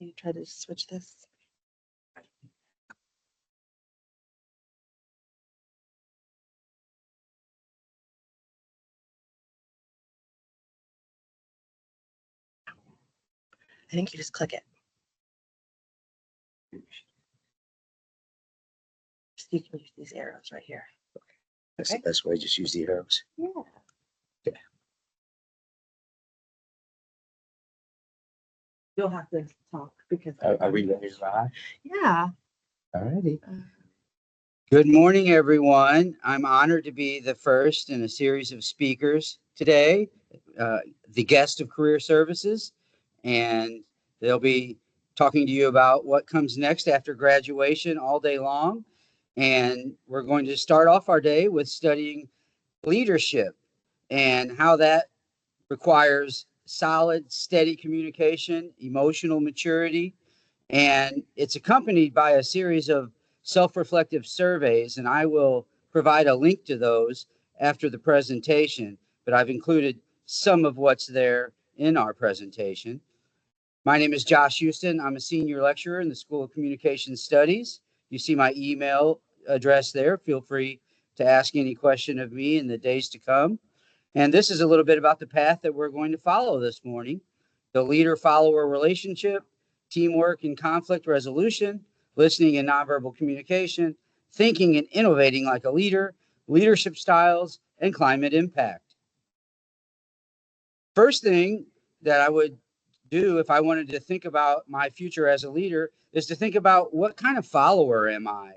You try to switch this. I think you just click it. You can use these arrows right here. That's the best way. Just use the arrows. Yeah. Okay. You'll have to talk because Are we ready to ride? yeah. All righty. Uh, Good morning, everyone. I'm honored to be the first in a series of speakers today, the guest of Career Services, and they'll be talking to you about what comes next after graduation all day long. And we're going to start off our day with studying leadership and how that requires solid, steady communication, emotional maturity, and it's accompanied by a series of self-reflective surveys, and I will provide a link to those after the presentation, but I've included some of what's there in our presentation. My name is Josh Houston. I'm a senior lecturer in the School of Communication Studies. You see my email address there. Feel free to ask any question of me in the days to come. And this is a little bit about the path that we're going to follow this morning: the leader-follower relationship, teamwork and conflict resolution, listening and nonverbal communication, thinking and innovating like a leader, leadership styles, and climate impact. First thing that I would do if I wanted to think about my future as a leader is to think about what kind of follower am I?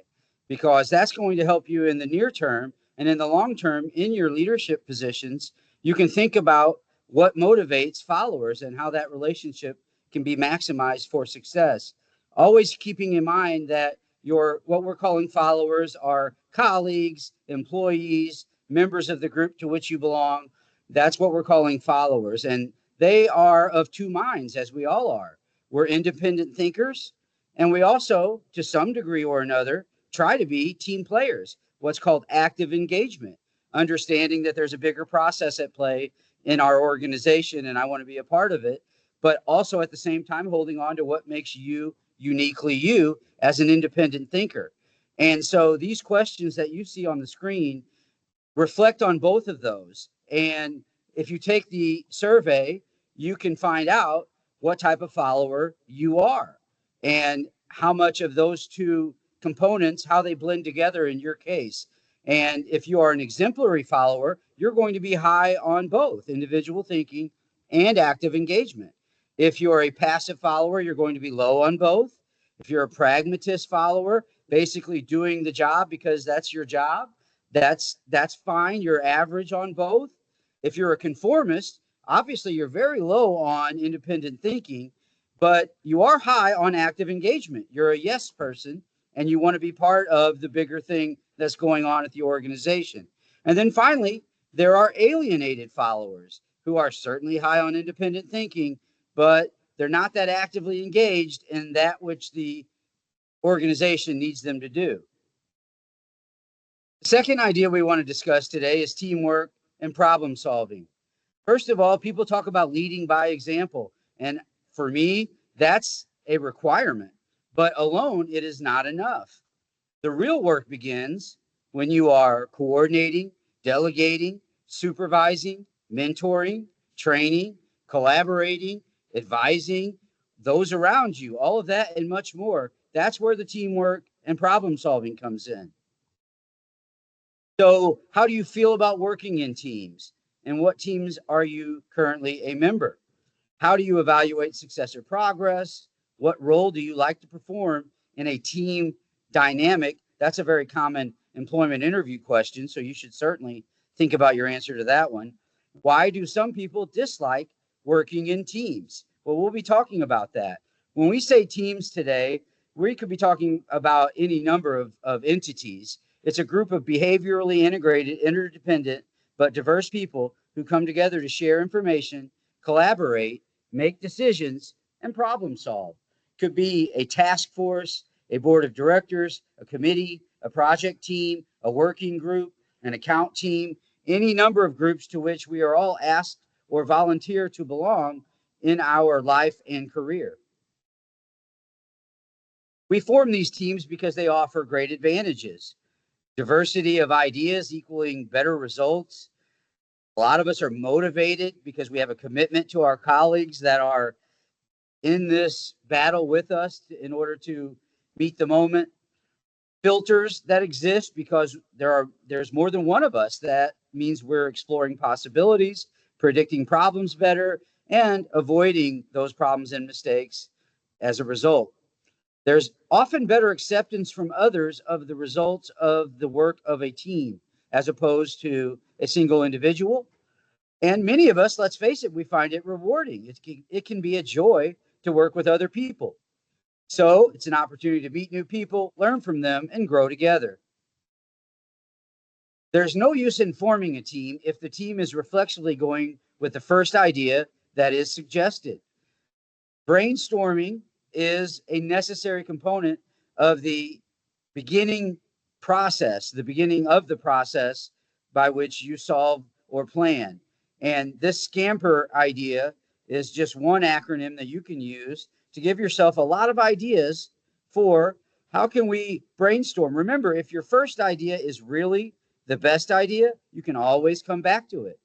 Because that's going to help you in the near term, and in the long term in your leadership positions. You can think about what motivates followers and how that relationship can be maximized for success. Always keeping in mind that what we're calling followers are colleagues, employees, members of the group to which you belong. That's what we're calling followers. And they are of two minds, as we all are. We're independent thinkers, and we also, to some degree or another, try to be team players, what's called active engagement, understanding that there's a bigger process at play in our organization, and I want to be a part of it, but also at the same time holding on to what makes you uniquely you as an independent thinker. And so these questions that you see on the screen reflect on both of those. And if you take the survey, you can find out what type of follower you are and how much of those two components, how they blend together in your case. And if you are an exemplary follower, you're going to be high on both individual thinking and active engagement. If you're a passive follower, you're going to be low on both. If you're a pragmatist follower, basically doing the job because that's your job, that's fine. You're average on both. If you're a conformist, obviously you're very low on independent thinking, but you are high on active engagement. You're a yes person, and you want to be part of the bigger thing that's going on at the organization. And then finally, there are alienated followers who are certainly high on independent thinking, but they're not that actively engaged in that which the organization needs them to do. The second idea we want to discuss today is teamwork and problem solving. First of all, people talk about leading by example. And for me, that's a requirement. But alone, it is not enough. The real work begins when you are coordinating, delegating, supervising, mentoring, training, collaborating, advising those around you, all of that and much more. That's where the teamwork and problem solving comes in. So how do you feel about working in teams? And what teams are you currently a member? How do you evaluate success or progress? What role do you like to perform in a team dynamic? That's a very common employment interview question, so you should certainly think about your answer to that one. Why do some people dislike working in teams? Well, we'll be talking about that. When we say teams today, we could be talking about any number of entities. It's a group of behaviorally integrated, interdependent, but diverse people who come together to share information, collaborate, make decisions, and problem solve. Could be a task force, a board of directors, a committee, a project team, a working group, an account team, any number of groups to which we are all asked or volunteer to belong in our life and career. We form these teams because they offer great advantages. Diversity of ideas equaling better results. A lot of us are motivated because we have a commitment to our colleagues that are in this battle with us in order to meet the moment. Filters that exist because there's more than one of us. That means we're exploring possibilities, predicting problems better, and avoiding those problems and mistakes as a result. There's often better acceptance from others of the results of the work of a team as opposed to a single individual. And many of us, let's face it, we find it rewarding. It can be a joy to work with other people. So it's an opportunity to meet new people, learn from them, and grow together. There's no use in forming a team if the team is reflexively going with the first idea that is suggested. Brainstorming is a necessary component of the beginning process, the beginning of the process by which you solve or plan. And this scamper idea is just one acronym that you can use to give yourself a lot of ideas for how can we brainstorm. Remember, if your first idea is really the best idea, you can always come back to it.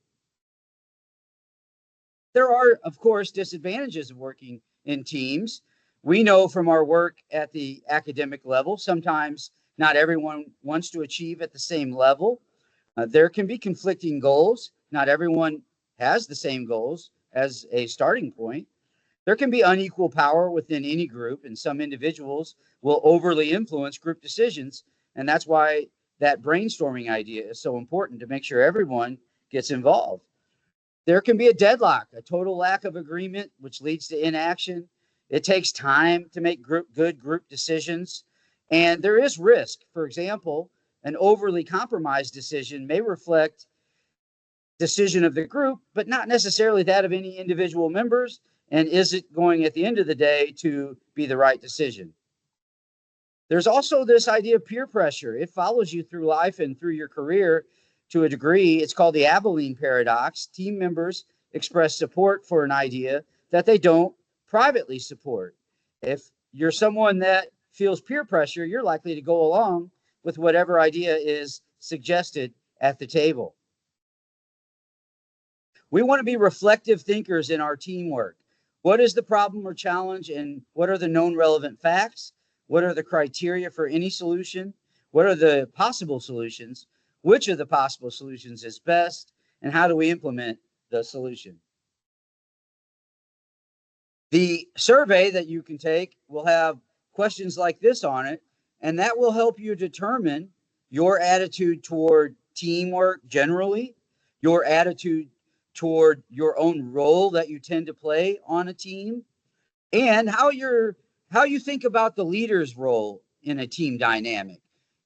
There are, of course, disadvantages of working in teams. We know from our work at the academic level, sometimes not everyone wants to achieve at the same level. There can be conflicting goals. Not everyone has the same goals as a starting point. There can be unequal power within any group, and some individuals will overly influence group decisions. And that's why that brainstorming idea is so important, to make sure everyone gets involved. There can be a deadlock, a total lack of agreement, which leads to inaction. It takes time to make good group decisions. And there is risk. For example, an overly compromised decision may reflect decision of the group, but not necessarily that of any individual members. And is it going at the end of the day to be the right decision? There's also this idea of peer pressure. It follows you through life and through your career to a degree. It's called the Aviation paradox. Team members express support for an idea that they don't privately support. If you're someone that feels peer pressure, you're likely to go along with whatever idea is suggested at the table. We want to be reflective thinkers in our teamwork. What is the problem or challenge, and what are the known relevant facts? What are the criteria for any solution? What are the possible solutions? Which of the possible solutions is best? And how do we implement the solution? The survey that you can take will have questions like this on it, and that will help you determine your attitude toward teamwork generally, your attitude toward your own role that you tend to play on a team, and how you think about the leader's role in a team dynamic.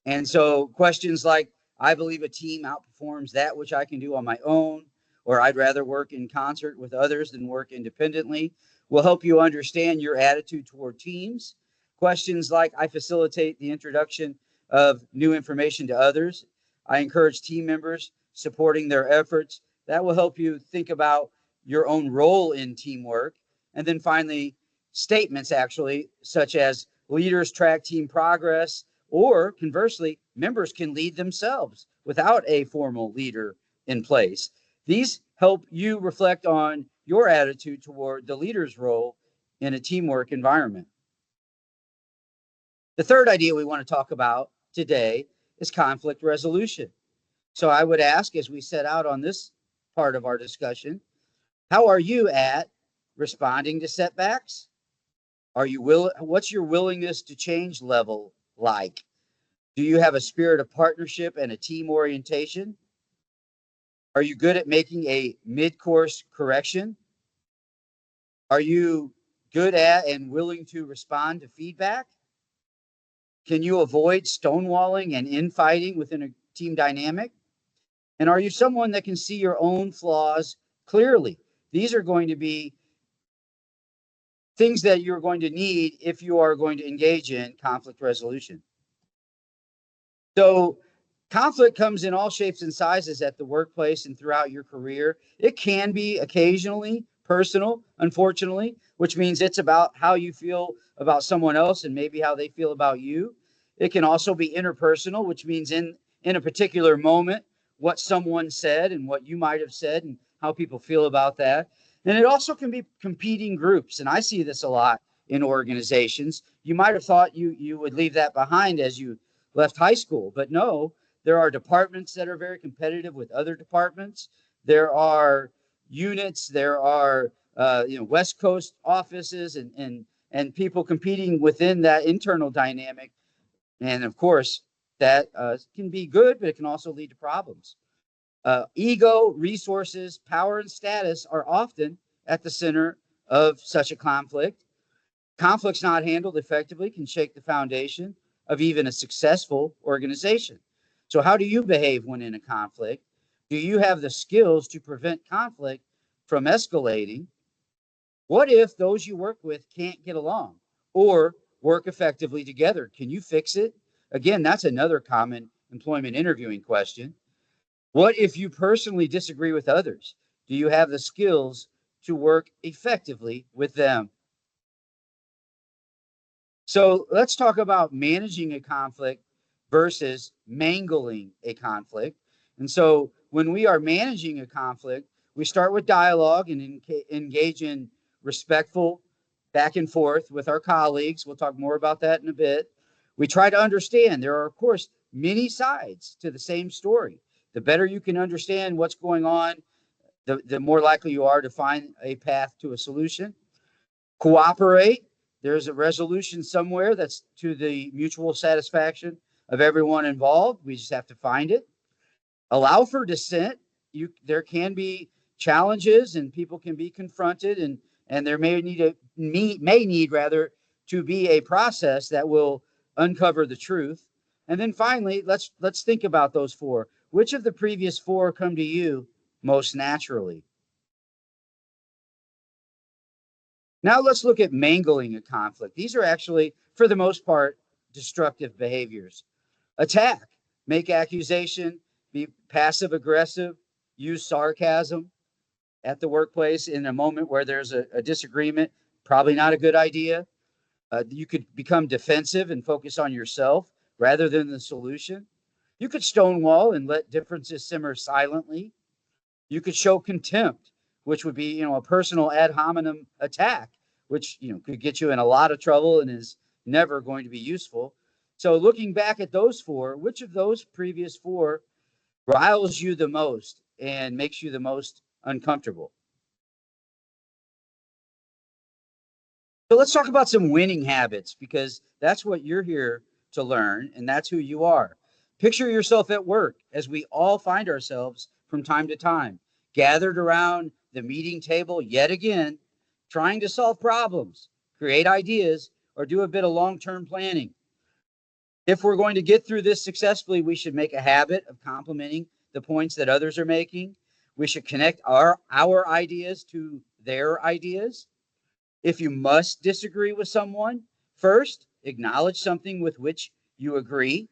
And so questions like, I believe a team outperforms that which I can do on my own, or I'd rather work in concert with others than work independently, will help you understand your attitude toward teams. Questions like, I facilitate the introduction of new information to others. I encourage team members supporting their efforts. That will help you think about your own role in teamwork. And then finally, statements actually, such as leaders track team progress, or conversely, members can lead themselves without a formal leader in place. These help you reflect on your attitude toward the leader's role in a teamwork environment. The third idea we want to talk about today is conflict resolution. So I would ask, as we set out on this part of our discussion, how are you at responding to setbacks? What's your willingness to change level like? Do you have a spirit of partnership and a team orientation? Are you good at making a mid-course correction? Are you good at and willing to respond to feedback? Can you avoid stonewalling and infighting within a team dynamic? And are you someone that can see your own flaws clearly? These are going to be things that you're going to need if you are going to engage in conflict resolution. So conflict comes in all shapes and sizes at the workplace and throughout your career. It can be occasionally personal, unfortunately, which means it's about how you feel about someone else and maybe how they feel about you. It can also be interpersonal, which means in a particular moment, what someone said and what you might have said and how people feel about that. And it also can be competing groups. And I see this a lot in organizations. You might have thought you would leave that behind as you left high school, but no, there are departments that are very competitive with other departments. There are units, there are West Coast offices and people competing within that internal dynamic. And of course, that can be good, but it can also lead to problems. Ego, resources, power, and status are often at the center of such a conflict. Conflicts not handled effectively can shake the foundation of even a successful organization. So, how do you behave when in a conflict? Do you have the skills to prevent conflict from escalating? What if those you work with can't get along or work effectively together? Can you fix it? Again, that's another common employment interviewing question. What if you personally disagree with others? Do you have the skills to work effectively with them? So let's talk about managing a conflict versus mangling a conflict. And so when we are managing a conflict, we start with dialogue and engage in respectful back and forth with our colleagues. We'll talk more about that in a bit. We try to understand there are, of course, many sides to the same story. The better you can understand what's going on, the more likely you are to find a path to a solution. Cooperate. There's a resolution somewhere that's to the mutual satisfaction of everyone involved. We just have to find it. Allow for dissent. There can be challenges and people can be confronted and there may need rather to be a process that will uncover the truth. And then finally, let's think about those four. Which of the previous four come to you most naturally? Now let's look at mangling a conflict. These are actually, for the most part, destructive behaviors. Attack, make accusation, be passive aggressive, use sarcasm at the workplace in a moment where there's a disagreement. Probably not a good idea. You could become defensive and focus on yourself rather than the solution. You could stonewall and let differences simmer silently. You could show contempt, which would be, a personal ad hominem attack, which, could get you in a lot of trouble and is never going to be useful. So looking back at those four, which of those previous four riles you the most and makes you the most uncomfortable? So let's talk about some winning habits because that's what you're here to learn and that's who you are. Picture yourself at work as we all find ourselves from time to time, gathered around the meeting table yet again, trying to solve problems, create ideas, or do a bit of long-term planning. If we're going to get through this successfully, we should make a habit of complimenting the points that others are making. We should connect our ideas to their ideas. If you must disagree with someone, first, acknowledge something with which you agree.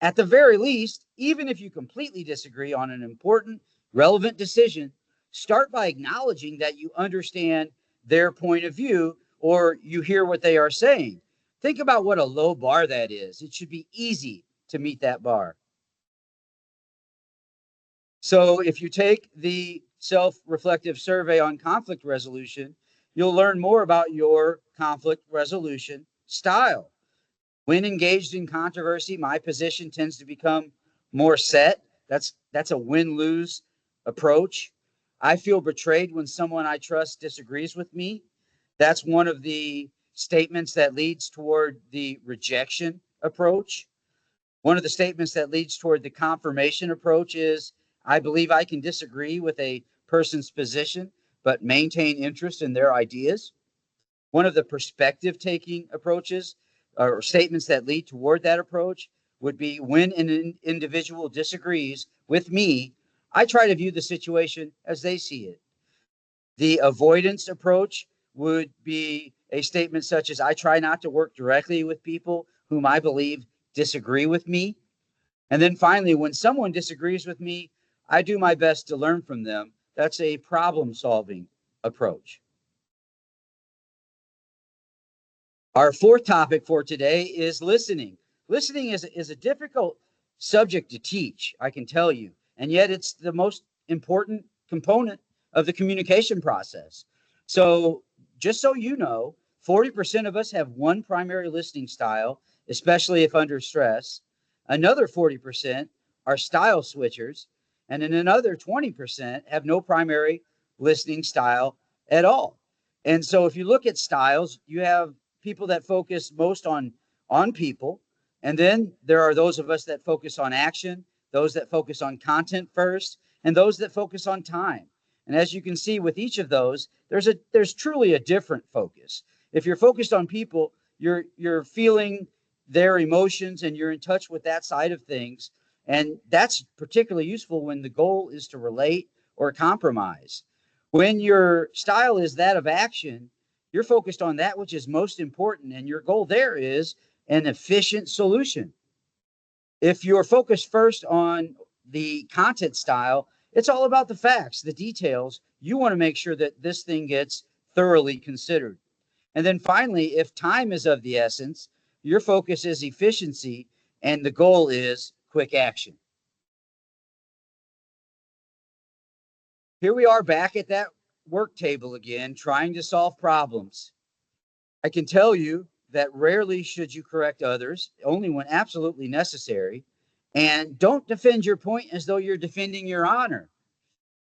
At the very least, even if you completely disagree on an important, relevant decision, start by acknowledging that you understand their point of view or you hear what they are saying. Think about what a low bar that is. It should be easy to meet that bar. So if you take the self-reflective survey on conflict resolution, you'll learn more about your conflict resolution style. When engaged in controversy, my position tends to become more set. That's a win-lose approach. I feel betrayed when someone I trust disagrees with me. That's one of the statements that leads toward the rejection approach. One of the statements that leads toward the confirmation approach is, I believe I can disagree with a person's position, but maintain interest in their ideas. One of the perspective taking approaches or statements that lead toward that approach would be when an individual disagrees with me, I try to view the situation as they see it. The avoidance approach would be a statement such as I try not to work directly with people whom I believe disagree with me. And then finally, when someone disagrees with me, I do my best to learn from them. That's a problem solving approach. Our fourth topic for today is listening. Listening is a difficult subject to teach, I can tell you, and yet it's the most important component of the communication process. So just so you know, 40% of us have one primary listening style, especially if under stress. Another 40% are style switchers, and then another 20% have no primary listening style at all. And so if you look at styles, you have people that focus most on people, and then there are those of us that focus on action, those that focus on content first, and those that focus on time. And as you can see with each of those, there's truly a different focus. If you're focused on people, you're feeling their emotions and you're in touch with that side of things, and that's particularly useful when the goal is to relate or compromise. When your style is that of action, you're focused on that which is most important, and your goal there is an efficient solution. If you're focused first on the content style, it's all about the facts, the details. You want to make sure that this thing gets thoroughly considered. And then finally, if time is of the essence, your focus is efficiency, and the goal is quick action. Here we are back at that work table again, trying to solve problems. I can tell you that rarely should you correct others, only when absolutely necessary. And don't defend your point as though you're defending your honor.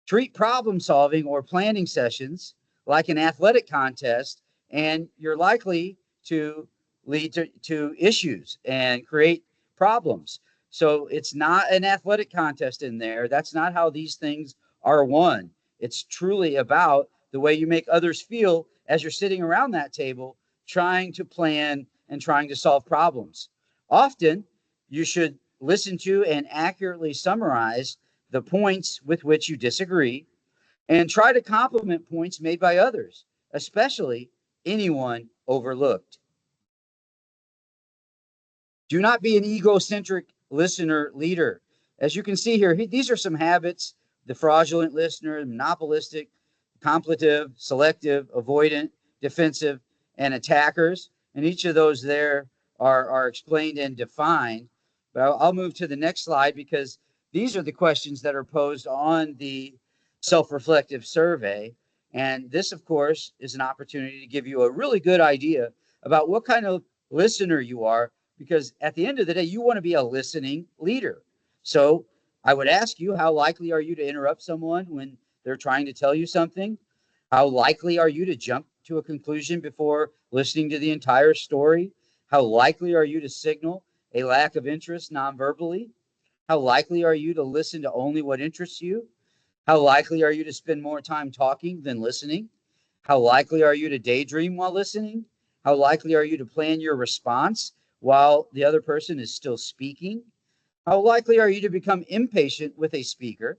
Treat problem solving or planning sessions like an athletic contest, and you're likely to lead to issues and create problems. So it's not an athletic contest in there. That's not how these things are won. It's truly about the way you make others feel as you're sitting around that table trying to plan and trying to solve problems. Often, you should listen to and accurately summarize the points with which you disagree, and try to complement points made by others, especially anyone overlooked. Do not be an egocentric listener leader. As you can see here, these are some habits: the fraudulent listener, monopolistic, contemplative, selective, avoidant, defensive, and attackers. And each of those there are explained and defined. But I'll move to the next slide, because these are the questions that are posed on the self-reflective survey. And this, of course, is an opportunity to give you a really good idea about what kind of listener you are, because at the end of the day, you want to be a listening leader. So I would ask you, how likely are you to interrupt someone when they're trying to tell you something? How likely are you to jump to a conclusion before listening to the entire story? How likely are you to signal a lack of interest non-verbally? How likely are you to listen to only what interests you? How likely are you to spend more time talking than listening? How likely are you to daydream while listening? How likely are you to plan your response while the other person is still speaking? How likely are you to become impatient with a speaker?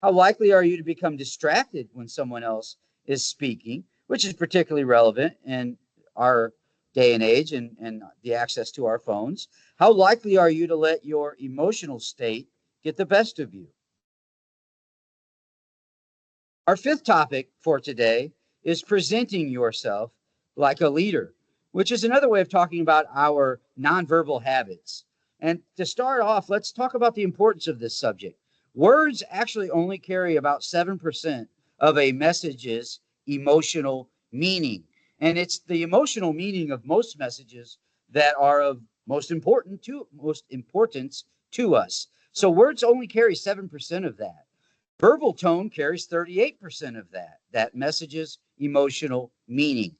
How likely are you to become distracted when someone else is speaking, which is particularly relevant in our day and age and the access to our phones? How likely are you to let your emotional state get the best of you? Our fifth topic for today is presenting yourself like a leader, which is another way of talking about our nonverbal habits. And to start off, let's talk about the importance of this subject. Words actually only carry about 7% of a message's emotional meaning. And it's the emotional meaning of most messages that are of most importance to us. So words only carry 7% of that. Verbal tone carries 38% of that message's emotional meaning.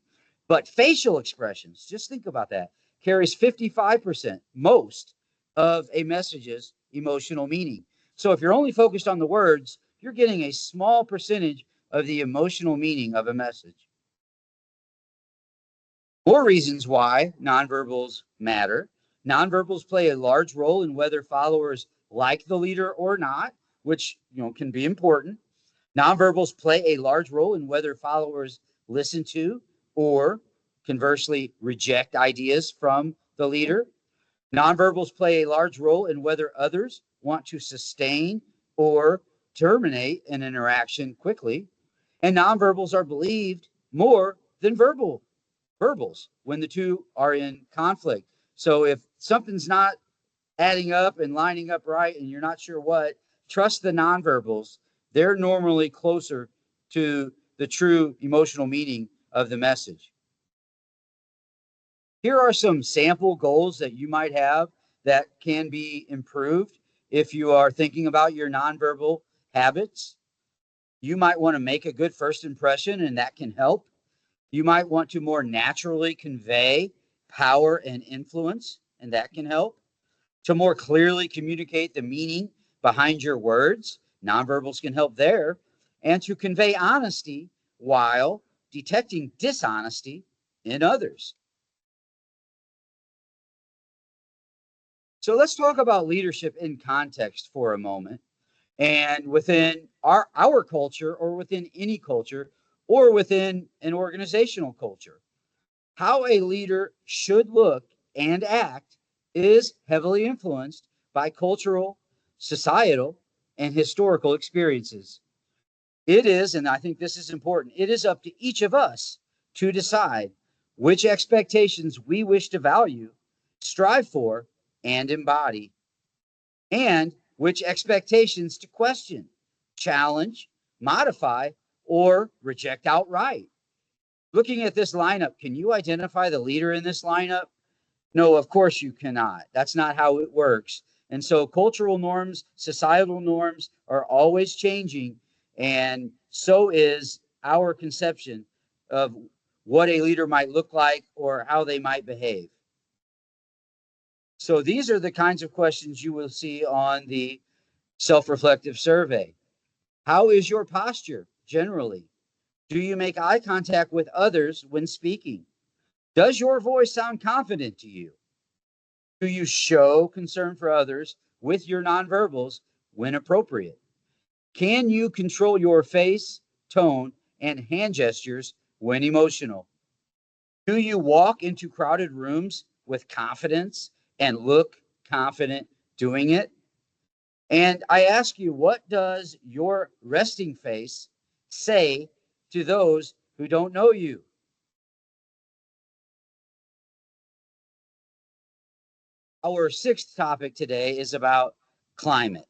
But facial expressions, just think about that, carries 55%, most of a message's emotional meaning. So if you're only focused on the words, you're getting a small percentage of the emotional meaning of a message. More reasons why nonverbals matter. Nonverbals play a large role in whether followers like the leader or not, which can be important. Nonverbals play a large role in whether followers listen to or conversely reject ideas from the leader. Nonverbals play a large role in whether others want to sustain or terminate an interaction quickly. And nonverbals are believed more than verbals when the two are in conflict. So if something's not adding up and lining up right and you're not sure what, trust the nonverbals. They're normally closer to the true emotional meaning of the message. Here are some sample goals that you might have that can be improved if you are thinking about your nonverbal habits. You might want to make a good first impression, and that can help. You might want to more naturally convey power and influence, and that can help. To more clearly communicate the meaning behind your words, nonverbals can help there. And to convey honesty while detecting dishonesty in others. So let's talk about leadership in context for a moment. And within our culture, or within any culture, or within an organizational culture, how a leader should look and act is heavily influenced by cultural, societal, and historical experiences. It is, and I think this is important, it is up to each of us to decide which expectations we wish to value, strive for, and embody, and which expectations to question, challenge, modify, or reject outright. Looking at this lineup, can you identify the leader in this lineup? No, of course you cannot. That's not how it works. And so cultural norms, societal norms are always changing. And so is our conception of what a leader might look like or how they might behave. So these are the kinds of questions you will see on the self-reflective survey. How is your posture generally? Do you make eye contact with others when speaking? Does your voice sound confident to you? Do you show concern for others with your nonverbals when appropriate? Can you control your face, tone, and hand gestures when emotional? Do you walk into crowded rooms with confidence and look confident doing it? And I ask you, what does your resting face say to those who don't know you? Our sixth topic today is about climate.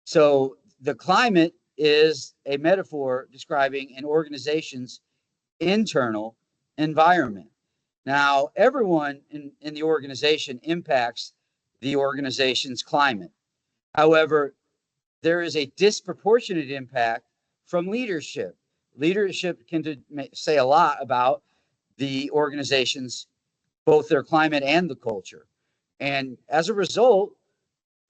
So the climate is a metaphor describing an organization's internal environment. Now, everyone in the organization impacts the organization's climate. However, there is a disproportionate impact from leadership. Leadership can say a lot about the organization's, both their climate and the culture. And as a result,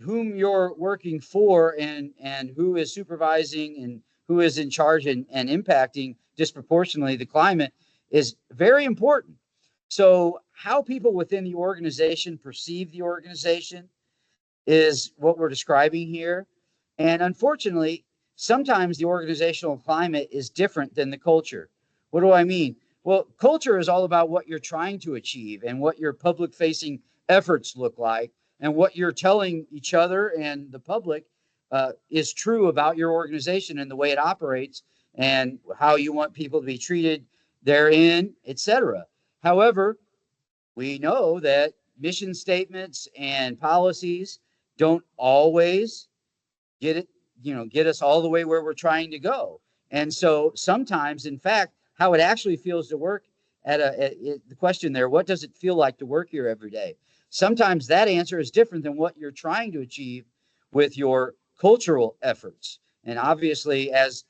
whom you're working for and who is supervising and who is in charge and impacting disproportionately the climate is very important. So how people within the organization perceive the organization is what we're describing here. And unfortunately, sometimes the organizational climate is different than the culture. What do I mean? Well, culture is all about what you're trying to achieve and what your public facing efforts look like and what you're telling each other and the public is true about your organization and the way it operates and how you want people to be treated therein, etc. However, we know that mission statements and policies don't always get us all the way where we're trying to go. And so sometimes, in fact, how it actually feels to work the question there, what does it feel like to work here every day? Sometimes that answer is different than what you're trying to achieve with your cultural efforts. And obviously, as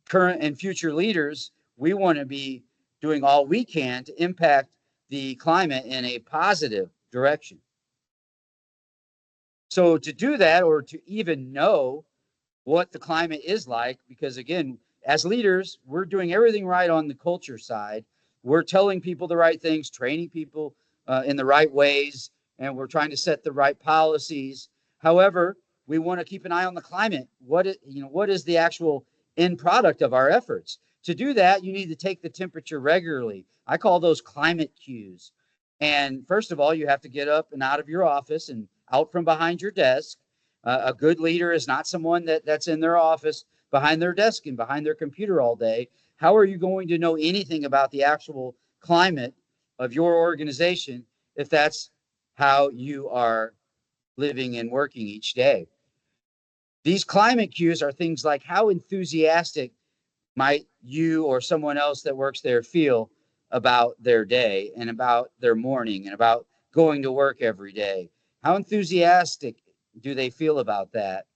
current and future leaders, we want to be doing all we can to impact the climate in a positive direction. So to do that, or to even know what the climate is like, because again, as leaders, we're doing everything right on the culture side. We're telling people the right things, training people in the right ways, and we're trying to set the right policies. However, we want to keep an eye on the climate. What is the actual end product of our efforts? To do that, you need to take the temperature regularly. I call those climate cues. And first of all, you have to get up and out of your office and out from behind your desk. A good leader is not someone that's in their office behind their desk and behind their computer all day, how are you going to know anything about the actual climate of your organization if that's how you are living and working each day? These climate cues are things like how enthusiastic might you or someone else that works there feel about their day and about their morning and about going to work every day? How enthusiastic do they feel about that?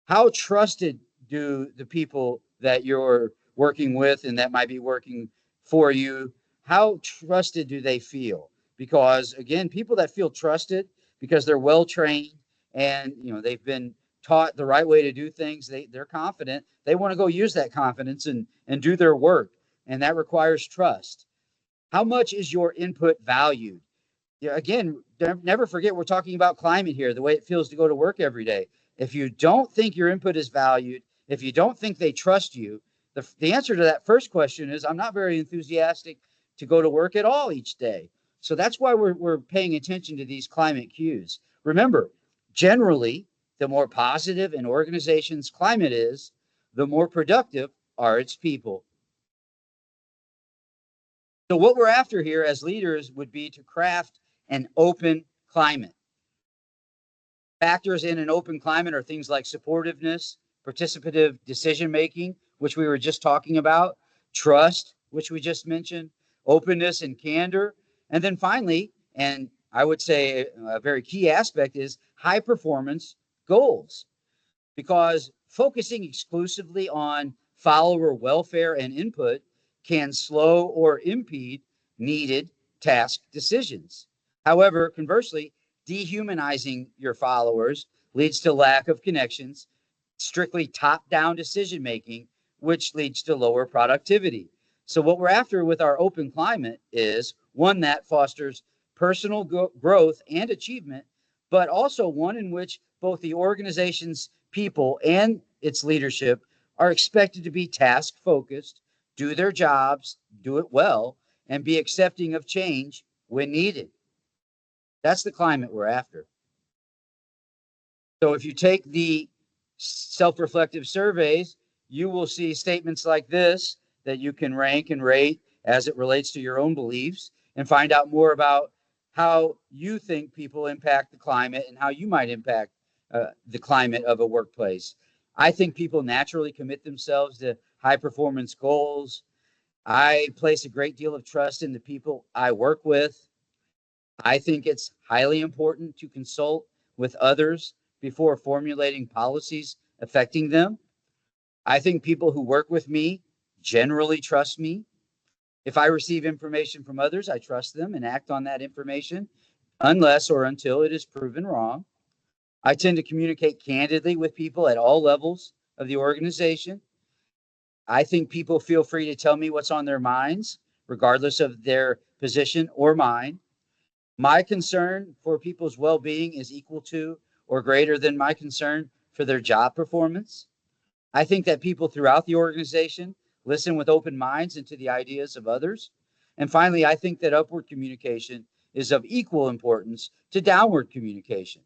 How trusted do the people that you're working with and that might be working for you, how trusted do they feel? Because again, people that feel trusted because they're well trained and they've been taught the right way to do things, they're confident. They want to go use that confidence and do their work. And that requires trust. How much is your input valued? Yeah, again, never forget we're talking about climate here, the way it feels to go to work every day. If you don't think your input is valued, if you don't think they trust you, the answer to that first question is I'm not very enthusiastic to go to work at all each day. So that's why we're paying attention to these climate cues. Remember, generally, the more positive an organization's climate is, the more productive are its people. So what we're after here as leaders would be to craft an open climate. Factors in an open climate are things like supportiveness, participative decision-making, which we were just talking about, trust, which we just mentioned, openness and candor. And then finally, and I would say a very key aspect is high performance goals. Because focusing exclusively on follower welfare and input can slow or impede needed task decisions. However, conversely, dehumanizing your followers leads to lack of connections, strictly top-down decision making, which leads to lower productivity. So what we're after with our open climate is one that fosters personal growth and achievement, but also one in which both the organization's people and its leadership are expected to be task focused, do their jobs, do it well, and be accepting of change when needed. That's the climate we're after. So if you take the self-reflective surveys, you will see statements like this that you can rank and rate as it relates to your own beliefs and find out more about how you think people impact the climate and how you might impact the climate of a workplace. I think people naturally commit themselves to high performance goals. I place a great deal of trust in the people I work with. I think it's highly important to consult with others before formulating policies affecting them. I think people who work with me generally trust me. If I receive information from others, I trust them and act on that information unless or until it is proven wrong. I tend to communicate candidly with people at all levels of the organization. I think people feel free to tell me what's on their minds, regardless of their position or mine. My concern for people's well-being is equal to or greater than my concern for their job performance. I think that people throughout the organization listen with open minds into the ideas of others. And finally, I think that upward communication is of equal importance to downward communication.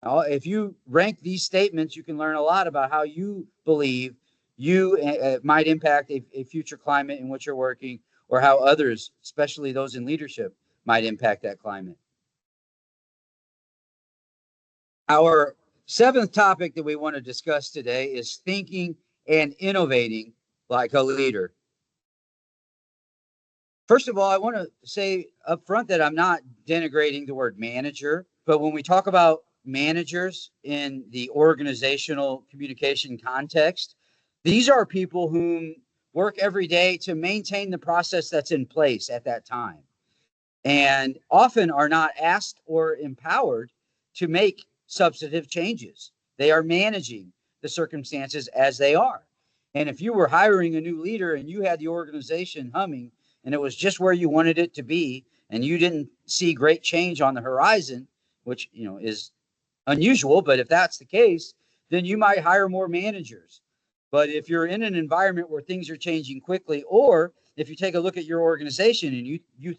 Now, if you rank these statements, you can learn a lot about how you believe you might impact a future climate in which you're working, or how others, especially those in leadership, might impact that climate. Our seventh topic that we want to discuss today is thinking and innovating like a leader. First of all, I want to say up front that I'm not denigrating the word manager, but when we talk about managers in the organizational communication context, these are people who work every day to maintain the process that's in place at that time, and often are not asked or empowered to make substantive changes. They are managing the circumstances as they are. And if you were hiring a new leader and you had the organization humming and it was just where you wanted it to be, and you didn't see great change on the horizon, which is unusual, but if that's the case, then you might hire more managers. But if you're in an environment where things are changing quickly, or if you take a look at your organization and you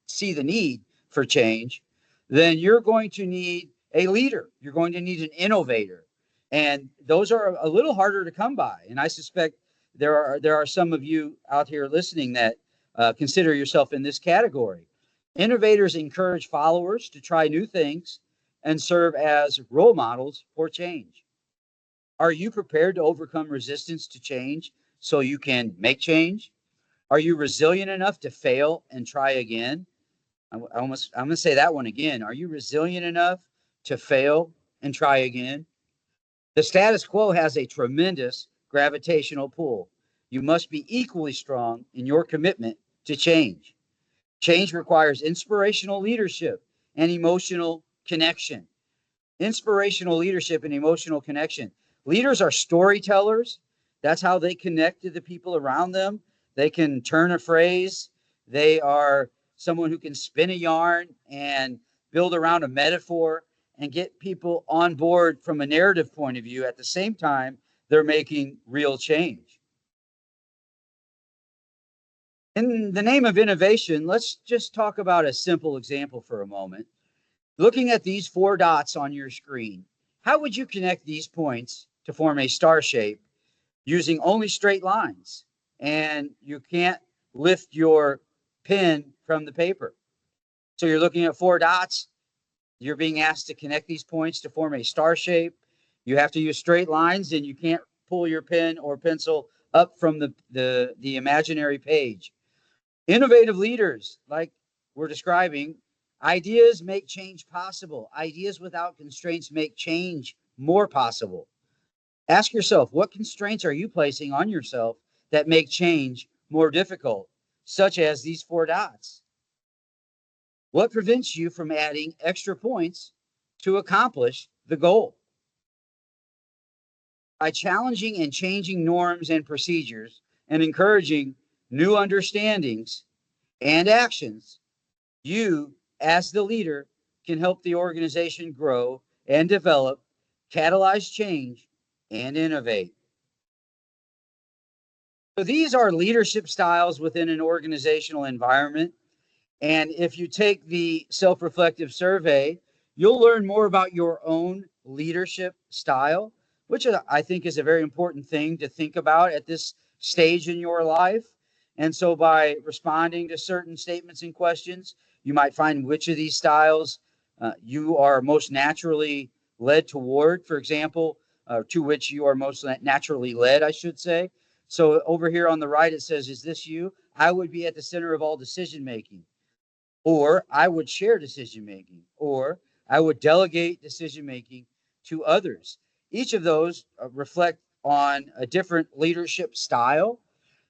see the need for change, then you're going to need a leader. You're going to need an innovator. And those are a little harder to come by. And I suspect there are some of you out here listening that consider yourself in this category. Innovators encourage followers to try new things and serve as role models for change. Are you prepared to overcome resistance to change so you can make change? Are you resilient enough to fail and try again? I'm going to say that one again. Are you resilient enough to fail and try again? The status quo has a tremendous gravitational pull. You must be equally strong in your commitment to change. Change requires inspirational leadership and emotional connection. Inspirational leadership and emotional connection. Leaders are storytellers. That's how they connect to the people around them. They can turn a phrase. They are someone who can spin a yarn and build around a metaphor and get people on board from a narrative point of view. At the same time, they're making real change. In the name of innovation, let's just talk about a simple example for a moment. Looking at these 4 dots on your screen, how would you connect these points to form a star shape using only straight lines? And you can't lift your pen from the paper. So you're looking at 4 dots. You're being asked to connect these points to form a star shape. You have to use straight lines, and you can't pull your pen or pencil up from the imaginary page. Innovative leaders, like we're describing, ideas make change possible. Ideas without constraints make change more possible. Ask yourself, what constraints are you placing on yourself that make change more difficult, such as these 4 dots? What prevents you from adding extra points to accomplish the goal? By challenging and changing norms and procedures and encouraging new understandings and actions, you, as the leader, can help the organization grow and develop, catalyze change, and innovate. So these are leadership styles within an organizational environment. And if you take the self-reflective survey, you'll learn more about your own leadership style, which I think is a very important thing to think about at this stage in your life. And so by responding to certain statements and questions, you might find which of these styles you are most naturally led toward, for example, to which you are most naturally led, I should say. So over here on the right, it says, is this you? I would be at the center of all decision making. Or I would share decision making, or I would delegate decision making to others. Each of those reflect on a different leadership style.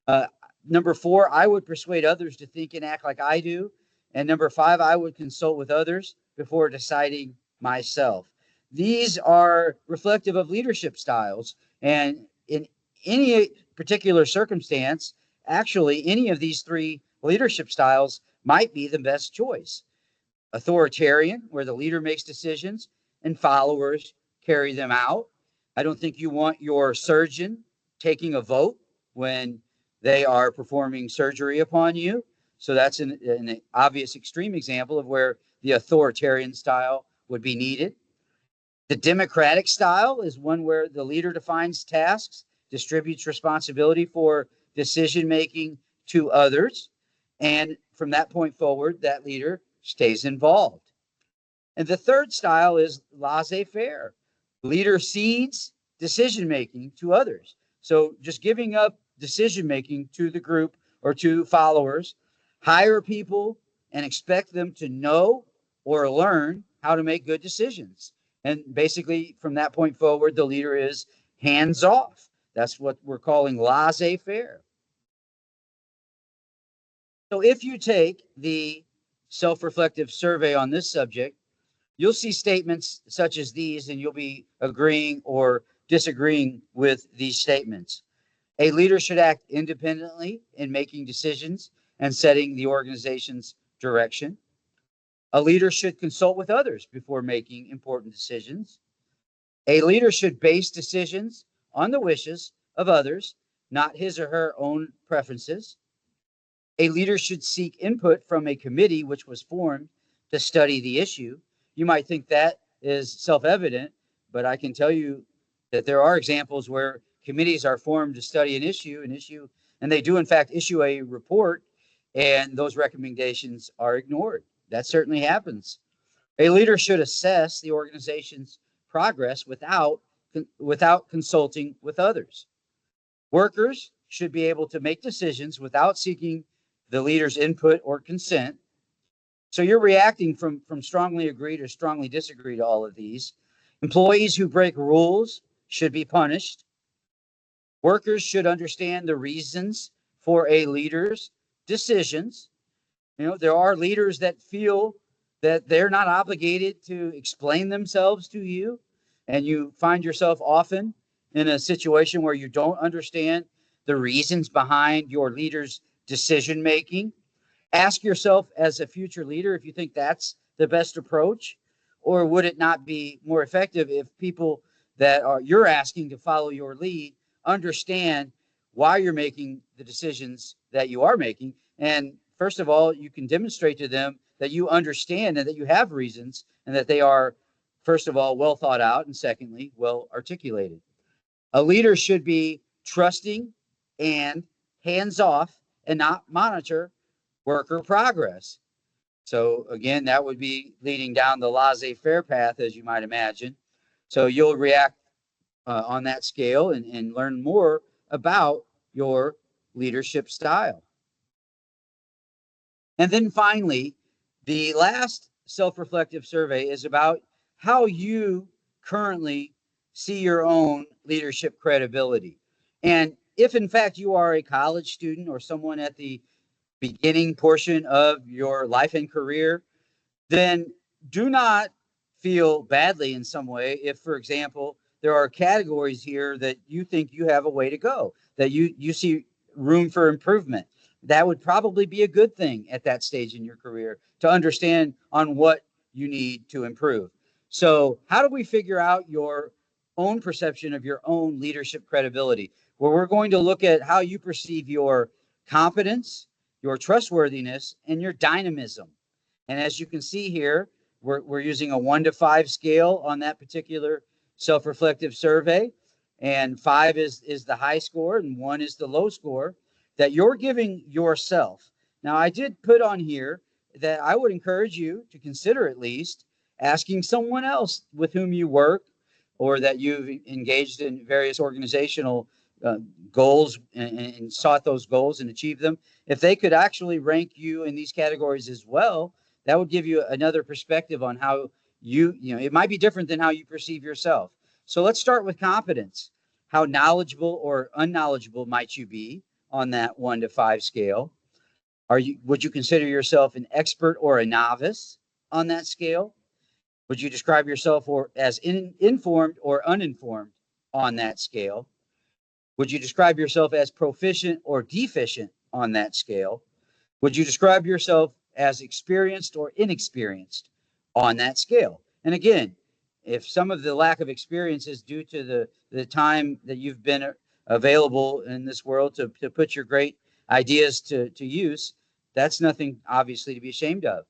Uh, Number 4, I would persuade others to think and act like I do. And number 5, I would consult with others before deciding myself. These are reflective of leadership styles. And in any particular circumstance, actually, any of these 3 leadership styles might be the best choice. Authoritarian, where the leader makes decisions and followers carry them out. I don't think you want your surgeon taking a vote when they are performing surgery upon you. So that's an obvious extreme example of where the authoritarian style would be needed. The democratic style is one where the leader defines tasks, distributes responsibility for decision making to others, and from that point forward, that leader stays involved. And the third style is laissez-faire. Leader cedes decision making to others. So just giving up decision making to the group or to followers, hire people and expect them to know or learn how to make good decisions. And basically, from that point forward, the leader is hands off. That's what we're calling laissez-faire. So if you take the self-reflective survey on this subject, you'll see statements such as these, and you'll be agreeing or disagreeing with these statements. A leader should act independently in making decisions and setting the organization's direction. A leader should consult with others before making important decisions. A leader should base decisions on the wishes of others, not his or her own preferences. A leader should seek input from a committee which was formed to study the issue. You might think that is self-evident, but I can tell you that there are examples where committees are formed to study an issue, and they do in fact issue a report, and those recommendations are ignored. That certainly happens. A leader should assess the organization's progress without consulting with others. Workers should be able to make decisions without seeking the leader's input or consent. So you're reacting from strongly agree to strongly disagree to all of these. Employees who break rules should be punished. Workers should understand the reasons for a leader's decisions. There are leaders that feel that they're not obligated to explain themselves to you, and you find yourself often in a situation where you don't understand the reasons behind your leader's decision making. Ask yourself as a future leader if you think that's the best approach, or would it not be more effective if people that you're asking to follow your lead understand why you're making the decisions that you are making. And first of all, you can demonstrate to them that you understand and that you have reasons, and that they are, first of all, well thought out, and secondly, well articulated. A leader should be trusting and hands off and not monitor worker progress. So again, that would be leading down the laissez-faire path, as you might imagine. So you'll react on that scale and learn more about your leadership style. And then finally, the last self-reflective survey is about how you currently see your own leadership credibility. And if in fact you are a college student or someone at the beginning portion of your life and career, then do not feel badly in some way if, for example, there are categories here that you think you have a way to go, that you see room for improvement. That would probably be a good thing at that stage in your career to understand on what you need to improve. So how do we figure out your own perception of your own leadership credibility? Well, we're going to look at how you perceive your competence, your trustworthiness, and your dynamism. And as you can see here, we're using a 1 to 5 scale on that particular self-reflective survey. And 5 is the high score and 1 is the low score that you're giving yourself. Now, I did put on here that I would encourage you to consider at least asking someone else with whom you work or that you've engaged in various organizational goals and sought those goals and achieved them. If they could actually rank you in these categories as well, that would give you another perspective on how it might be different than how you perceive yourself. So let's start with competence. How knowledgeable or unknowledgeable might you be on that 1 to 5 scale? Would you consider yourself an expert or a novice on that scale? Would you describe yourself as informed or uninformed on that scale? Would you describe yourself as proficient or deficient on that scale? Would you describe yourself as experienced or inexperienced on that scale? And again, if some of the lack of experience is due to the time that you've been available in this world to put your great ideas to use, that's nothing obviously to be ashamed of.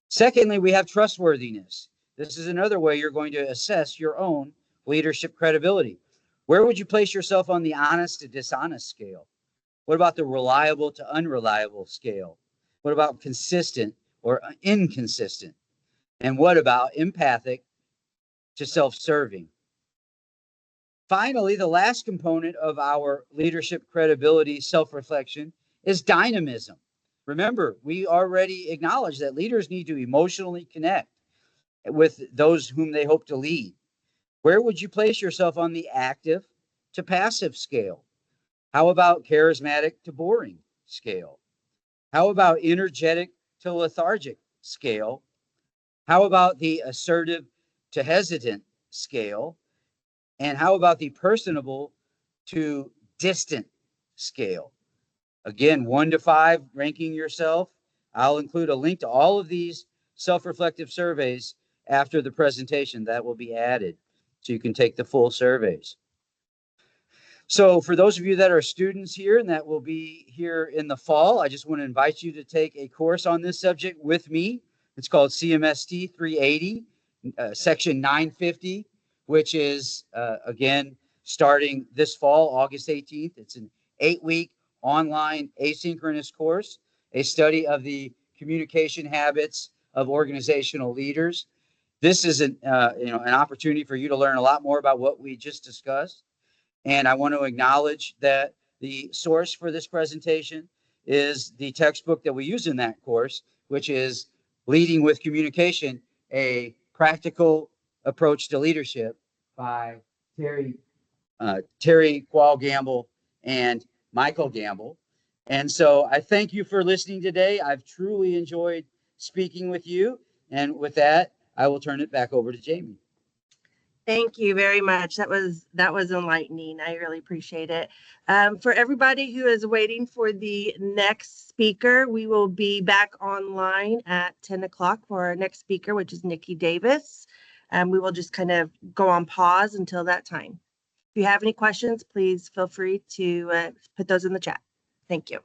Secondly, we have trustworthiness. This is another way you're going to assess your own leadership credibility. Where would you place yourself on the honest to dishonest scale? What about the reliable to unreliable scale? What about consistent or inconsistent? And what about empathic to self-serving? Finally, the last component of our leadership credibility self-reflection is dynamism. Remember, we already acknowledged that leaders need to emotionally connect with those whom they hope to lead. Where would you place yourself on the active to passive scale? How about charismatic to boring scale? How about energetic to lethargic scale? How about the assertive to hesitant scale? And how about the personable to distant scale? Again, 1 to 5, ranking yourself. I'll include a link to all of these self-reflective surveys after the presentation. That will be added so you can take the full surveys. So for those of you that are students here and that will be here in the fall, I just want to invite you to take a course on this subject with me. It's called CMST 380, Section 950, which is, again, starting this fall, August 18th. It's an 8-week online asynchronous course, a study of the communication habits of organizational leaders. This is an opportunity for you to learn a lot more about what we just discussed. And I want to acknowledge that the source for this presentation is the textbook that we use in that course, which is Leading with Communication, a practical approach to leadership by Terry Quall Gamble and Michael Gamble. And so I thank you for listening today. I've truly enjoyed speaking with you. And with that, I will turn it back over to Jamie. Thank you very much. That was enlightening. I really appreciate it. For everybody who is waiting for the next speaker, we will be back online at 10 o'clock for our next speaker, which is Nikki Davis. We will just kind of go on pause until that time. If you have any questions, please feel free to put those in the chat. Thank you.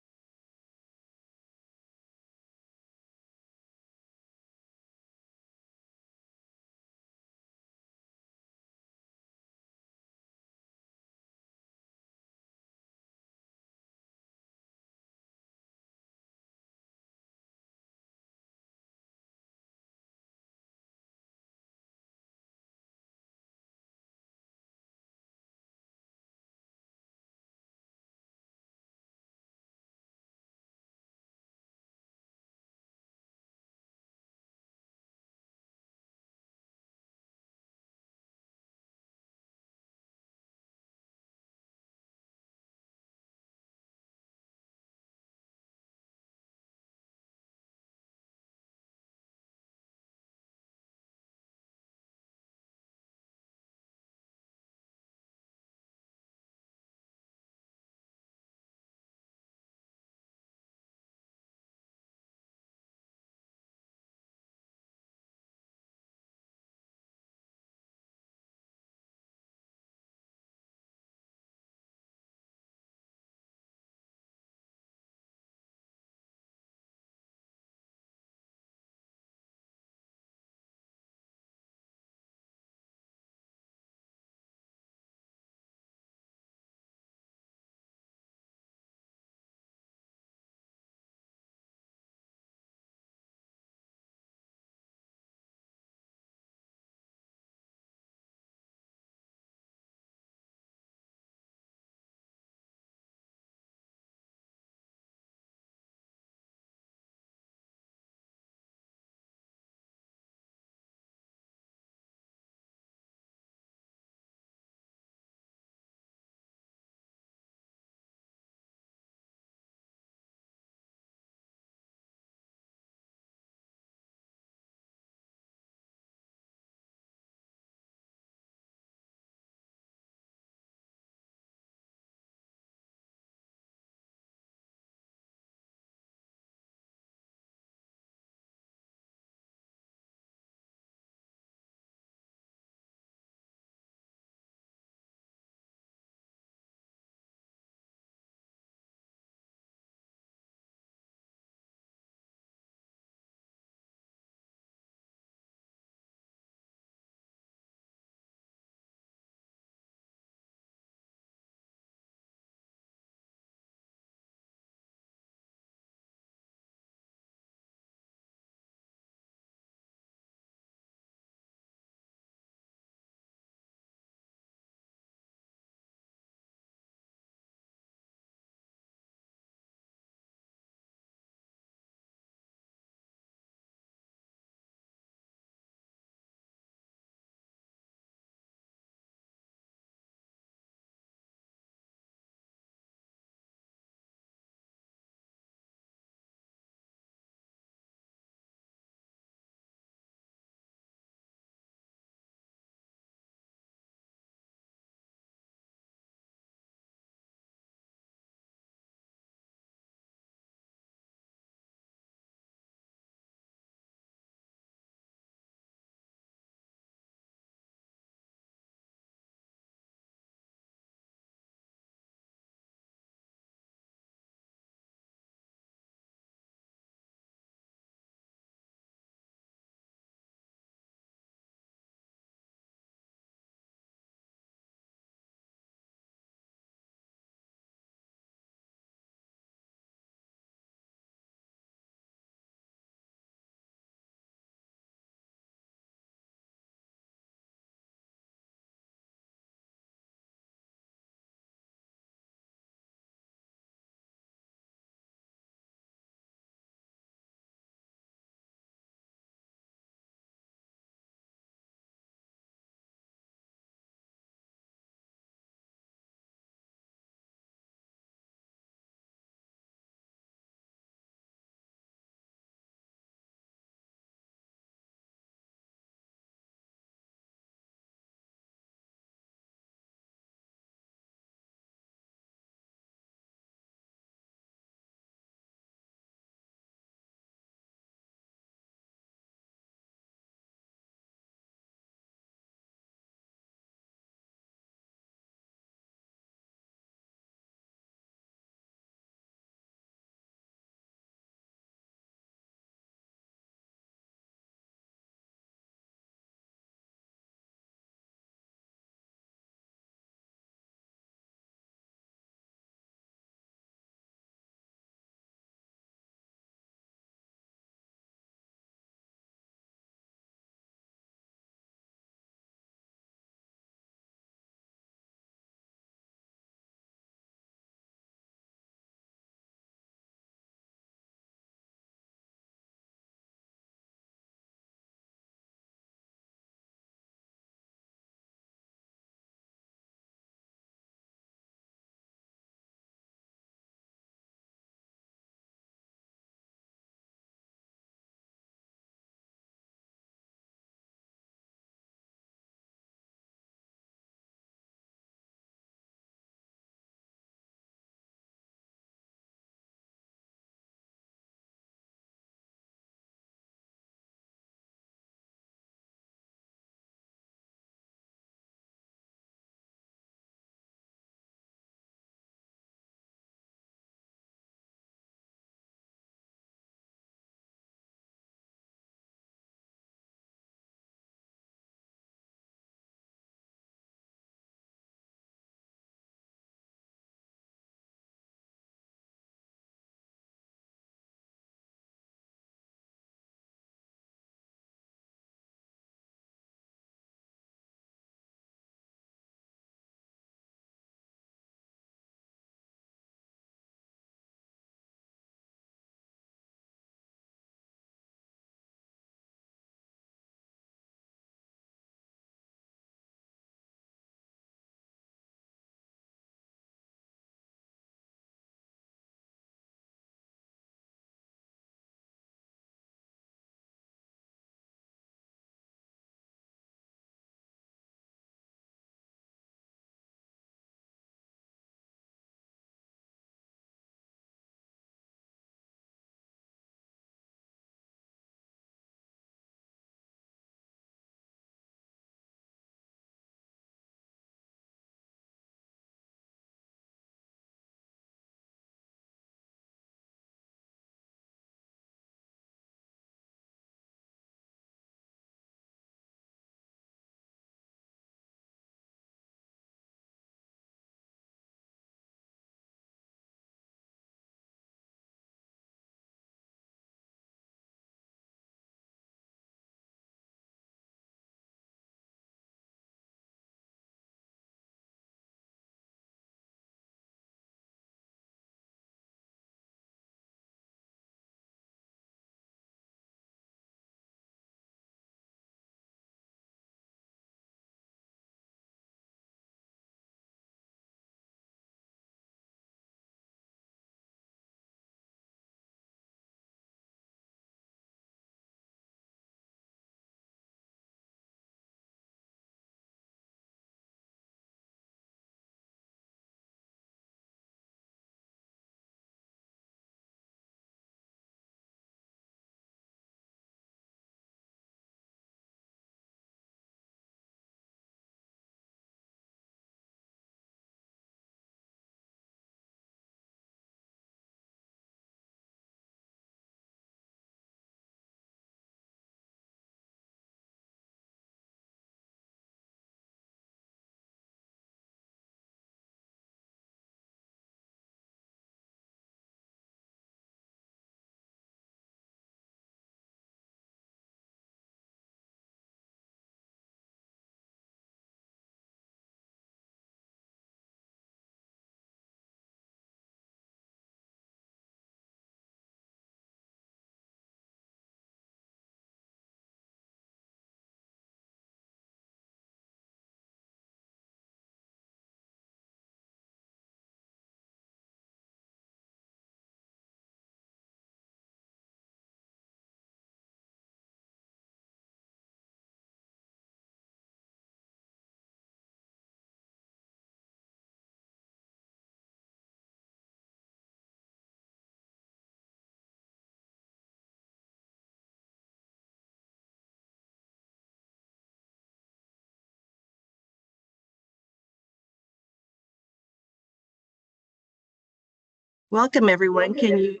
Welcome, everyone. Can you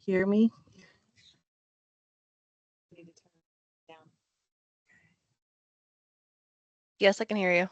hear me? Yes, I can hear you.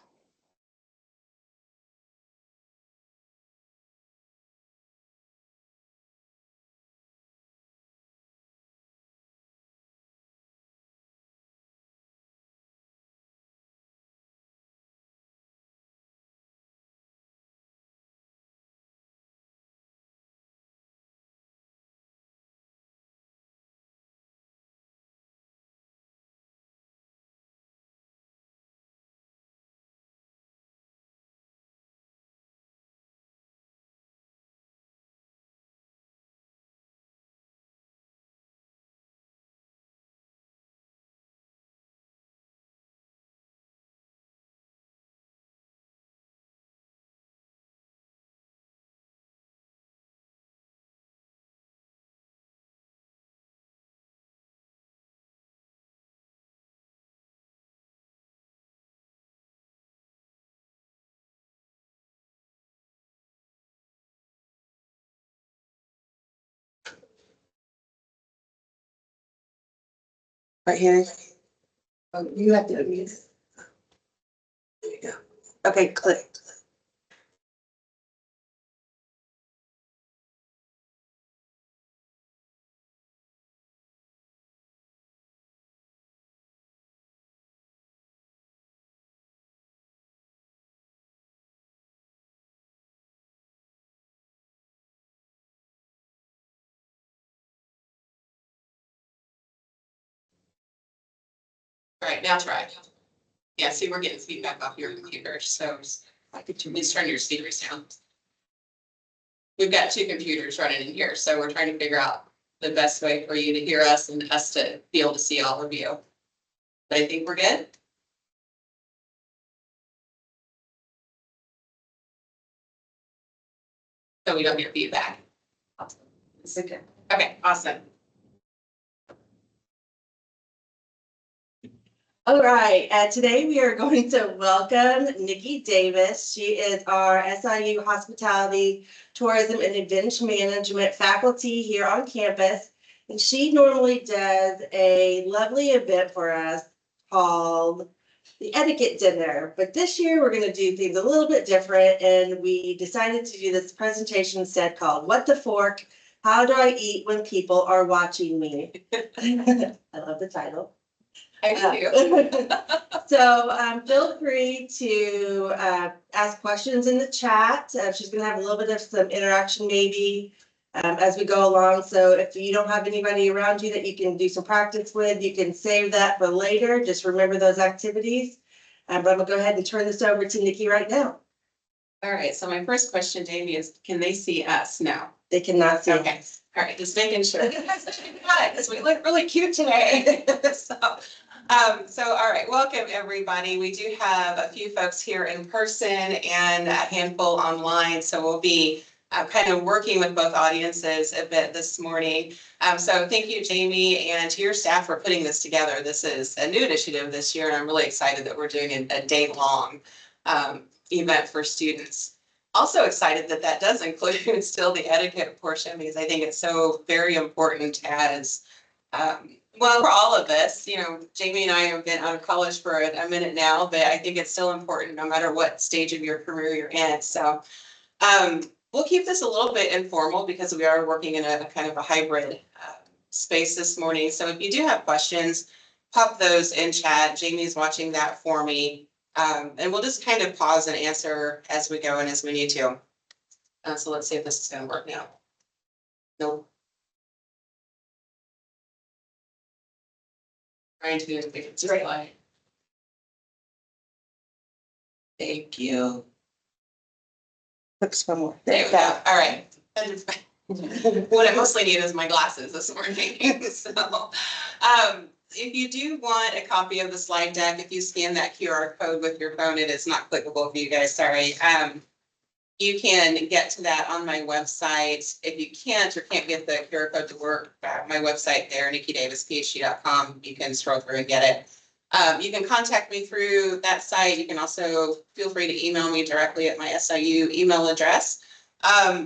Right here. Oh, you have to unmute. There you go. Okay, click. All right, now try. Yeah, see, we're getting feedback off your computer, so please turn your speakers down. We've got two computers running in here, so we're trying to figure out the best way for you to hear us and us to be able to see all of you. But I think we're good. So we don't get feedback. It's okay. Okay, awesome. All right, today we are going to welcome Nikki Davis. She is our SIU Hospitality, Tourism, and Event Management faculty here on campus. And she normally does a lovely event for us called the Etiquette Dinner. But this year we're going to do things a little bit different. And we decided to do this presentation instead called What the Fork? How do I eat when people are watching me? I love the title. I do. So feel free to ask questions in the chat. She's going to have a little bit of some interaction maybe as we go along. So if you don't have anybody around you that you can do some practice with, you can save that for later. Just remember those activities. But I'm going to go ahead and turn this over to Nikki right now. All right, so my first question, Jamie, is can they see us now? They cannot see Okay. us. All right, just making sure. Because we look really cute today. So all right, welcome everybody. We do have a few folks here in person and a handful online. So we'll be kind of working with both audiences a bit this morning. So thank you, Jamie, and to your staff for putting this together. This is a new initiative this year, and I'm really excited that we're doing a day-long event for students. Also excited that that does include still the etiquette portion, because I think it's so very important as well, for all of us. You know, Jamie and I have been out of college for a minute now, but I think it's still important no matter what stage of your career you're in. So we'll keep this a little bit informal because we are working in a kind of a hybrid space this morning. So if you do have questions, pop those in chat. Jamie's watching that for me. And we'll just kind of pause and answer as we go and as we need to. So let's see if this is going to work now. Nope. Trying to do it straight line. Thank you. Looks one more. There we go. All right. What I mostly need is my glasses this morning. So, if you do want a copy of the slide deck, if you scan that QR code with your phone, it is not clickable for you guys. Sorry. You can get to that on my website. If you can't or can't get the QR code to work, my website there, nikkidavisphd.com, you can scroll through and get it. You can contact me through that site. You can also feel free to email me directly at my SIU email address.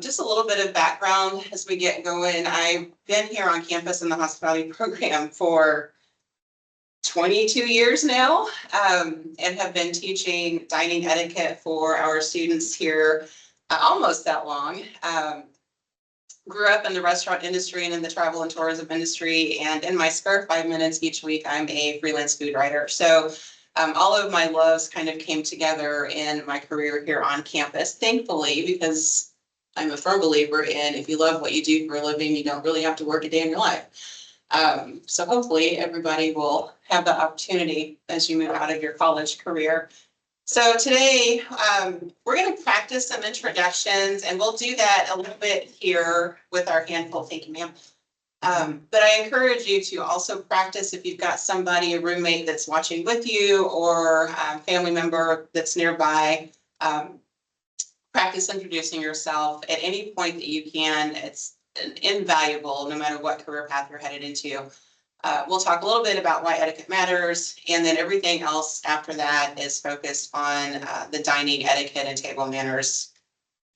Just a little bit of background as we get going. I've been here on campus in the hospitality program for 22 years now, and have been teaching dining etiquette for our students here almost that long. Grew up in the restaurant industry and in the travel and tourism industry, and in my spare 5 minutes each week, I'm a freelance food writer. So all of my loves kind of came together in my career here on campus, thankfully, because I'm a firm believer in if you love what you do for a living, you don't really have to work a day in your life. So hopefully everybody will have the opportunity as you move out of your college career. So today, we're going to practice some introductions, and we'll do that a little bit here with our handful. Thank you, ma'am. But I encourage you to also practice if you've got somebody, a roommate that's watching with you, or a family member that's nearby. Practice introducing yourself at any point that you can. It's invaluable no matter what career path you're headed into. We'll talk a little bit about why etiquette matters, and then everything else after that is focused on the dining etiquette and table manners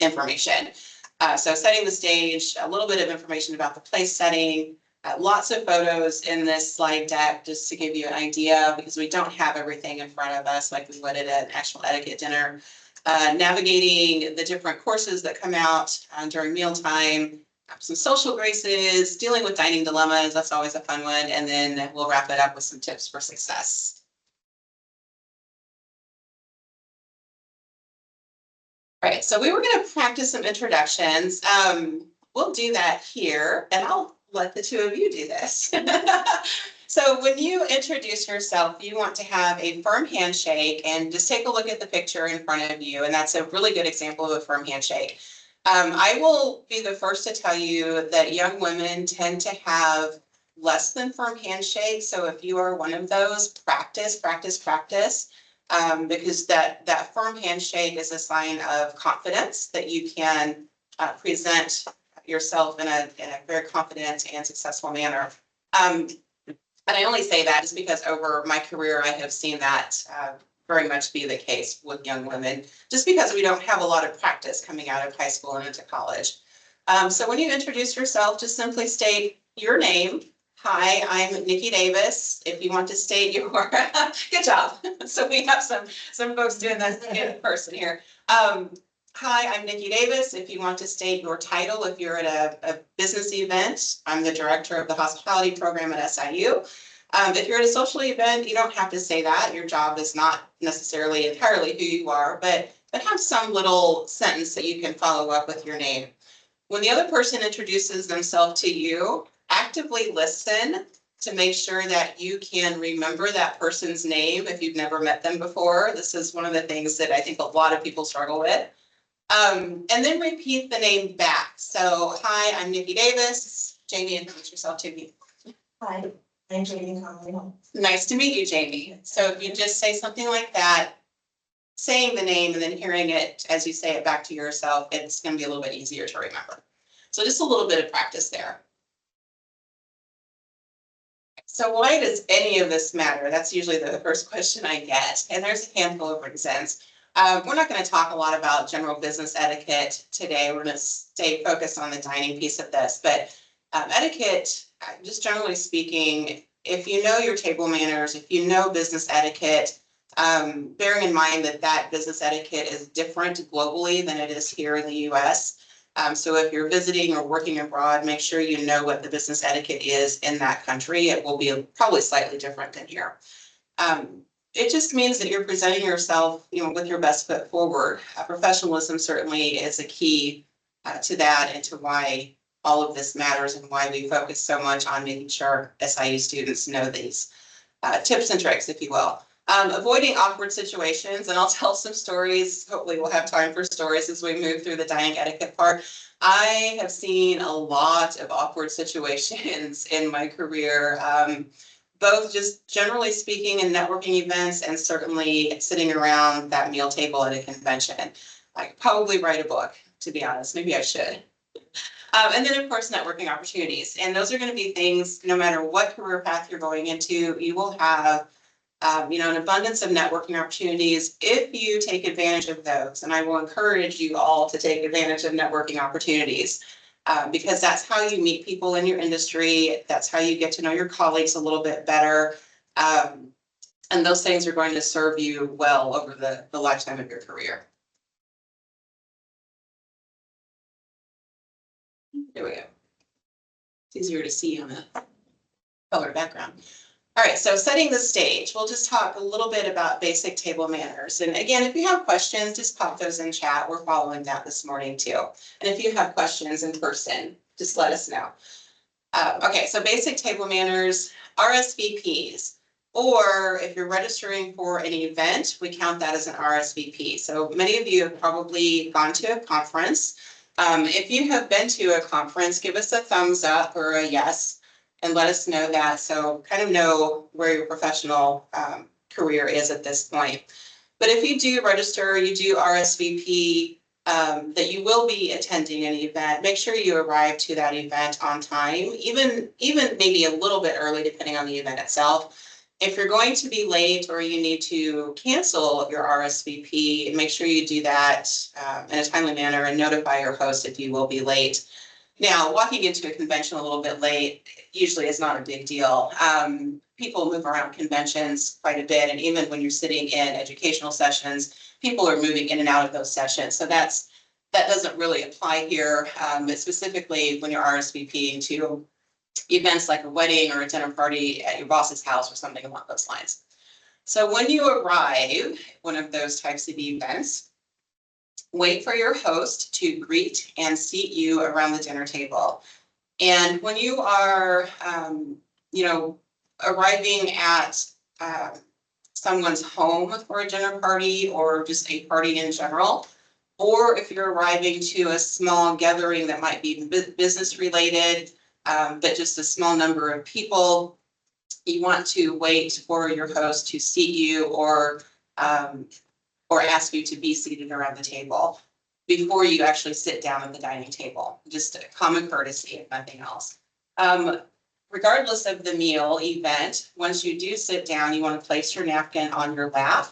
information. So setting the stage, a little bit of information about the place setting, lots of photos in this slide deck just to give you an idea, because we don't have everything in front of us like we would at an actual etiquette dinner. Navigating the different courses that come out during mealtime, some social graces, dealing with dining dilemmas, that's always a fun one, and then we'll wrap it up with some tips for success. All right, so we were going to practice some introductions. We'll do that here, and I'll let the two of you do this. So when you introduce yourself, you want to have a firm handshake, and just take a look at the picture in front of you, and that's a really good example of a firm handshake. I will be the first to tell you that young women tend to have less than firm handshakes. So if you are one of those, practice, practice, practice, because that firm handshake is a sign of confidence that you can present yourself in a very confident and successful manner. And I only say that just because over my career, I have seen that very much be the case with young women, just because we don't have a lot of practice coming out of high school and into college. So when you introduce yourself, just simply state your name. Hi, I'm Nikki Davis. If you want to state your, good job. So we have some folks doing that in person here. Hi, I'm Nikki Davis. If you want to state your title, if you're at a business event, I'm the director of the hospitality program at SIU. If you're at a social event, you don't have to say that. Your job is not necessarily entirely who you are, but have some little sentence that you can follow up with your name. When the other person introduces themselves to you, actively listen to make sure that you can remember that person's name if you've never met them before. This is one of the things that I think a lot of people struggle with. And then repeat the name back. So, hi, I'm Nikki Davis. Jamie, introduce yourself to me. Hi, I'm Jamie Conley. Nice to meet you, Jamie. So if you just say something like that, saying the name and then hearing it as you say it back to yourself, it's going to be a little bit easier to remember. So just a little bit of practice there. So why does any of this matter? That's usually the first question I get. And there's a handful of reasons. We're not going to talk a lot about general business etiquette today. We're going to stay focused on the dining piece of this. But etiquette, just generally speaking, if you know your table manners, if you know business etiquette, bearing in mind that business etiquette is different globally than it is here in the US. So if you're visiting or working abroad, make sure you know what the business etiquette is in that country. It will be probably slightly different than here. It just means that you're presenting yourself, with your best foot forward. Professionalism certainly is a key to that, and to why all of this matters, and why we focus so much on making sure SIU students know these tips and tricks, if you will. Avoiding awkward situations, and I'll tell some stories. Hopefully we'll have time for stories as we move through the dining etiquette part. I have seen a lot of awkward situations in my career, both just generally speaking in networking events, and certainly sitting around that meal table at a convention. I could probably write a book, to be honest. Maybe I should. And then, of course, networking opportunities. And those are going to be things, no matter what career path you're going into, you will have An abundance of networking opportunities if you take advantage of those. And I will encourage you all to take advantage of networking opportunities because that's how you meet people in your industry. That's how you get to know your colleagues a little bit better. And those things are going to serve you well over the lifetime of your career. There we go. It's easier to see on the color background. All right, so setting the stage, we'll just talk a little bit about basic table manners. And again, if you have questions, just pop those in chat. We're following that this morning too. And if you have questions in person, just let us know. Okay, so basic table manners, RSVPs, or if you're registering for an event, we count that as an RSVP. So many of you have probably gone to a conference. If you have been to a conference, give us a thumbs up or a yes. And let us know that, so kind of know where your professional career is at this point. But if you do register, you do RSVP that you will be attending an event, make sure you arrive to that event on time, even maybe a little bit early, depending on the event itself. If you're going to be late or you need to cancel your RSVP, make sure you do that in a timely manner and notify your host if you will be late. Now, walking into a convention a little bit late usually is not a big deal. People move around conventions quite a bit, and even when you're sitting in educational sessions, people are moving in and out of those sessions. So that doesn't really apply here, but specifically when you're RSVPing to events like a wedding or a dinner party at your boss's house or something along those lines. So when you arrive at one of those types of events, wait for your host to greet and seat you around the dinner table. And when you are, arriving at someone's home for a dinner party or just a party in general, or if you're arriving to a small gathering that might be business related, but just a small number of people, you want to wait for your host to seat you or ask you to be seated around the table before you actually sit down at the dining table. Just a common courtesy, if nothing else. Regardless of the meal event, once you do sit down, you want to place your napkin on your lap.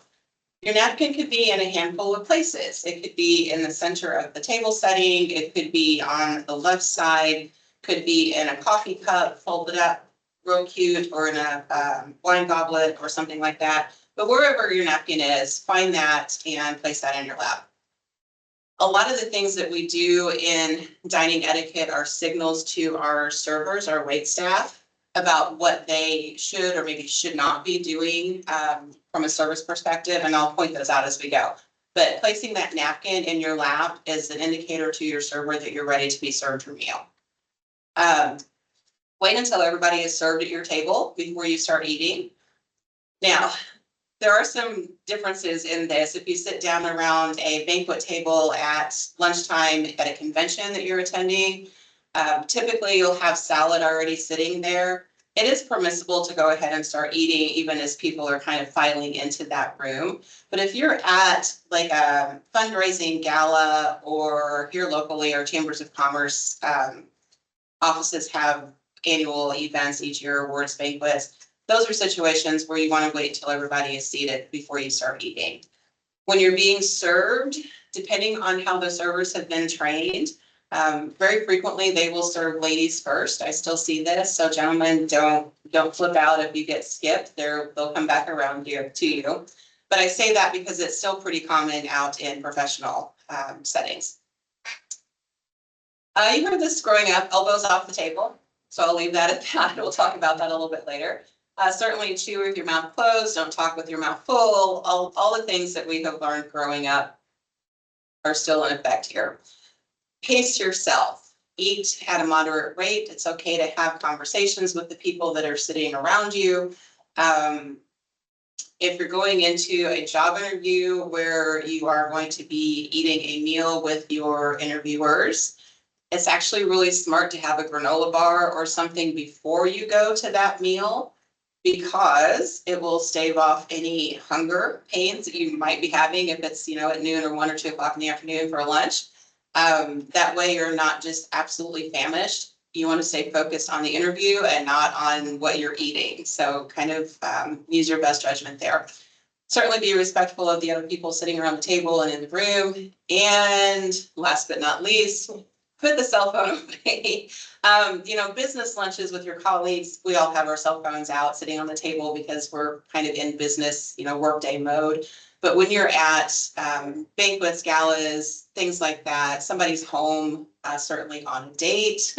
Your napkin could be in a handful of places. It could be in the center of the table setting. It could be on the left side, could be in a coffee cup folded up real cute, or in a wine goblet or something like that. But wherever your napkin is, find that and place that in your lap. A lot of the things that we do in dining etiquette are signals to our servers, our wait staff, about what they should or maybe should not be doing from a service perspective, and I'll point those out as we go. But placing that napkin in your lap is an indicator to your server that you're ready to be served your meal. Wait until everybody is served at your table before you start eating. Now, there are some differences in this. If you sit down around a banquet table at lunchtime at a convention that you're attending, typically you'll have salad already sitting there. It is permissible to go ahead and start eating even as people are kind of filing into that room. But if you're at like a fundraising gala, or here locally, our chambers of commerce offices have annual events each year, awards, banquets. Those are situations where you want to wait until everybody is seated before you start eating. When you're being served, depending on how the servers have been trained, very frequently they will serve ladies first. I still see this, so gentlemen, don't flip out if you get skipped. They'll come back around here to you. But I say that because it's still pretty common out in professional settings. You heard this growing up, elbows off the table. So I'll leave that at that. We'll talk about that a little bit later. Certainly chew with your mouth closed, don't talk with your mouth full. All the things that we have learned growing up are still in effect here. Pace yourself. Eat at a moderate rate. It's okay to have conversations with the people that are sitting around you. If you're going into a job interview where you are going to be eating a meal with your interviewers, it's actually really smart to have a granola bar or something before you go to that meal, because it will stave off any hunger pains that you might be having if it's, at noon or 1 or 2 o'clock in the afternoon for lunch. That way you're not just absolutely famished you want to stay focused on the interview and not on what you're eating. So kind of use your best judgment there. Certainly be respectful of the other people sitting around the table and in the room. And last but not least, put the cell phone away. Business lunches with your colleagues, we all have our cell phones out sitting on the table because we're kind of in business, workday mode. But when you're at banquets, galas, things like that, somebody's home, certainly on a date,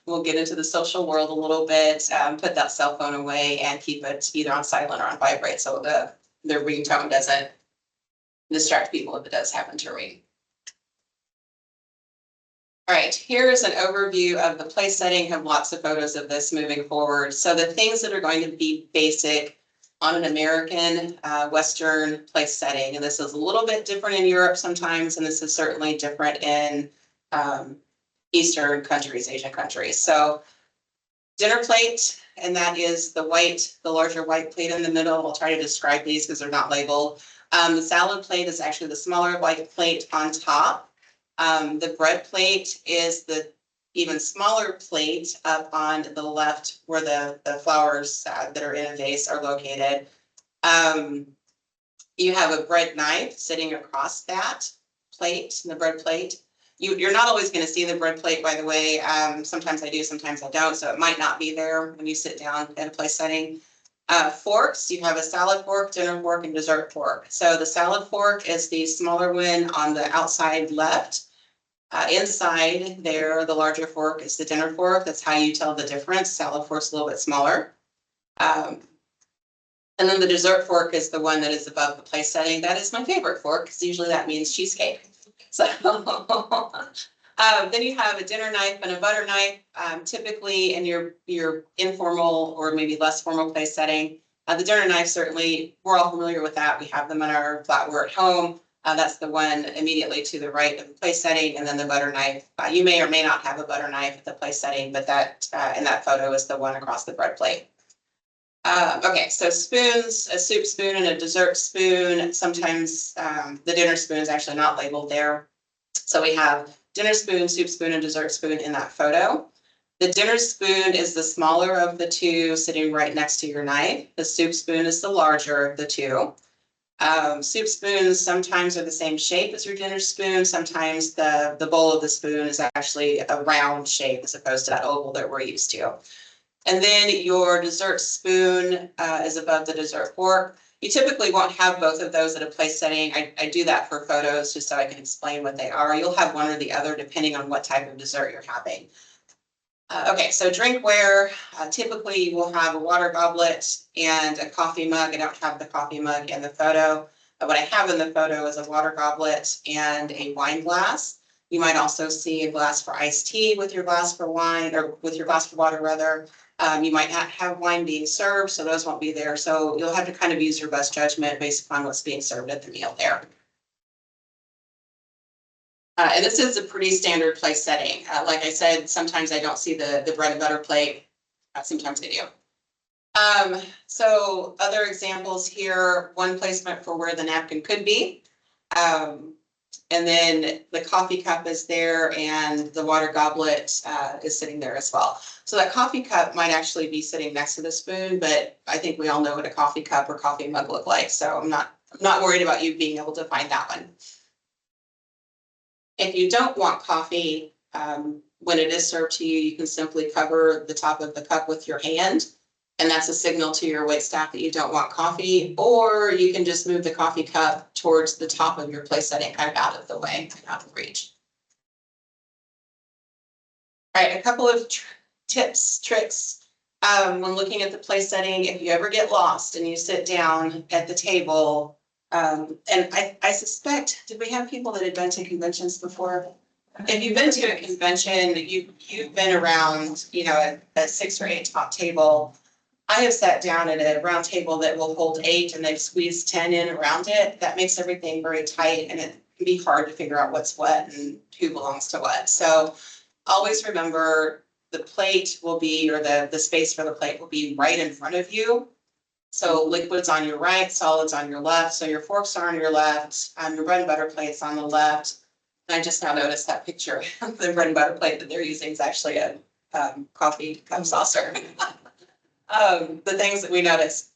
we'll get into the social world a little bit, put that cell phone away and keep it either on silent or on vibrate so the ringtone doesn't distract people if it does happen to ring. All right, here's an overview of the place setting. Have lots of photos of this moving forward. So the things that are going to be basic on an American Western place setting, and this is a little bit different in Europe sometimes, and this is certainly different in Eastern countries, Asian countries. So dinner plate, and that is the larger white plate in the middle. I'll try to describe these because they're not labeled. The salad plate is actually the smaller white plate on top. The bread plate is the even smaller plate up on the left where the flowers that are in a vase are located. You have a bread knife sitting across that plate, the bread plate. You're not always going to see the bread plate, by the way. Sometimes I do, sometimes I don't. So it might not be there when you sit down at a place setting. Forks, you have a salad fork, dinner fork, and dessert fork. So the salad fork is the smaller one on the outside left. Inside there, the larger fork is the dinner fork. That's how you tell the difference. Salad fork's a little bit smaller. And then the dessert fork is the one that is above the place setting. That is my favorite fork because usually that means cheesecake. So then you have a dinner knife and a butter knife. Typically in your informal or maybe less formal place setting, the dinner knife, certainly we're all familiar with that. We have them on our flatware at home. That's the one immediately to the right of the place setting, and then the butter knife. You may or may not have a butter knife at the place setting, but that in that photo is the one across the bread plate. Okay, so spoons, a soup spoon and a dessert spoon. Sometimes the dinner spoon is actually not labeled there. So we have dinner spoon, soup spoon, and dessert spoon in that photo. The dinner spoon is the smaller of the two, sitting right next to your knife. The soup spoon is the larger of the two. Soup spoons sometimes are the same shape as your dinner spoon. Sometimes the bowl of the spoon is actually a round shape as opposed to that oval that we're used to. And then your dessert spoon is above the dessert fork. You typically won't have both of those at a place setting. I do that for photos just so I can explain what they are. You'll have one or the other depending on what type of dessert you're having. Okay, so drinkware, typically we'll have a water goblet and a coffee mug. I don't have the coffee mug in the photo. What I have in the photo is a water goblet and a wine glass. You might also see a glass for iced tea with your glass for wine, or with your glass for water rather. You might not have wine being served, so those won't be there. So you'll have to kind of use your best judgment based upon what's being served at the meal there. And this is a pretty standard place setting. Like I said, sometimes I don't see the bread and butter plate. Sometimes I do. So other examples here, one placement for where the napkin could be. And then the coffee cup is there and the water goblet is sitting there as well. So that coffee cup might actually be sitting next to the spoon, but I think we all know what a coffee cup or coffee mug look like. So I'm not worried about you being able to find that one. If you don't want coffee, when it is served to you, you can simply cover the top of the cup with your hand. And that's a signal to your waitstaff that you don't want coffee, or you can just move the coffee cup towards the top of your place setting, kind of out of the way, out of reach. All right, a couple of tips, tricks. When looking at the place setting, if you ever get lost and you sit down at the table, and I suspect, did we have people that had been to conventions before? If you've been to a convention, you've been around, a 6 or 8 top table. I have sat down at a round table that will hold 8 and they've squeezed 10 in around it. That makes everything very tight and it can be hard to figure out what's what and who belongs to what. So always remember the plate will be, or the space for the plate will be right in front of you. So liquids on your right, solids on your left. So your forks are on your left, your bread and butter plate's on the left. And I just now noticed that picture, the bread and butter plate that they're using is actually a coffee cup saucer. The things that we notice.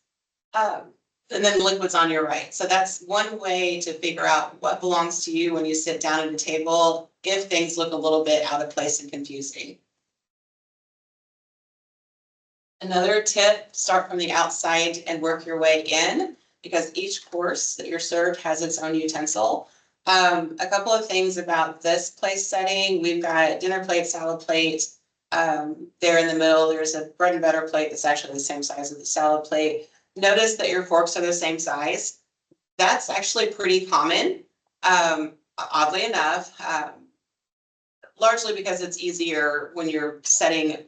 And then liquids on your right. So that's one way to figure out what belongs to you when you sit down at a table, if things look a little bit out of place and confusing. Another tip, start from the outside and work your way in, because each course that you're served has its own utensil. A couple of things about this place setting. We've got dinner plate, salad plate. There in the middle, there's a bread and butter plate that's actually the same size as the salad plate. Notice that your forks are the same size. That's actually pretty common, oddly enough, largely because it's easier when you're setting,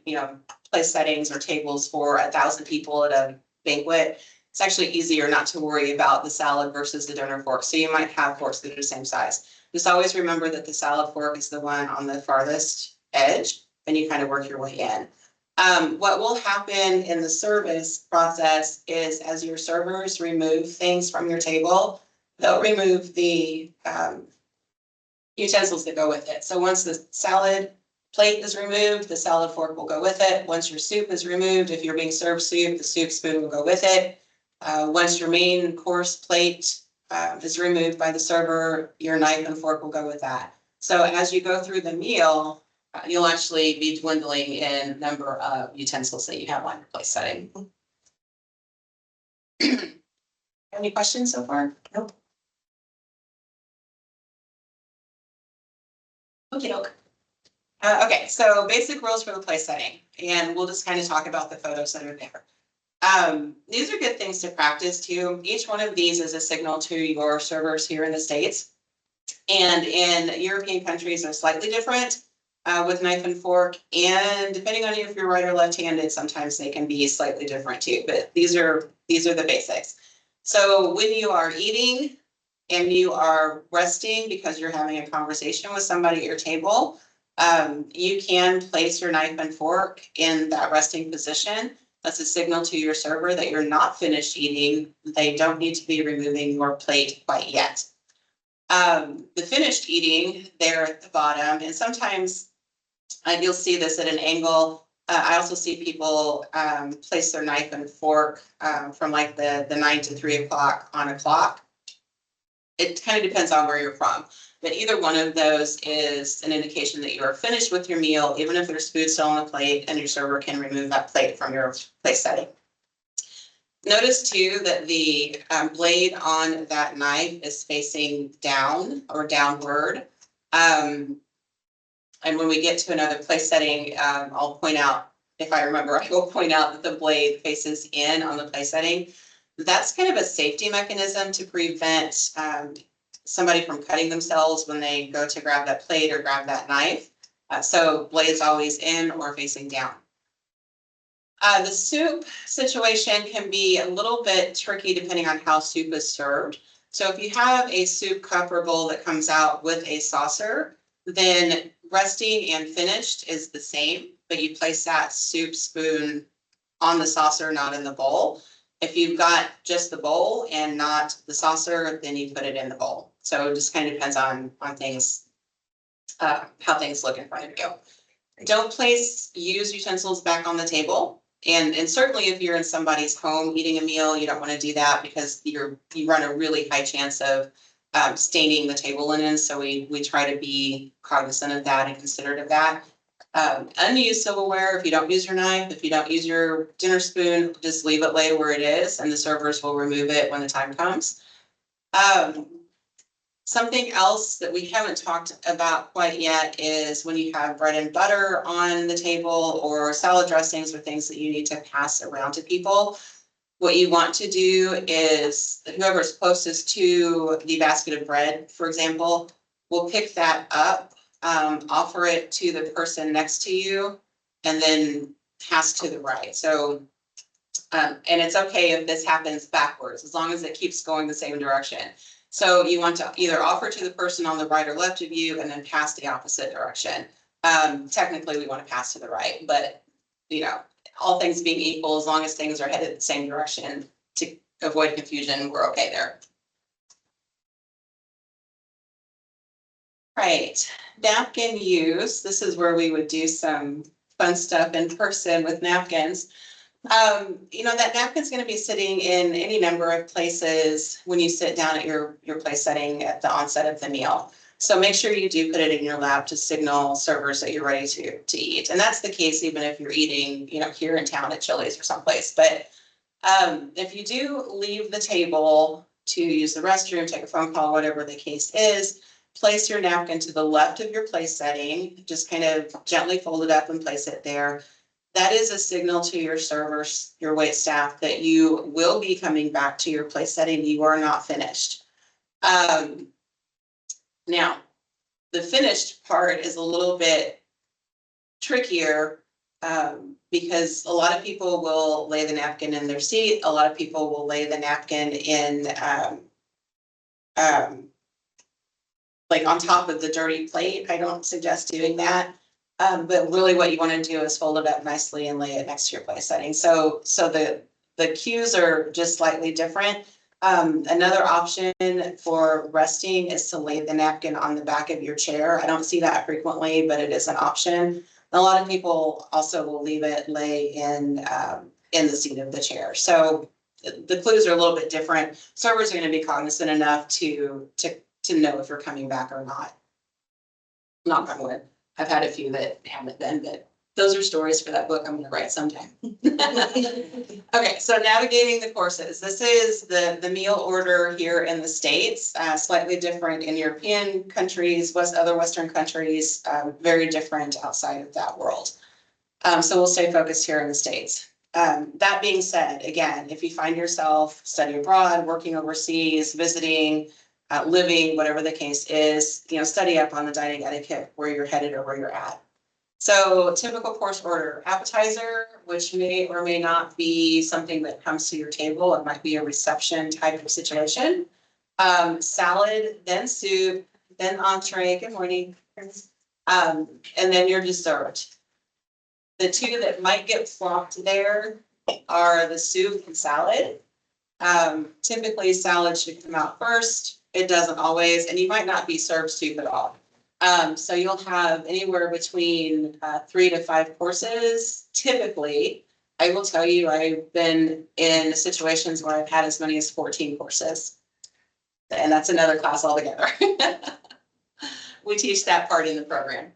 place settings or tables for 1,000 people at a banquet. It's actually easier not to worry about the salad versus the dinner fork. So you might have forks that are the same size. Just always remember that the salad fork is the one on the farthest edge, and you kind of work your way in. What will happen in the service process is, as your servers remove things from your table, they'll remove the utensils that go with it. So once the salad plate is removed, the salad fork will go with it. Once your soup is removed, if you're being served soup, the soup spoon will go with it. Once your main course plate is removed by the server, your knife and fork will go with that. So as you go through the meal, you'll actually be dwindling in number of utensils that you have on your place setting. Any questions so far? Nope. Okay. Okay, so basic rules for the place setting, and we'll just kind of talk about the photos that are there. These are good things to practice too. Each one of these is a signal to your servers here in the States. And in European countries, they're slightly different with knife and fork. And depending on if you're right or left-handed, sometimes they can be slightly different too. But these are the basics. So when you are eating and you are resting because you're having a conversation with somebody at your table, you can place your knife and fork in that resting position. That's a signal to your server that you're not finished eating. They don't need to be removing your plate quite yet. The finished eating there at the bottom, and sometimes you'll see this at an angle. I also see people place their knife and fork from like the 9 to 3 o'clock on a clock. It kind of depends on where you're from, but either one of those is an indication that you are finished with your meal, even if there's food still on the plate, and your server can remove that plate from your place setting. Notice too that the blade on that knife is facing down or downward. And when we get to another place setting, I'll point out, if I remember, I will point out that the blade faces in on the place setting. That's kind of a safety mechanism to prevent somebody from cutting themselves when they go to grab that plate or grab that knife. So blade's always in or facing down. The soup situation can be a little bit tricky depending on how soup is served. So if you have a soup cup or bowl that comes out with a saucer, then resting and finished is the same, but you place that soup spoon on the saucer, not in the bowl. If you've got just the bowl and not the saucer, then you put it in the bowl. So it just kind of depends on things, how things look in front of you. Don't place used utensils back on the table. And certainly if you're in somebody's home eating a meal, you don't want to do that because you run a really high chance of staining the table linen. So we try to be cognizant of that and considerate of that. Unused silverware, if you don't use your knife, if you don't use your dinner spoon, just leave it lay where it is and the servers will remove it when the time comes. Something else that we haven't talked about quite yet is when you have bread and butter on the table or salad dressings or things that you need to pass around to people. What you want to do is whoever's closest to the basket of bread, for example, will pick that up, offer it to the person next to you, and then pass to the right. So, and it's okay if this happens backwards, as long as it keeps going the same direction. So you want to either offer to the person on the right or left of you and then pass the opposite direction. Technically, we want to pass to the right, but all things being equal, as long as things are headed the same direction to avoid confusion, we're okay there. Right, napkin use. This is where we would do some fun stuff in person with napkins. That napkin's going to be sitting in any number of places when you sit down at your place setting at the onset of the meal. So make sure you do put it in your lap to signal servers that you're ready to eat. And that's the case even if you're eating, here in town at Chili's or someplace. But if you do leave the table to use the restroom, take a phone call, whatever the case is, place your napkin to the left of your place setting. Just kind of gently fold it up and place it there. That is a signal to your servers, your wait staff, that you will be coming back to your place setting. You are not finished. Now, the finished part is a little bit trickier because a lot of people will lay the napkin in their seat. A lot of people will lay the napkin in like on top of the dirty plate. I don't suggest doing that. But really what you want to do is fold it up nicely and lay it next to your place setting. So the cues are just slightly different. Another option for resting is to lay the napkin on the back of your chair. I don't see that frequently, but it is an option. A lot of people also will leave it lay in the seat of the chair. So the clues are a little bit different. Servers are going to be cognizant enough to know if you're coming back or not. Knock on wood. I've had a few that haven't been, but those are stories for that book I'm going to write sometime. Okay, so navigating the courses. This is the meal order here in the States, slightly different in European countries, other Western countries, very different outside of that world. So we'll stay focused here in the States. That being said, again, if you find yourself studying abroad, working overseas, visiting, living, whatever the case is, study up on the dining etiquette where you're headed or where you're at. So typical course order: appetizer, which may or may not be something that comes to your table. It might be a reception type of situation. Salad, then soup, then entree. Good morning. And then your dessert. The two that might get flopped there are the soup and salad. Typically salad should come out first. It doesn't always, and you might not be served soup at all. So you'll have anywhere between 3 to 5 courses. Typically, I will tell you, I've been in situations where I've had as many as 14 courses. And that's another class altogether. We teach that part in the program.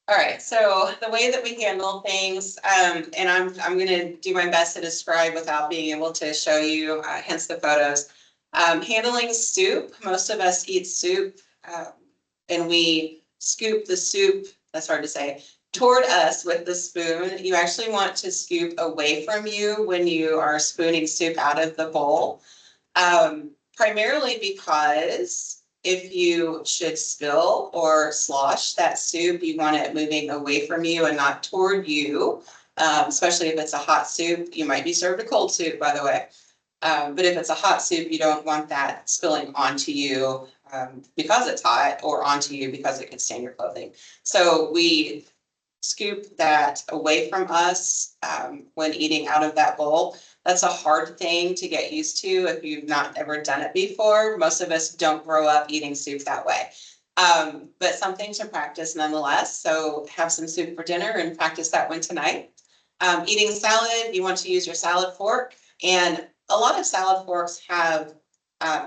All right, so the way that we handle things, and I'm going to do my best to describe without being able to show you, hence the photos. Handling soup, most of us eat soup, and we scoop the soup, that's hard to say, toward us with the spoon. You actually want to scoop away from you when you are spooning soup out of the bowl, primarily because if you should spill or slosh that soup, you want it moving away from you and not toward you, especially if it's a hot soup. You might be served a cold soup, by the way. But if it's a hot soup, you don't want that spilling onto you because it's hot, or onto you because it could stain your clothing. So we scoop that away from us when eating out of that bowl. That's a hard thing to get used to if you've not ever done it before. Most of us don't grow up eating soup that way. But something to practice nonetheless. So have some soup for dinner and practice that one tonight. Eating salad, you want to use your salad fork. And a lot of salad forks have,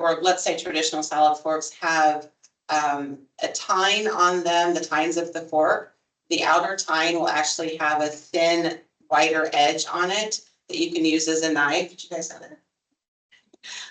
or let's say traditional salad forks have a tine on them, the tines of the fork. The outer tine will actually have a thin, whiter edge on it that you can use as a knife. Did you guys know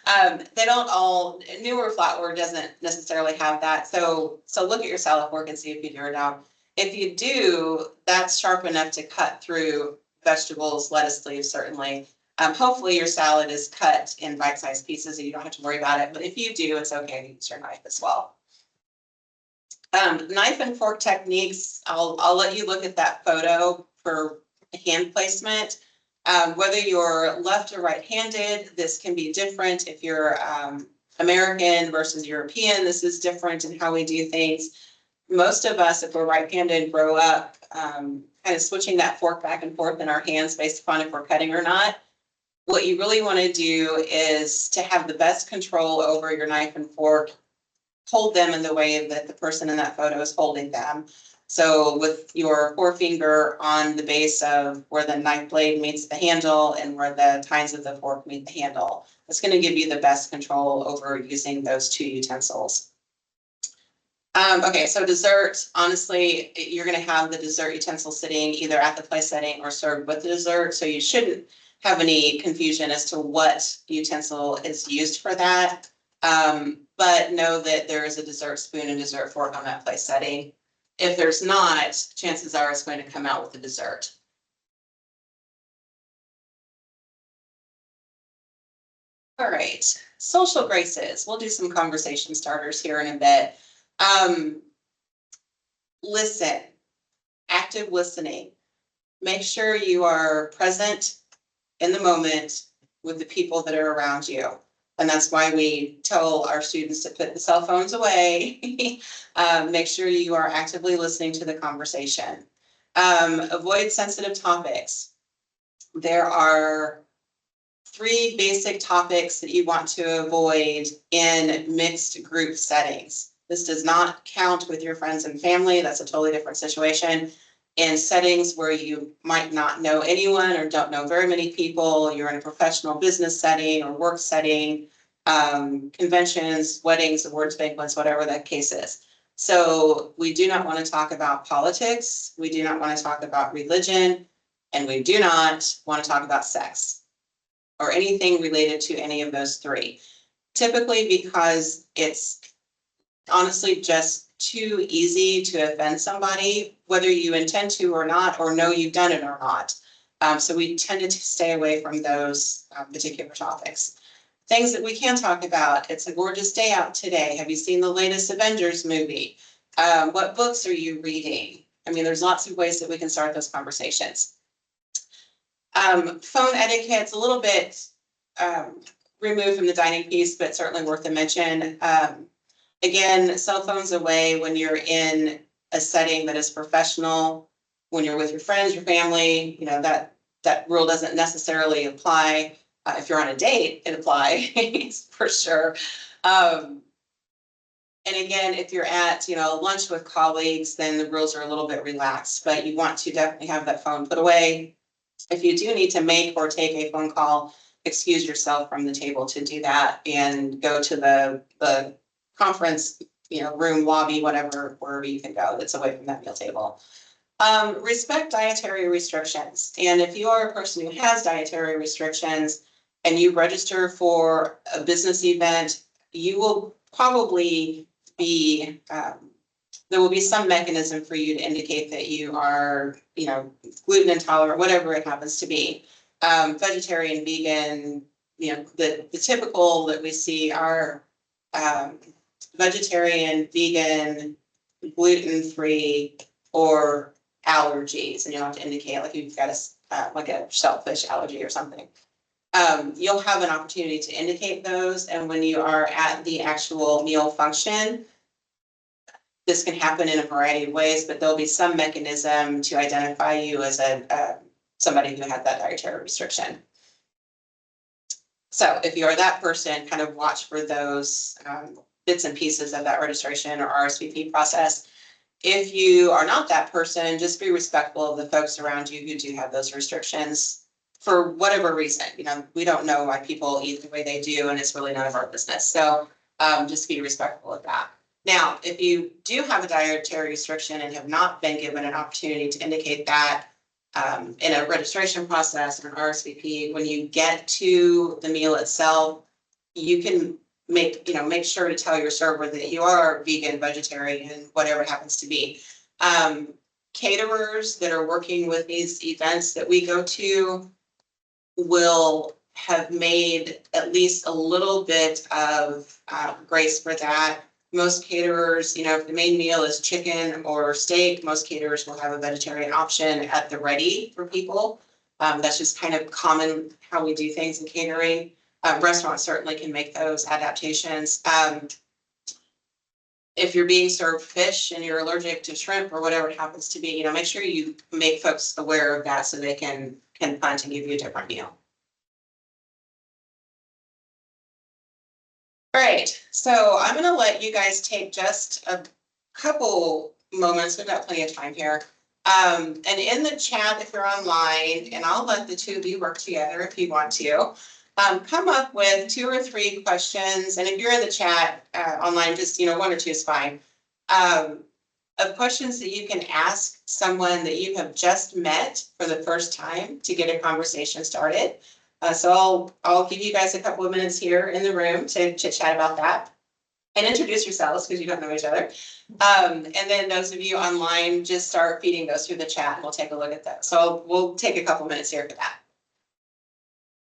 that? They don't all, newer flatware doesn't necessarily have that. So look at your salad fork and see if you do or not. If you do, that's sharp enough to cut through vegetables, lettuce leaves, certainly. Hopefully your salad is cut in bite-sized pieces and you don't have to worry about it. But if you do, it's okay to use your knife as well. Knife and fork techniques, I'll let you look at that photo for hand placement. Whether you're left or right-handed, this can be different. If you're American versus European, this is different in how we do things. Most of us, if we're right-handed, grow up kind of switching that fork back and forth in our hands based upon if we're cutting or not. What you really want to do is to have the best control over your knife and fork hold them in the way that the person in that photo is holding them. So with your forefinger on the base of where the knife blade meets the handle and where the tines of the fork meet the handle, it's going to give you the best control over using those two utensils. Okay, so dessert, honestly, you're going to have the dessert utensil sitting either at the place setting or served with the dessert. So you shouldn't have any confusion as to what utensil is used for that. But know that there is a dessert spoon and dessert fork on that place setting. If there's not, chances are it's going to come out with the dessert. All right, social graces. We'll do some conversation starters here in a bit. Listen, active listening. Make sure you are present in the moment with the people that are around you. And that's why we tell our students to put the cell phones away. Make sure you are actively listening to the conversation. Avoid sensitive topics. There are 3 basic topics that you want to avoid in mixed group settings. This does not count with your friends and family. That's a totally different situation. In settings where you might not know anyone or don't know very many people, you're in a professional business setting or work setting, conventions, weddings, awards, banquets, whatever that case is. So we do not want to talk about politics. We do not want to talk about religion, and we do not want to talk about sex or anything related to any of those 3. Typically because it's honestly just too easy to offend somebody, whether you intend to or not, or know you've done it or not. So we tended to stay away from those particular topics. Things that we can talk about. It's a gorgeous day out today. Have you seen the latest Avengers movie? What books are you reading? I mean, there's lots of ways that we can start those conversations. Phone etiquette's a little bit removed from the dining piece, but certainly worth a mention. Again, cell phones away when you're in a setting that is professional. When you're with your friends, your family, you know, that rule doesn't necessarily apply. If you're on a date, it applies for sure. And again, if you're at, you know, lunch with colleagues, then the rules are a little bit relaxed, but you want to definitely have that phone put away. If you do need to make or take a phone call, excuse yourself from the table to do that and go to the conference, you know, room, lobby, whatever, wherever you can go that's away from that meal table. Respect dietary restrictions. And if you are a person who has dietary restrictions and you register for a business event, you will probably be, there will be some mechanism for you to indicate that you are, you know, gluten intolerant, whatever it happens to be. Vegetarian, vegan, you know, the typical that we see are vegetarian, vegan, gluten-free, or allergies, and you'll have to indicate like you've got like a shellfish allergy or something. You'll have an opportunity to indicate those, and when you are at the actual meal function, this can happen in a variety of ways, but there'll be some mechanism to identify you as somebody who had that dietary restriction. So if you are that person, kind of watch for those bits and pieces of that registration or RSVP process. If you are not that person, just be respectful of the folks around you who do have those restrictions for whatever reason. You know, we don't know why people eat the way they do, and it's really none of our business. So just be respectful of that. Now, if you do have a dietary restriction and have not been given an opportunity to indicate that in a registration process or an RSVP, when you get to the meal itself, you can make sure to tell your server that you are vegan, vegetarian, whatever it happens to be. Caterers that are working with these events that we go to will have made at least a little bit of grace for that. Most caterers, you know, if the main meal is chicken or steak, most caterers will have a vegetarian option at the ready for people. That's just kind of common how we do things in catering. Restaurants certainly can make those adaptations. If you're being served fish and you're allergic to shrimp or whatever it happens to be, you know, make sure you make folks aware of that so they can plan to give you a different meal. All right, so I'm gonna let you guys take just a couple moments, we've got plenty of time here. And in the chat, if you're online, and I'll let the two of you work together if you want to. Come up with 2 or 3 questions, and if you're in the chat online, just 1 or 2 is fine. Of questions that you can ask someone that you have just met for the first time to get a conversation started. So I'll give you guys a couple of minutes here in the room to chit chat about that and introduce yourselves because you don't know each other. And then those of you online, just start feeding those through the chat and we'll take a look at that. So we'll take a couple minutes here for that.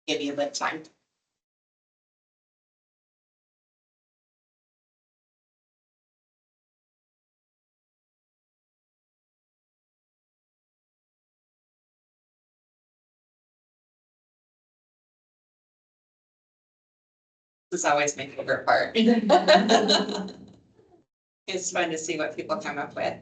Give you a bit of time. This is always my favorite part. It's fun to see what people come up with.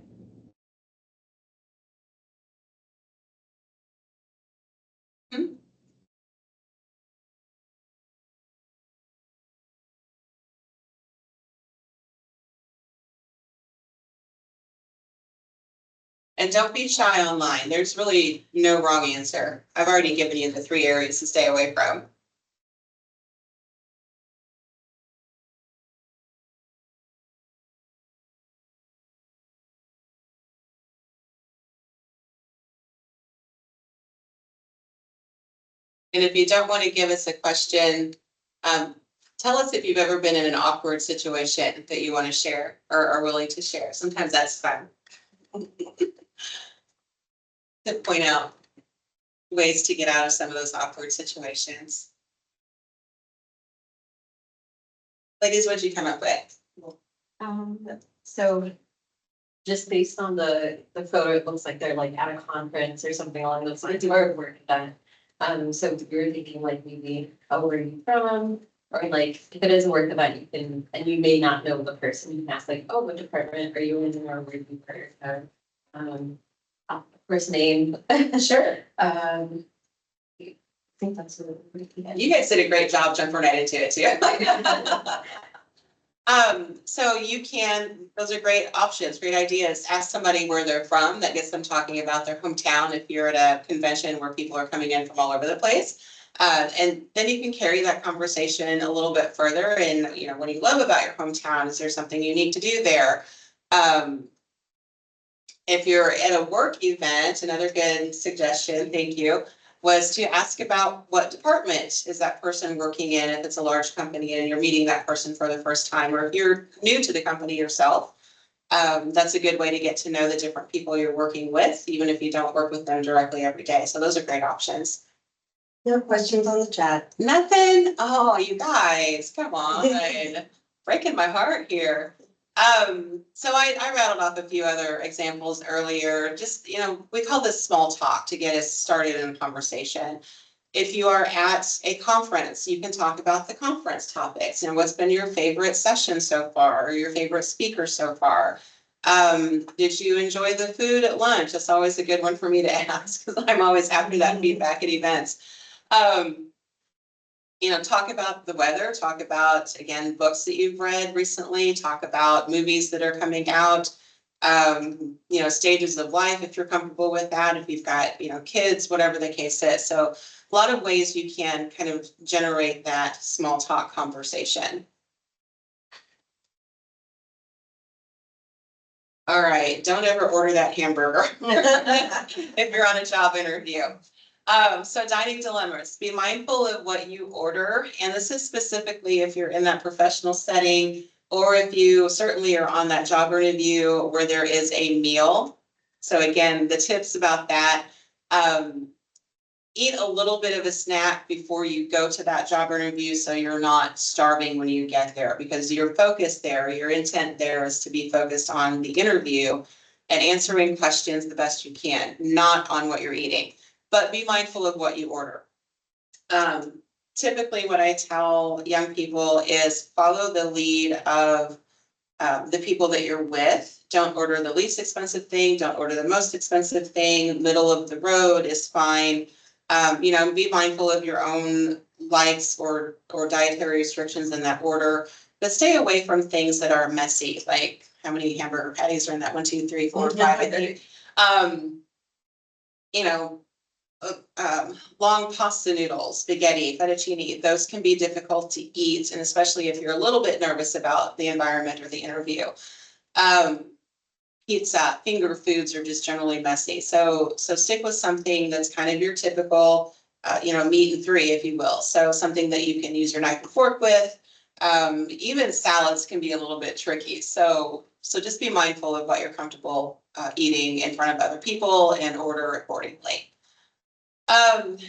And don't be shy online. There's really no wrong answer. I've already given you the 3 areas to stay away from. And if you don't want to give us a question, tell us if you've ever been in an awkward situation that you want to share or are willing to share. Sometimes that's fun. To point out ways to get out of some of those awkward situations. Ladies, what'd you come up with? So just based on the photo, it looks like they're like at a conference or something along those lines, or a work event. So you're thinking like maybe, oh, where are you from? Or like, if it is a work event, you can, and you may not know the person, you can ask like, oh, what department are you in, or where do you work? First name. Sure. I think that's what You guys did a great job jumping right into it too. So you can, those are great options, great ideas. Ask somebody where they're from. That gets them talking about their hometown if you're at a convention where people are coming in from all over the place. And then you can carry that conversation a little bit further. And, what do you love about your hometown? Is there something unique to do there? If you're at a work event, another good suggestion, thank you, was to ask about what department is that person working in if it's a large company and you're meeting that person for the first time, or if you're new to the company yourself. That's a good way to get to know the different people you're working with, even if you don't work with them directly every day. So those are great options. No questions on the chat. Nothing? Oh, you guys, come on. Breaking my heart here. So I rattled off a few other examples earlier. Just, we call this small talk to get us started in a conversation. If you are at a conference, you can talk about the conference topics. What's been your favorite session so far, or your favorite speaker so far? Did you enjoy the food at lunch? That's always a good one for me to ask because I'm always after that feedback at events. Talk about the weather, talk about, again, books that you've read recently, talk about movies that are coming out, stages of life, if you're comfortable with that, if you've got, kids, whatever the case is. So a lot of ways you can kind of generate that small talk conversation. All right, don't ever order that hamburger if you're on a job interview. So dining dilemmas, be mindful of what you order. And this is specifically if you're in that professional setting, or if you certainly are on that job interview where there is a meal. So again, the tips about that, eat a little bit of a snack before you go to that job interview so you're not starving when you get there, because your focus there, your intent there is to be focused on the interview and answering questions the best you can, not on what you're eating. But be mindful of what you order. Typically what I tell young people is follow the lead of the people that you're with. Don't order the least expensive thing. Don't order the most expensive thing. Middle of the road is fine. Be mindful of your own likes or dietary restrictions in that order, but stay away from things that are messy, like how many hamburger patties are in that 1, 2, 3, 4, 5, I think. You know, long pasta noodles, spaghetti, fettuccine, those can be difficult to eat, and especially if you're a little bit nervous about the environment or the interview. Pizza, finger foods are just generally messy. So stick with something that's kind of your typical, meat and three, if you will. So something that you can use your knife and fork with. Even salads can be a little bit tricky. So just be mindful of what you're comfortable eating in front of other people and order accordingly.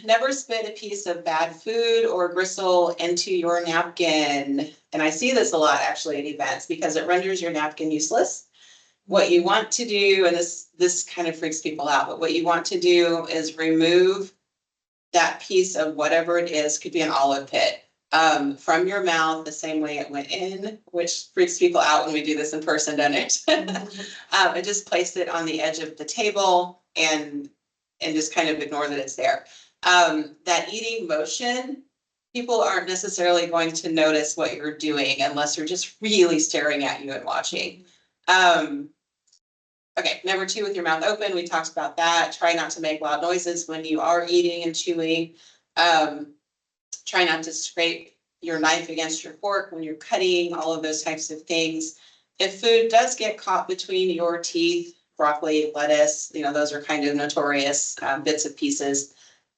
Never spit a piece of bad food or gristle into your napkin. And I see this a lot actually at events because it renders your napkin useless. What you want to do, and this kind of freaks people out, but what you want to do is remove that piece of whatever it is, could be an olive pit, from your mouth the same way it went in, which freaks people out when we do this in person, doesn't it? And just place it on the edge of the table and just kind of ignore that it's there. That eating motion, people aren't necessarily going to notice what you're doing unless you're just really staring at you and watching. Okay, number 2, with your mouth open, we talked about that. Try not to make loud noises when you are eating and chewing. Try not to scrape your knife against your fork when you're cutting, all of those types of things. If food does get caught between your teeth, broccoli, lettuce, those are kind of notorious bits and pieces.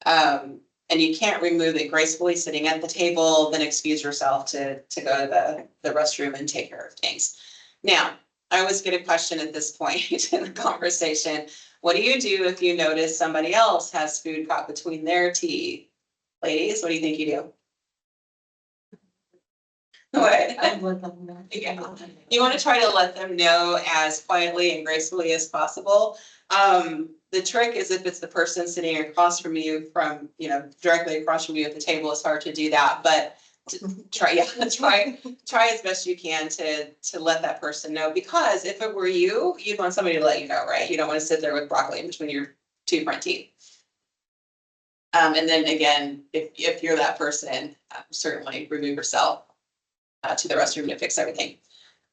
And you can't remove it gracefully sitting at the table, then excuse yourself to go to the restroom and take care of things. Now, I always get a question at this point in the conversation. What do you do if you notice somebody else has food caught between their teeth? Ladies, what do you think you do? What? Yeah. You want to try to let them know as quietly and gracefully as possible. The trick is if it's the person sitting across from you directly across from you at the table, it's hard to do that, but try as best you can to let that person know, because if it were you'd want somebody to let you know, right? You don't want to sit there with broccoli in between your 2 front teeth. And then again, if you're that person, certainly remove yourself to the restroom to fix everything.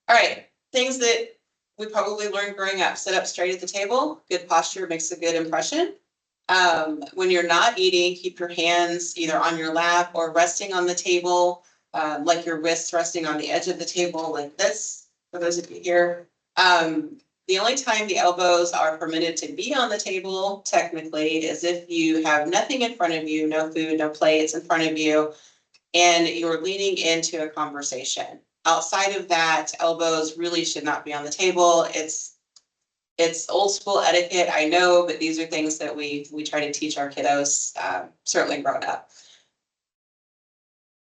All right, things that we probably learned growing up: sit up straight at the table. Good posture makes a good impression. When you're not eating, keep your hands either on your lap or resting on the table, like your wrists resting on the edge of the table like this, for those of you here. The only time the elbows are permitted to be on the table, technically, is if you have nothing in front of you, no food, no plates in front of you, and you're leaning into a conversation. Outside of that, elbows really should not be on the table. It's old school etiquette, I know, but these are things that we try to teach our kiddos, certainly grown up.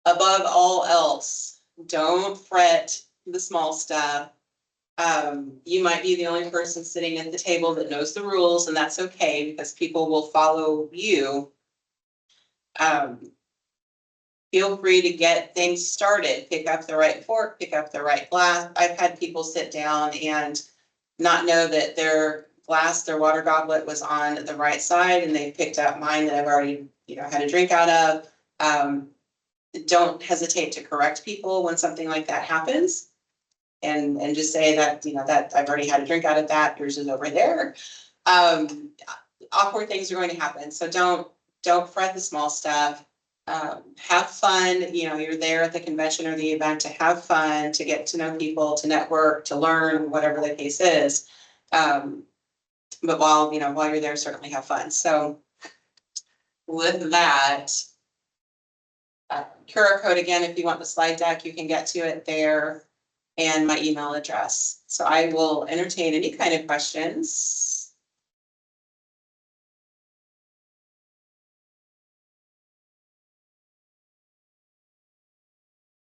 Above all else, don't fret the small stuff. You might be the only person sitting at the table that knows the rules, and that's okay because people will follow you. Feel free to get things started. Pick up the right fork, pick up the right glass. I've had people sit down and not know that their water goblet was on the right side, and they picked up mine that I've already, had a drink out of. Don't hesitate to correct people when something like that happens. And just say that, that I've already had a drink out of that, yours is over there. Awkward things are going to happen. So don't fret the small stuff. Have fun. You're there at the convention or the event to have fun, to get to know people, to network, to learn, whatever the case is. But while you're there, certainly have fun. So with that, QR code again, if you want the slide deck, you can get to it there, and my email address. So I will entertain any kind of questions.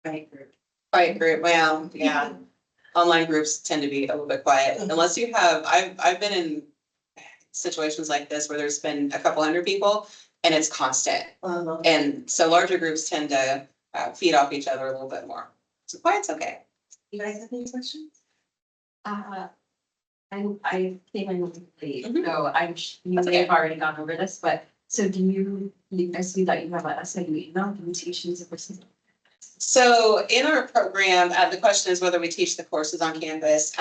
Quiet group. Well, yeah. Online groups tend to be a little bit quiet unless you have, I've been in situations like this where there's been a couple hundred people and it's constant. And so larger groups tend to feed off each other a little bit more. So quiet's okay. You guys have any questions? I came in late, Mhm. so you That's may have already gone over this, but So I see that you have a SAU documentations versus. So in our program, the question is whether we teach the courses on campus.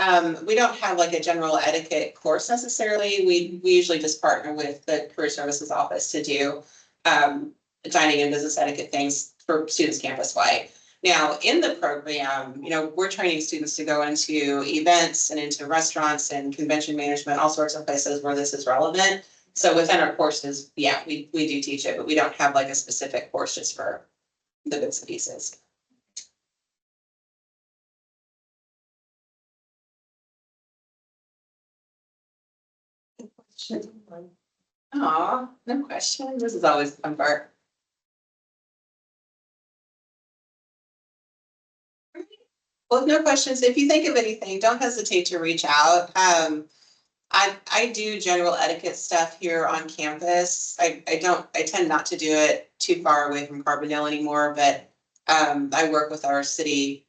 We don't have like a general etiquette course necessarily. We usually just partner with the Career Services Office to do dining and business etiquette things for students campus-wide. Now, in the program, we're training students to go into events and into restaurants and convention management, all sorts of places where this is relevant. So within our courses, yeah, we do teach it, but we don't have like a specific course just for the bits and pieces. Aw, no question. This is always the fun part. Well, if no questions, if you think of anything, don't hesitate to reach out. I do general etiquette stuff here on campus. I tend not to do it too far away from Carbondale anymore, but I work with our city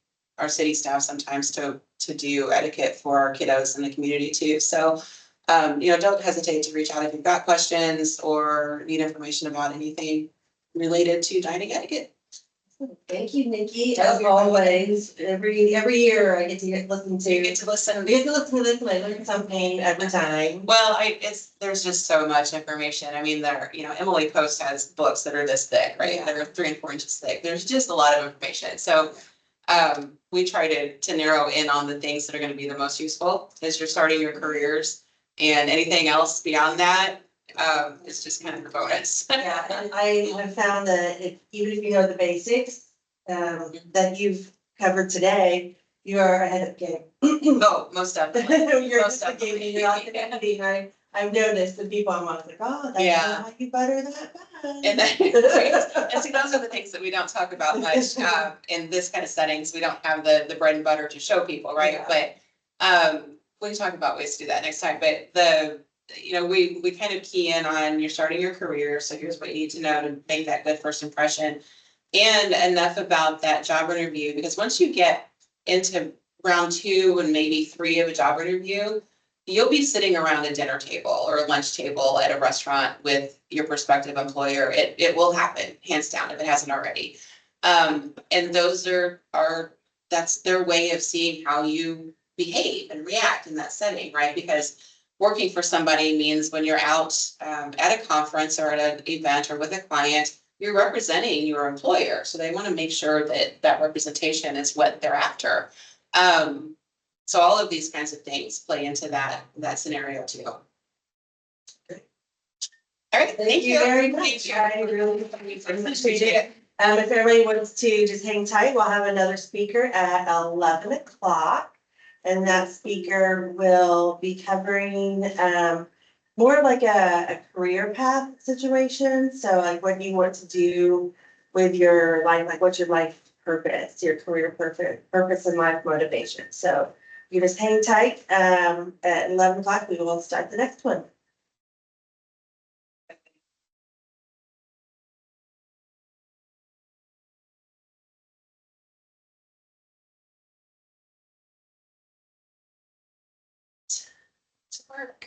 staff sometimes to do etiquette for our kiddos in the community too. So don't hesitate to reach out if you've got questions or need information about anything related to dining etiquette. Thank you, Nikki, as always. Every year I get to listen to. You get to listen. We get to listen to this and I learn something every time. Well, there's just so much information. I mean, Emily Post has books that are this thick, right? Yeah. They're 3 and 4 inches thick. There's just a lot of information. So we try to narrow in on the things that are going to be the most useful as you're starting your careers, and anything else beyond that is just kind of a bonus. Yeah, and I have found that even if you know the basics, that you've covered today, you are ahead of the game. Oh, most definitely. You're Most just the game, definitely. you're not the community, and I've noticed the people I'm like, oh, that's Yeah. not how you butter that bun. And then, and see, those are the things that we don't talk about much in this kind of settings. We don't have the bread and butter to show people, right? Yeah. But we can talk about ways to do that next time. But we kind of key in on you're starting your career, so here's what you need to know to make that good first impression, and enough about that job interview, because once you get into round 2 and maybe 3 of a job interview, you'll be sitting around a dinner table or a lunch table at a restaurant with your prospective employer. It will happen, hands down, if it hasn't already. And those that's their way of seeing how you behave and react in that setting, right? Because working for somebody means when you're out at a conference or at an event or with a client, you're representing your employer. So they want to make sure that representation is what they're after. So all of these kinds of things play into that scenario too. All right, Thank you very much. I really appreciate it. If everybody wants to just hang tight, we'll have another speaker at 11 o'clock. And that speaker will be covering more like a career path situation. So like what you want to do with your life, like what's your life purpose, your career purpose and life motivation. So you just hang tight. At 11 o'clock, we will start the next one. To work.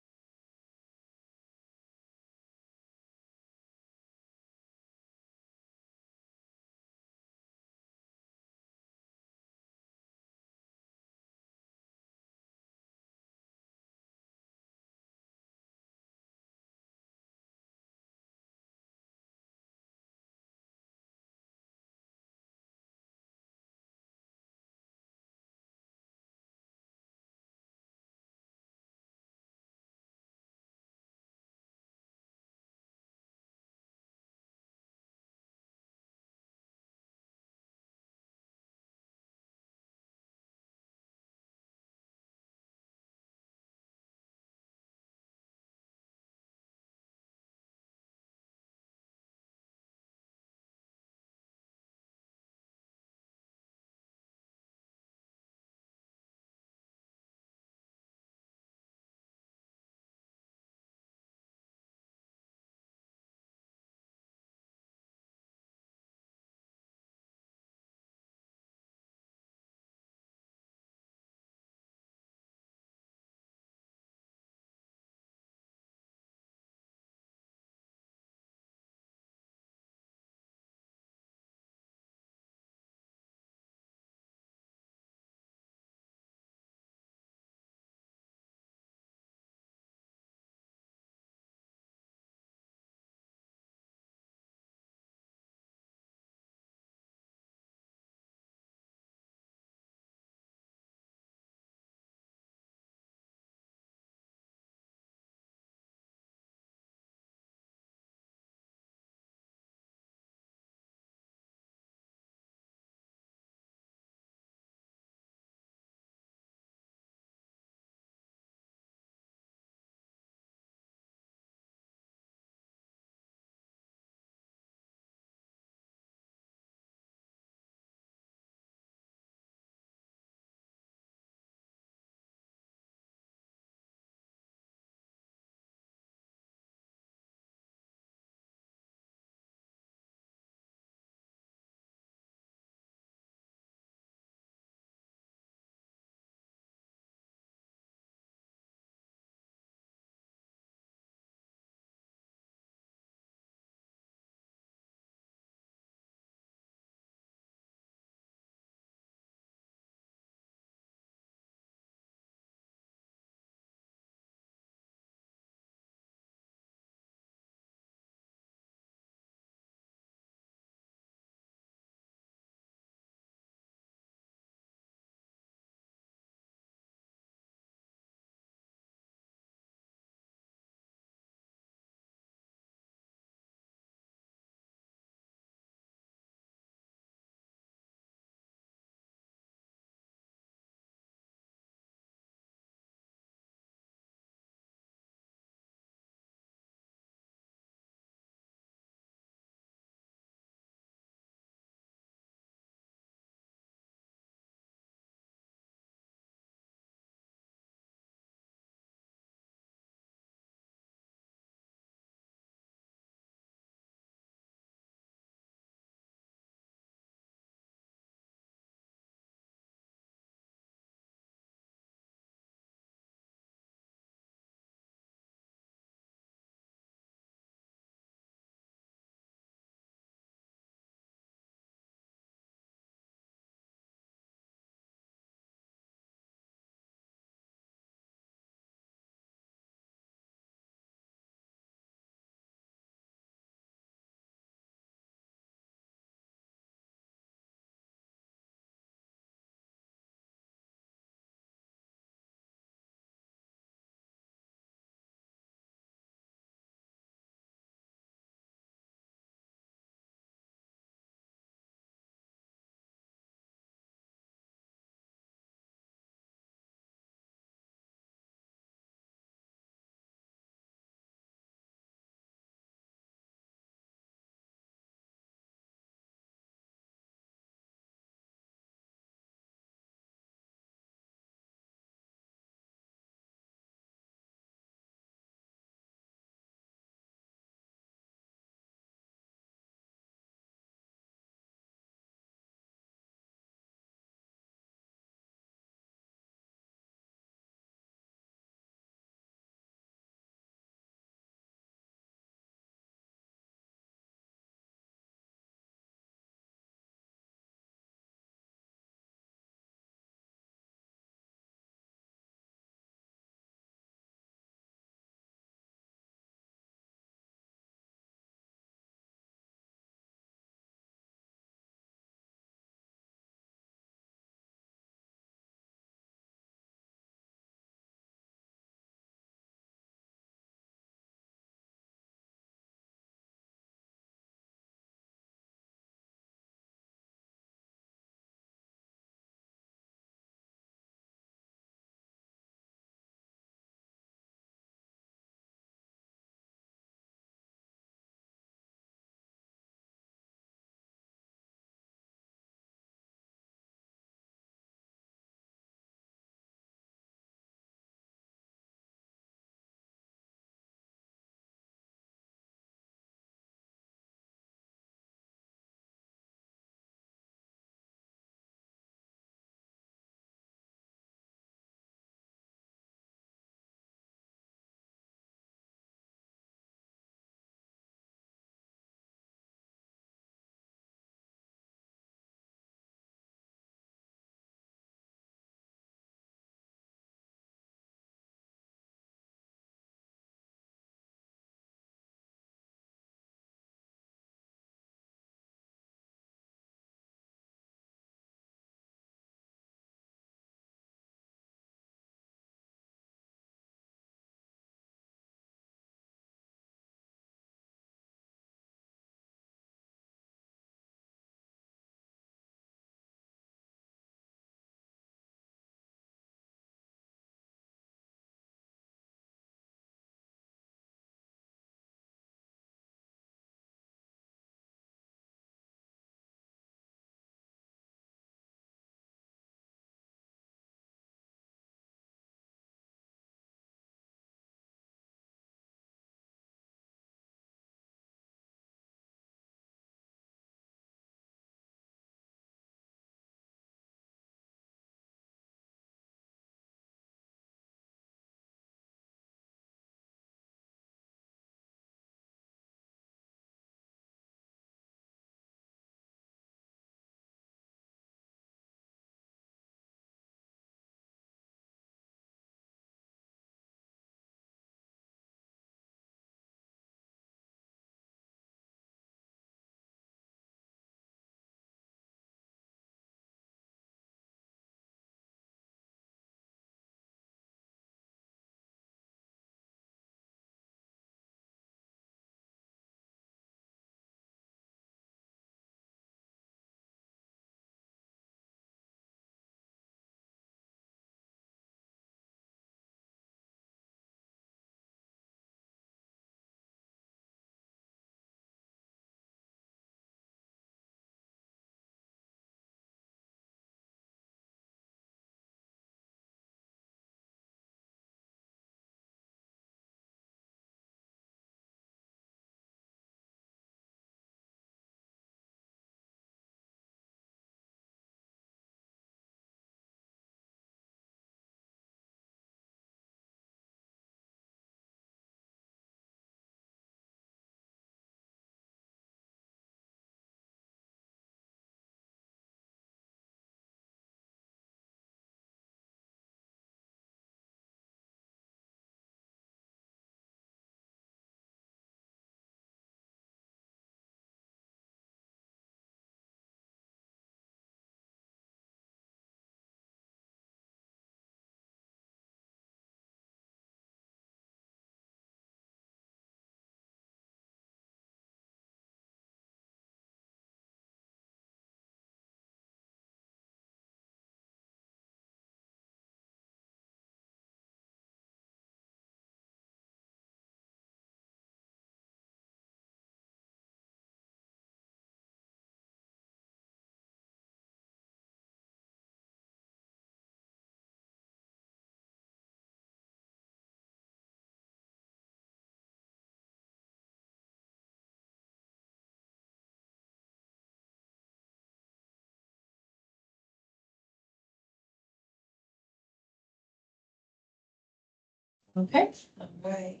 Okay. All right.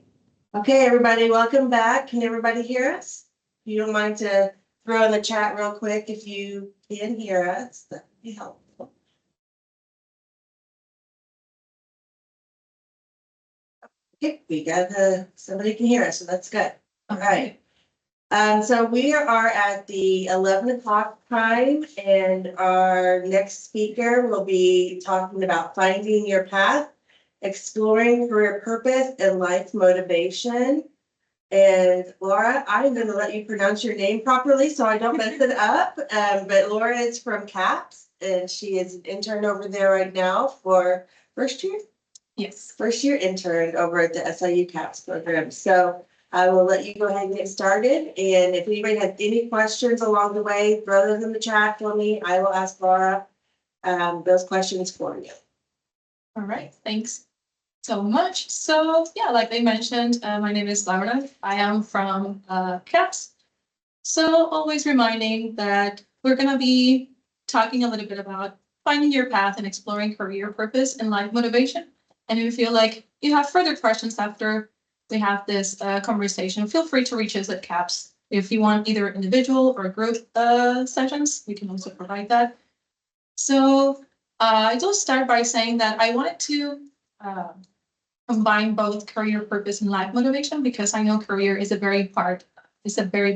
Okay, everybody, welcome back. Can everybody hear us? If you don't mind to throw in the chat real quick if you can hear us, that would be helpful. Okay, we got somebody can hear us, so that's good. All right. So we are at the 11 o'clock time, and our next speaker will be talking about finding your path, exploring career purpose and life motivation. And Laura, I'm going to let you pronounce your name properly so I don't mess it up. But Laura is from CAPS, and she is an intern over there right now for first year. Yes. First year intern over at the SIU CAPS program. So I will let you go ahead and get started. And if anybody has any questions along the way, throw them in the chat for me. I will ask Laura those questions for you. All right, thanks so much. So yeah, like they mentioned, my name is Laura. I am from CAPS. So always reminding that we're going to be talking a little bit about finding your path and exploring career purpose and life motivation. And if you feel like you have further questions after we have this conversation, feel free to reach us at CAPS. If you want either individual or group sessions, we can also provide that. So I will start by saying that I wanted to combine both career purpose and life motivation because I know career is a very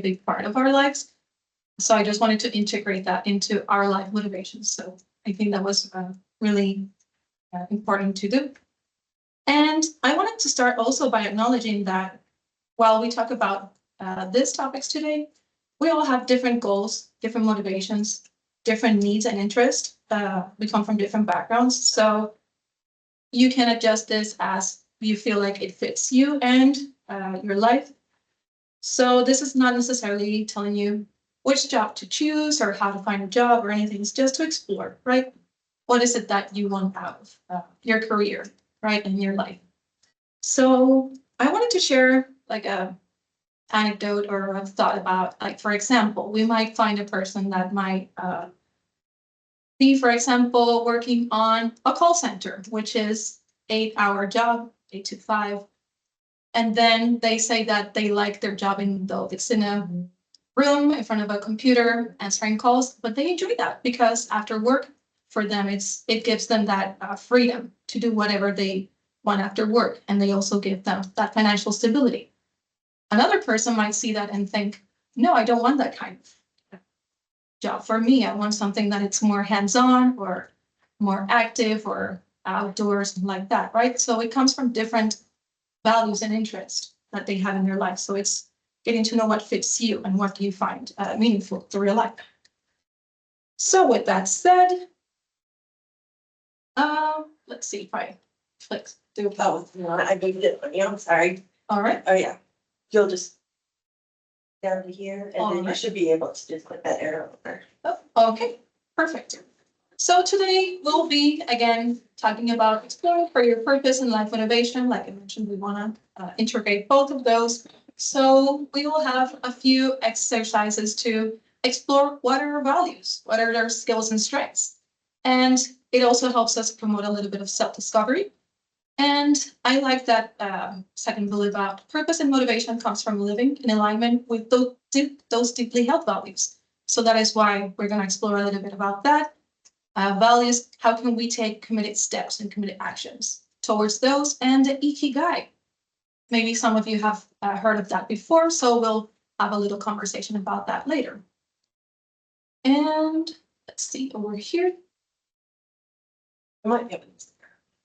big part of our lives. So I just wanted to integrate that into our life motivations. So I think that was really important to do. And I wanted to start also by acknowledging that while we talk about these topics today, we all have different goals, different motivations, different needs and interests. We come from different backgrounds. So you can adjust this as you feel like it fits you and your life. So this is not necessarily telling you which job to choose or how to find a job or anything. It's just to explore, right? What is it that you want out of your career, right, in your life? So I wanted to share like a anecdote or a thought about, like, for example, we might find a person that might be, for example, working on a call center, which is 8-hour job, 8 to 5. And then they say that they like their job though it's in a room in front of a computer answering calls, but they enjoy that because after work for them, it gives them that freedom to do whatever they want after work. And they also give them that financial stability. Another person might see that and think, no, I don't want that kind of job for me. I want something that it's more hands-on or more active or outdoors and like that, right? So it comes from different values and interests that they have in their life. So it's getting to know what fits you and what you find meaningful through your life. So with that said, let's see if I click do both. I moved it. I'm sorry. All right. Oh, yeah. You'll just down to here, and then you Alright. should be able to just put that arrow there. Oh, okay, perfect. So today we'll be again talking about exploring career purpose and life motivation. Like I mentioned, we want to integrate both of those. So we will have a few exercises to explore what are our values, what are our skills and strengths. And it also helps us promote a little bit of self-discovery. And I like that second bullet about purpose and motivation comes from living in alignment with those deeply held values. So that is why we're going to explore a little bit about that. Values, how can we take committed steps and committed actions towards those, and the ikigai. Maybe some of you have heard of that before, so we'll have a little conversation about that later. And let's see over here. I might be able to.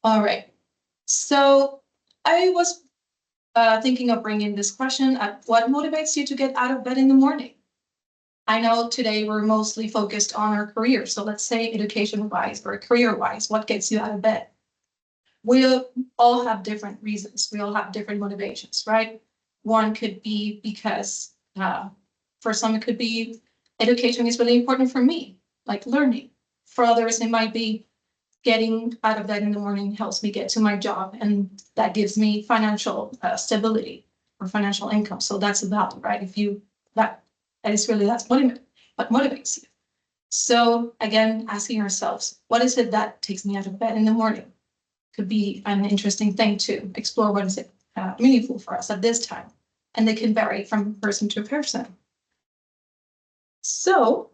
All right. So I was thinking of bringing this question at what motivates you to get out of bed in the morning? I know today we're mostly focused on our career. So let's say education-wise or career-wise, what gets you out of bed? We all have different reasons. We all have different motivations, right? One could be because for some, it could be education is really important for me, like learning. For others, it might be getting out of bed in the morning helps me get to my job, and that gives me financial stability or financial income. So that's a value, right? If you that is really what motivates you. So again, asking ourselves, what is it that takes me out of bed in the morning? could be an interesting thing to explore. What is it meaningful for us at this time? And they can vary from person to person. So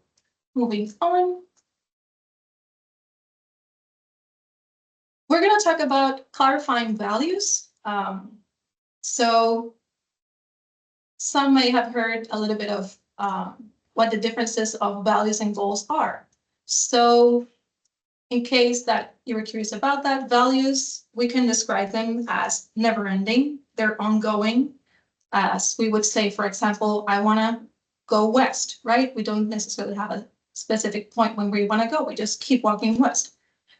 moving on. We're going to talk about clarifying values. So some may have heard a little bit of what the differences of values and goals are. So in case that you were curious about that, values, we can describe them as never ending. They're ongoing. As we would say, for example, I want to go west, right? We don't necessarily have a specific point when we want to go. We just keep walking west.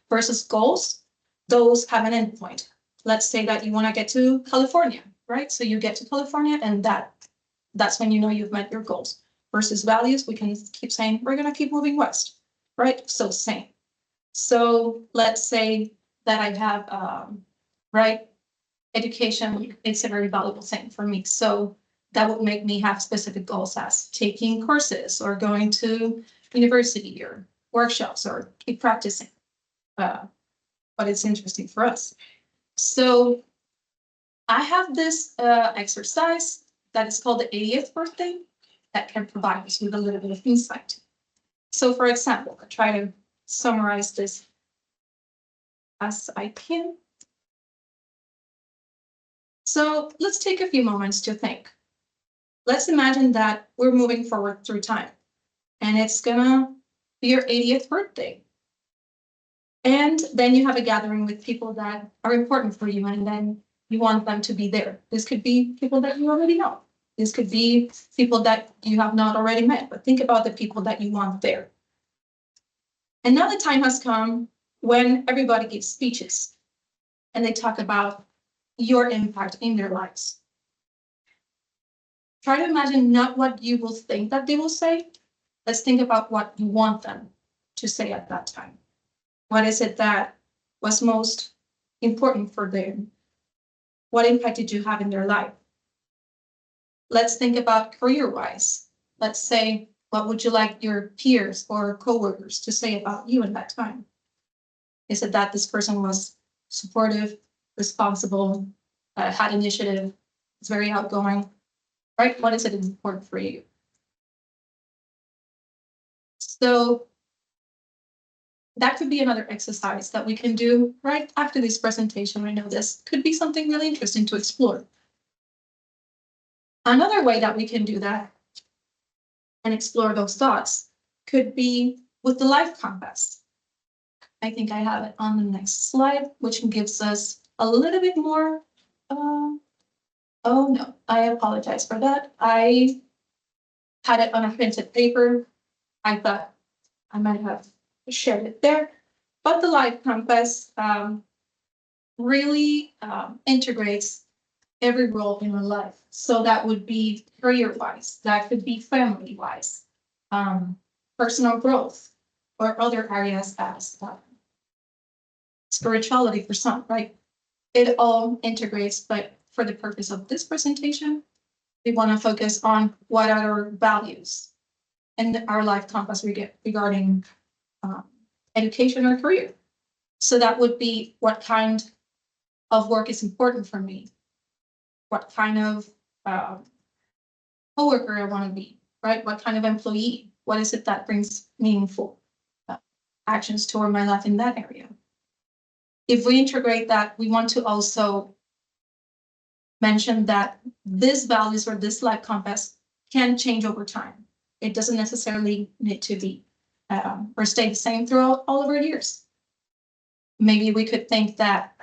Versus goals, those have an end point. Let's say that you want to get to California, right? So you get to California and that's when you know you've met your goals. Versus values, we can keep saying, we're going to keep moving west, right? So same. So let's say that I have, right, education, it's a very valuable thing for me. So that would make me have specific goals as taking courses or going to university or workshops or keep practicing. But it's interesting for us. So I have this exercise that is called the 80th birthday that can provide us with a little bit of insight. So for example, I try to summarize this as I can. So let's take a few moments to think. Let's imagine that we're moving forward through time and it's gonna be your 80th birthday. And then you have a gathering with people that are important for you and then you want them to be there. This could be people that you already know. This could be people that you have not already met, but think about the people that you want there. And now the time has come when everybody gives speeches and they talk about your impact in their lives. Try to imagine not what you will think that they will say. Let's think about what you want them to say at that time. What is it that was most important for them? What impact did you have in their life? Let's think about career-wise. Let's say, what would you like your peers or coworkers to say about you in that time? Is it that this person was supportive, responsible, had initiative, was very outgoing, right? What is it important for you? So that could be another exercise that we can do right after this presentation. I know this could be something really interesting to explore. Another way that we can do that and explore those thoughts could be with the life compass. I think I have it on the next slide, which gives us a little bit more. Oh no, I apologize for that. I had it on a printed paper. I thought I might have shared it there, but the life compass really integrates every role in our life. So that would be career-wise, that could be family-wise, personal growth, or other areas as spirituality for some, right? It all integrates, but for the purpose of this presentation, we want to focus on what are our values and our life compass regarding education or career. So that would be what kind of work is important for me, what kind of coworker I want to be, right? What kind of employee? What is it that brings meaningful actions toward my life in that area? If we integrate that, we want to also mention that these values or this life compass can change over time. It doesn't necessarily need to be or stay the same throughout all of our years. Maybe we could think that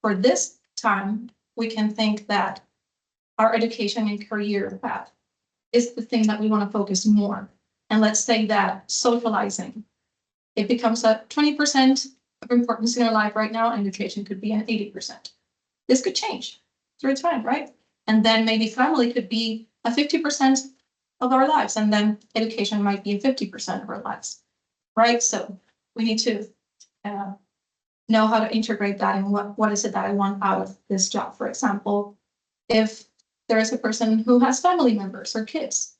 for this time, we can think that our education and career path is the thing that we want to focus more. And let's say that socializing, it becomes a 20% of importance in our life right now, and education could be an 80%. This could change through time, right? And then maybe family could be a 50% of our lives, and then education might be a 50% of our lives, right? So we need to know how to integrate that and what is it that I want out of this job. For example, if there is a person who has family members or kids,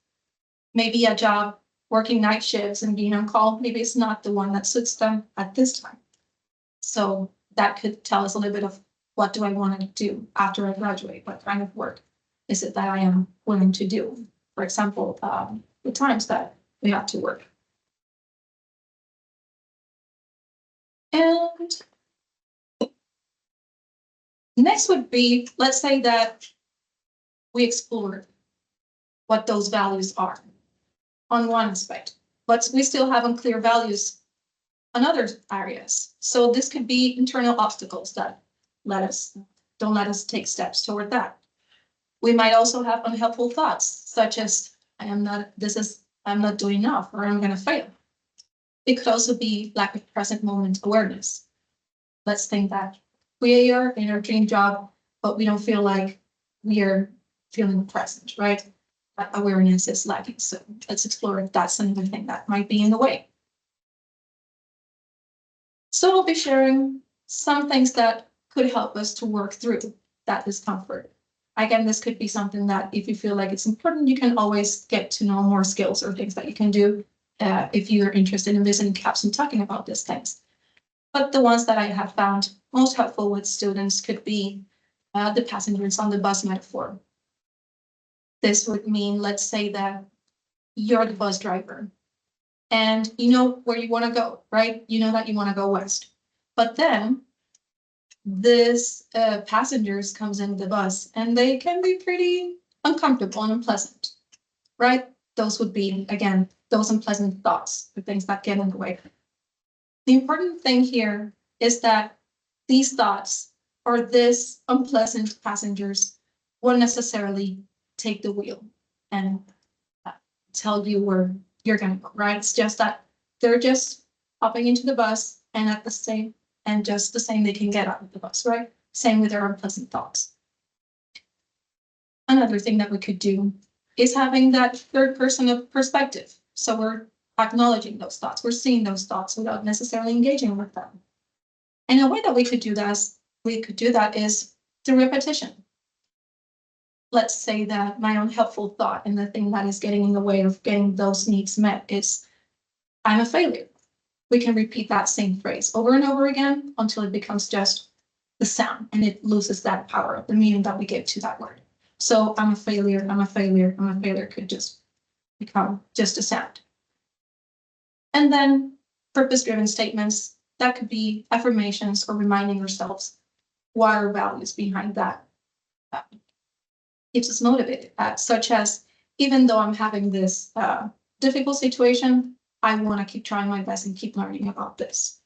maybe a job working night shifts and being on call, maybe it's not the one that suits them at this time. So that could tell us a little bit of what do I want to do after I graduate? What kind of work is it that I am willing to do? For example, the times that we have to work. And next would be, let's say that we explored what those values are on one aspect, but we still have unclear values on other areas. So this could be internal obstacles that don't let us take steps toward that. We might also have unhelpful thoughts, such as I'm not doing enough, or I'm going to fail. It could also be lack of present moment awareness. Let's think that we are in our dream job, but we don't feel like we are feeling present, right? That awareness is lacking. So let's explore if that's another thing that might be in the way. So we'll be sharing some things that could help us to work through that discomfort. Again, this could be something that if you feel like it's important, you can always get to know more skills or things that you can do if you're interested in visiting CAPS and talking about these things. But the ones that I have found most helpful with students could be the passengers on the bus metaphor. This would mean, let's say that you're the bus driver and you know where you want to go, right? You know that you want to go west. But then this passengers comes in the bus and they can be pretty uncomfortable and unpleasant, right? Those would be, again, those unpleasant thoughts, the things that get in the way. The important thing here is that these thoughts or this unpleasant passengers won't necessarily take the wheel and tell you where you're going to go, right? It's just that they're just hopping into the bus and at the same, and just the same they can get out of the bus, right? Same with their unpleasant thoughts. Another thing that we could do is having that third person of perspective. So we're acknowledging those thoughts. We're seeing those thoughts without necessarily engaging with them. And a way that we could do that is through repetition. Let's say that my unhelpful thought and the thing that is getting in the way of getting those needs met is, I'm a failure. We can repeat that same phrase over and over again until it becomes just the sound and it loses that power of the meaning that we give to that word. So I'm a failure, I'm a failure, I'm a failure could just become just a sound. And then purpose-driven statements, that could be affirmations or reminding ourselves what are values behind that. Keeps us motivated, such as, even though I'm having this difficult situation, I want to keep trying my best and keep learning about this.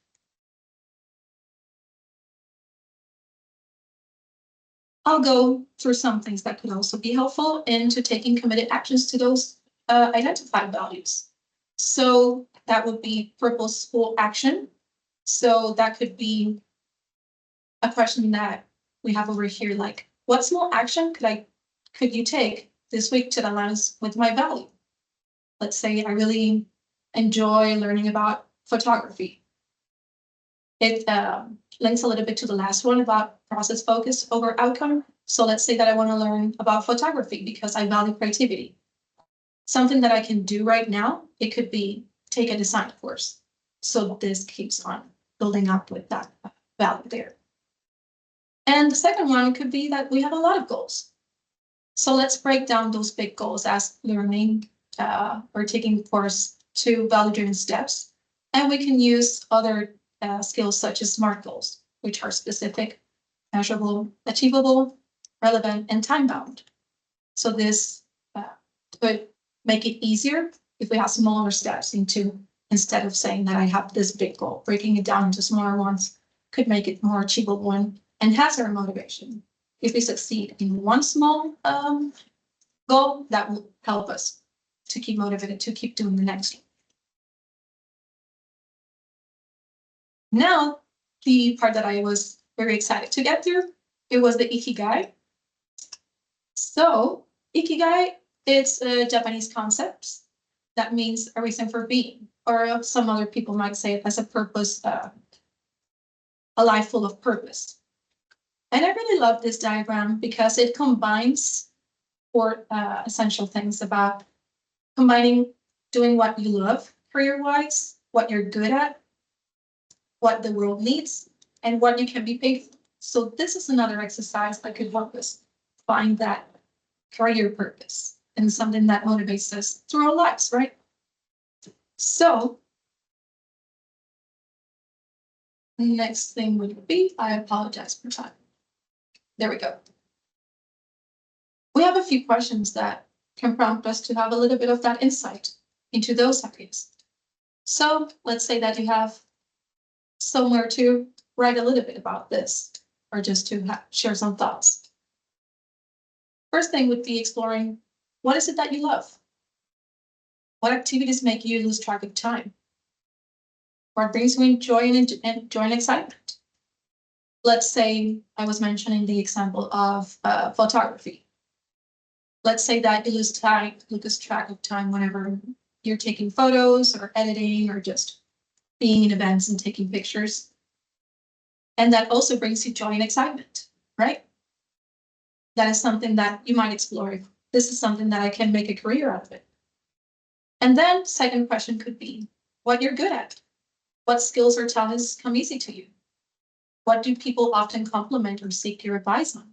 I'll go through some things that could also be helpful into taking committed actions to those identified values. So that would be purposeful action. So that could be a question that we have over here, like, what small action could you take this week to align with my value? Let's say I really enjoy learning about photography. It links a little bit to the last one about process focus over outcome. So let's say that I want to learn about photography because I value creativity. Something that I can do right now, it could be take a design course. So this keeps on building up with that value there. And the second one could be that we have a lot of goals. So let's break down those big goals as learning or taking a course to value-driven steps. And we can use other skills such as SMART goals, which are specific, measurable, achievable, relevant, and time-bound. So this could make it easier if we have smaller steps instead of saying that I have this big goal, breaking it down into smaller ones could make it more achievable and enhance our motivation. If we succeed in one small goal, that will help us to keep motivated to keep doing the next one. Now, the part that I was very excited to get through, it was the Ikigai. So Ikigai, it's a Japanese concept that means a reason for being, or some other people might say it as a purpose, a life full of purpose. And I really love this diagram because it combines four essential things about combining doing what you love career-wise, what you're good at, what the world needs, and what you can be paid for. So this is another exercise that could help us find that career purpose and something that motivates us through our lives, right? So next thing would be, I apologize for time. There we go. We have a few questions that can prompt us to have a little bit of that insight into those areas. So let's say that you have somewhere to write a little bit about this, or just to share some thoughts. First thing would be exploring, what is it that you love? What activities make you lose track of time? What brings you joy and excitement? Let's say I was mentioning the example of photography. Let's say that you lose track of time whenever you're taking photos or editing or just being in events and taking pictures. And that also brings you joy and excitement, right? That is something that you might explore. If this is something that I can make a career out of it. And then second question could be what you're good at. What skills or talents come easy to you? What do people often compliment or seek your advice on?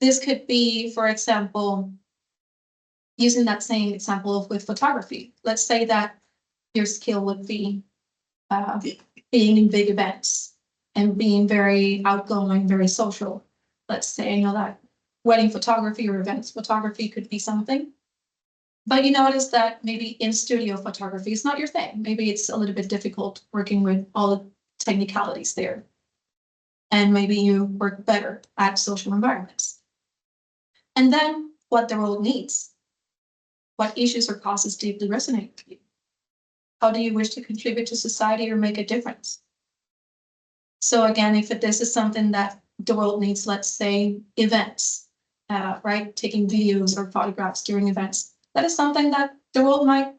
This could be, for example, using that same example with photography. Let's say that your skill would be being in big events and being very outgoing, very social. Let's say, you know, that wedding photography or events photography could be something. But you notice that maybe in studio photography is not your thing. Maybe it's a little bit difficult working with all the technicalities there. And maybe you work better at social environments. And then what the role needs. What issues or causes deeply resonate with you? How do you wish to contribute to society or make a difference? So again, if this is something that the world needs, let's say events, right? Taking videos or photographs during events. That is something that the world might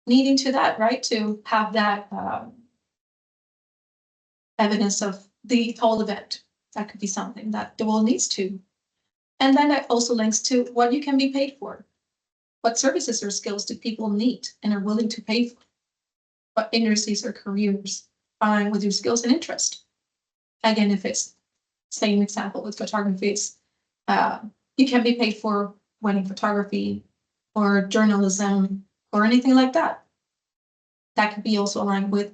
need into that, right? To have that evidence of the whole event. That could be something that the world needs to. And then that also links to what you can be paid for. What services or skills do people need and are willing to pay for? What industries or careers align with your skills and interest? Again, if it's same example with photography, it's you can be paid for wedding photography or journalism or anything like that. That could be also aligned with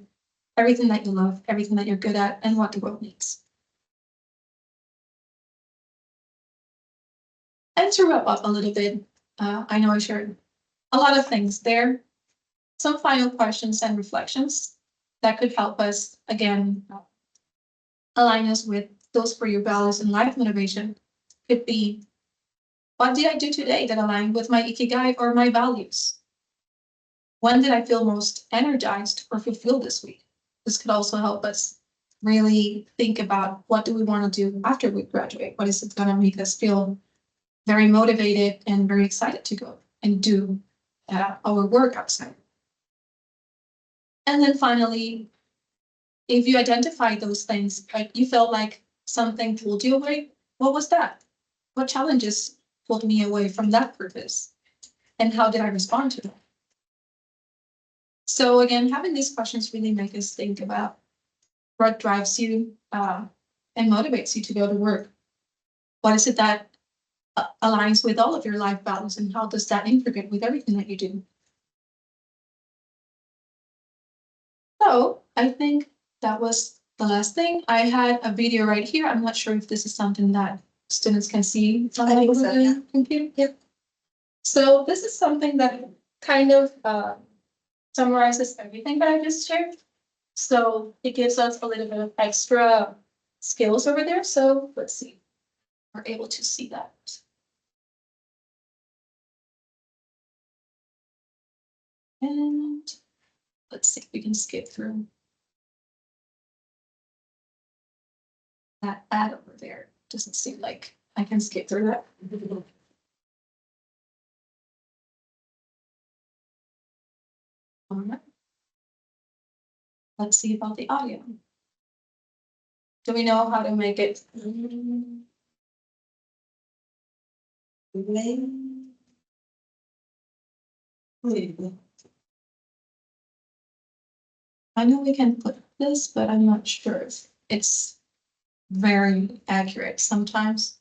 everything that you love, everything that you're good at, and what the world needs. And to wrap up a little bit, I know I shared a lot of things there. Some final questions and reflections that could help us, again, align us with those for your values and life motivation could be, what did I do today that aligned with my ikigai or my values? When did I feel most energized or fulfilled this week? This could also help us really think about what do we want to do after we graduate? What is it going to make us feel very motivated and very excited to go and do our work outside? And then finally, if you identify those things, but you felt like something pulled you away, what was that? What challenges pulled me away from that purpose? And how did I respond to them? So again, having these questions really make us think about what drives you and motivates you to go to work. What is it that aligns with all of your life values, and how does that integrate with everything that you do? So I think that was the last thing. I had a video right here. I'm not sure if this is something that students can see on the computer. Yep. So this is something that kind of summarizes everything that I just shared. So it gives us a little bit of extra skills over there. So let's see, we're able to see that. And let's see if we can skip through that ad over there. Doesn't seem like I can skip through that. All right. Let's see about the audio. Do we know how to make it? I know we can put this, but I'm not sure if it's very accurate sometimes.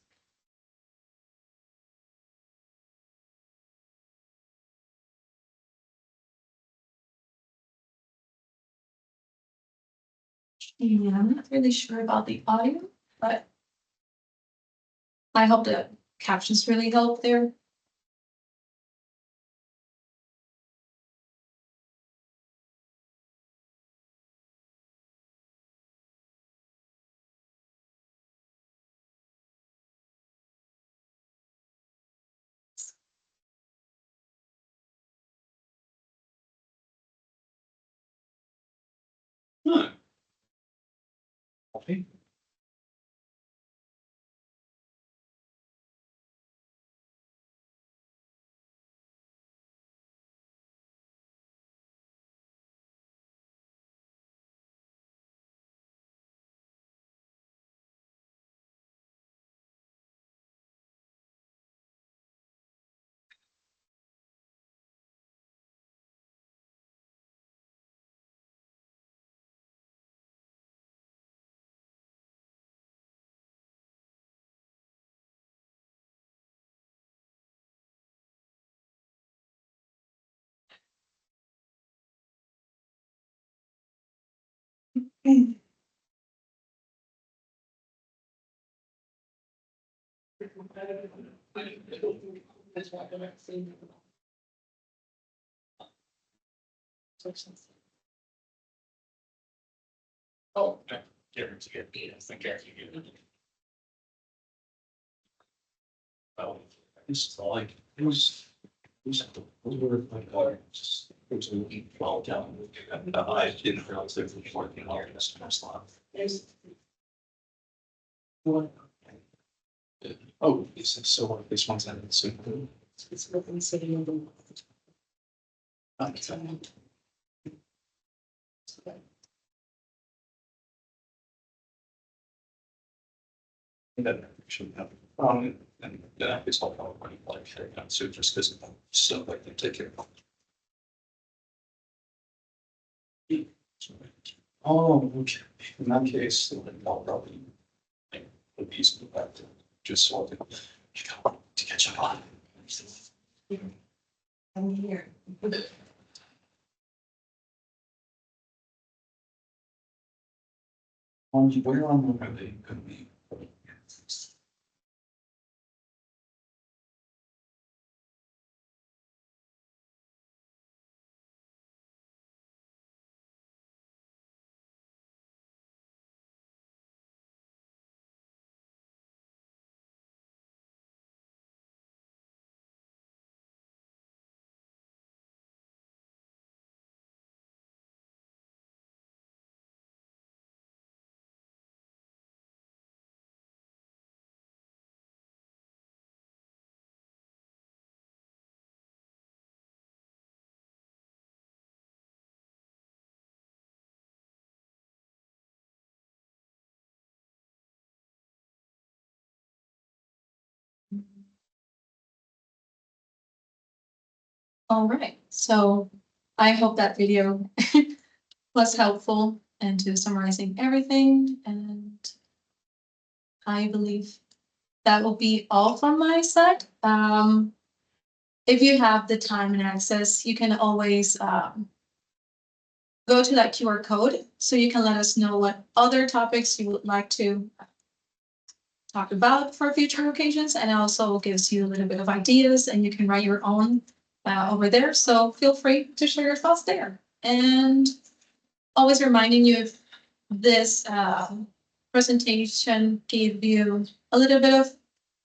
Yeah, I'm not really sure about the audio, but I hope the captions really help there. Okay. Oh, guarantee it. Yes, I guarantee it. Oh, this is like, it was at the, just, it was a week, well, down. I didn't realize there was working on this slot. What? Oh, so this one's in the same. It's open city number. That should have, and it's all about like, so just because stuff like they take care of. Oh, okay, in that case, then I'll probably like a piece of that, just so I can, to catch up on. I'm here. Where on the, are they gonna be? All right, so I hope that video was helpful into summarizing everything, and I believe that will be all from my side. If you have the time and access, you can always go to that QR code so you can let us know what other topics you would like to talk about for future occasions, and it also gives you a little bit of ideas, and you can write your own over there. So feel free to share your thoughts there. And always reminding you if this presentation gave you a little bit of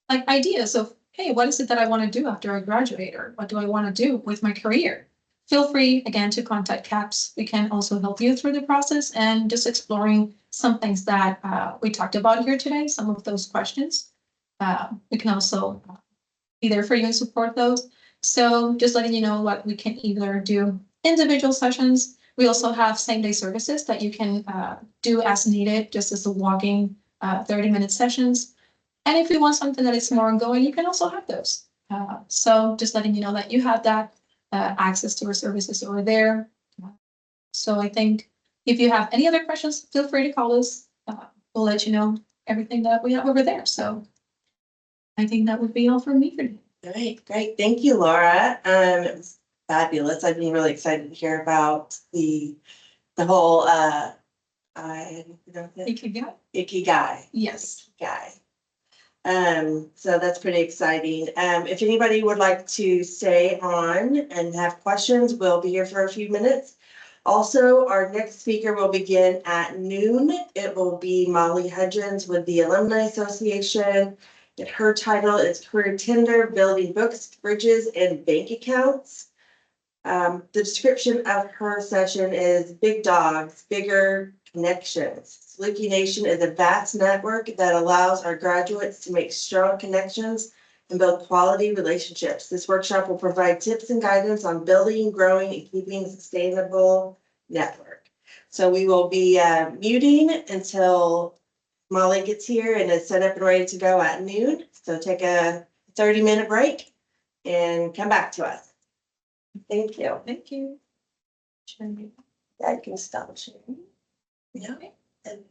like ideas of, hey, what is it that I want to do after I graduate, or what do I want to do with my career? Feel free again to contact CAPS. We can also help you through the process and just exploring some things that we talked about here today, some of those questions. We can also be there for you and support those. So just letting you know what we can either do individual sessions. We also have same-day services that you can do as needed, just as a walking 30-minute sessions. And if you want something that is more ongoing, you can also have those. So just letting you know that you have that access to our services over there. So I think if you have any other questions, feel free to call us. we'll let you know everything that we have over there. So I think that would be all for me for today. Great, great. Thank you, Laura. It was fabulous. I've been really excited to hear about the whole, Ikigai. Yes. Guy. So that's pretty exciting. If anybody would like to stay on and have questions, we'll be here for a few minutes. Also, our next speaker will begin at noon. It will be Molly Hudgens with the Alumni Association. And her title is Career Tender, Building Books, Bridges, and Bank Accounts. The description of her session is Big Dogs, Bigger Connections. Saluki Nation is a vast network that allows our graduates to make strong connections and build quality relationships. This workshop will provide tips and guidance on building, growing, and keeping a sustainable network. So we will be muting until Molly gets here and is set up and ready to go at noon. So take a 30-minute break and come back to us. Thank you. Thank you. Yeah, you can stop sharing. Yeah. And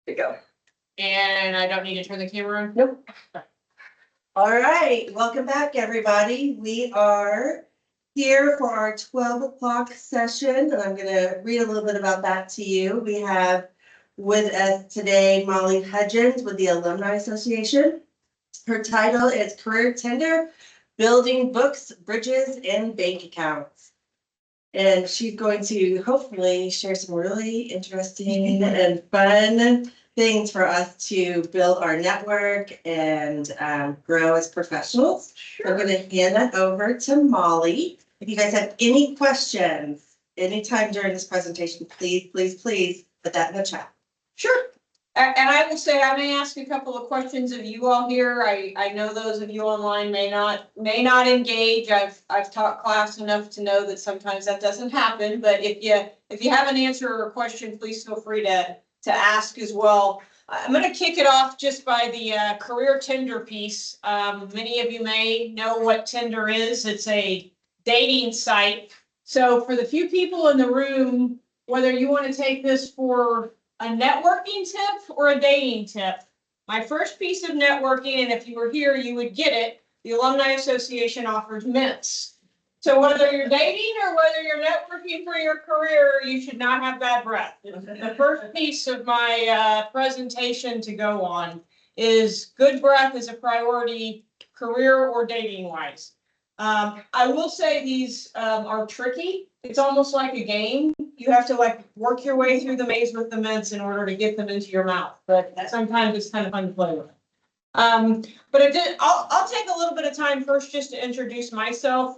To go. And I don't need to turn the camera on? Nope. All right, welcome back, everybody. We are here for our 12 o'clock session, and I'm gonna read a little bit about that to you. We have with us today Molly Hudgens with the Alumni Association. Her title is Career Tender, Building Books, Bridges, and Bank Accounts. And she's going to hopefully share some really interesting and fun things for us to build our network and grow as professionals. So I'm going to hand that over to Molly. If you guys have any questions anytime during this presentation, please put that in the chat. Sure. And I will say, I may ask a couple of questions of you all here. I know those of you online may not engage. I've taught class enough to know that sometimes that doesn't happen, but if you have an answer or a question, please feel free to ask as well. I'm going to kick it off just by the career Tinder piece. Many of you may know what Tinder is. It's a dating site. So for the few people in the room, whether you want to take this for a networking tip or a dating tip, my first piece of networking, and if you were here, you would get it, the Alumni Association offers mints. So whether you're dating or whether you're networking for your career, you should not have bad breath. The first piece of my presentation to go on is good breath is a priority, career or dating wise. I will say these are tricky. It's almost like a game. You have to like work your way through the maze with the mints in order to get them into your mouth. But sometimes it's kind of fun to play with. But I'll take a little bit of time first just to introduce myself.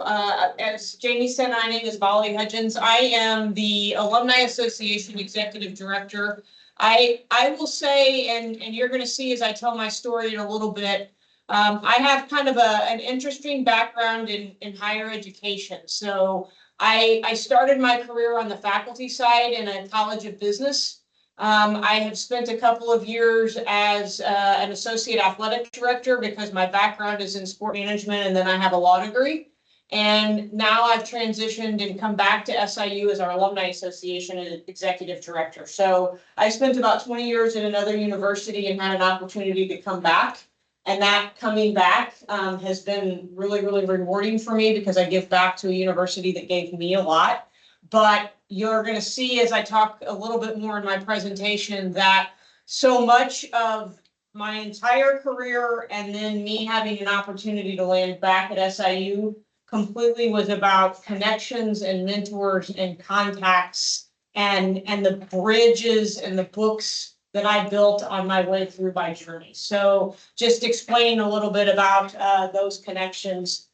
As Jamie said, my name is Molly Hudgens. I am the Alumni Association Executive Director. I will say, and you're going to see as I tell my story in a little bit, I have kind of an interesting background in higher education. So I started my career on the faculty side in a college of business. I have spent a couple of years as an associate athletic director because my background is in sport management, and then I have a law degree. And now I've transitioned and come back to SIU as our Alumni Association and executive director. So I spent about 20 years at another university and had an opportunity to come back. And that coming back has been really, really rewarding for me because I give back to a university that gave me a lot. But you're going to see as I talk a little bit more in my presentation that so much of my entire career and then me having an opportunity to land back at SIU completely was about connections and mentors and contacts and the bridges and the books that I built on my way through my journey. So just explain a little bit about those connections.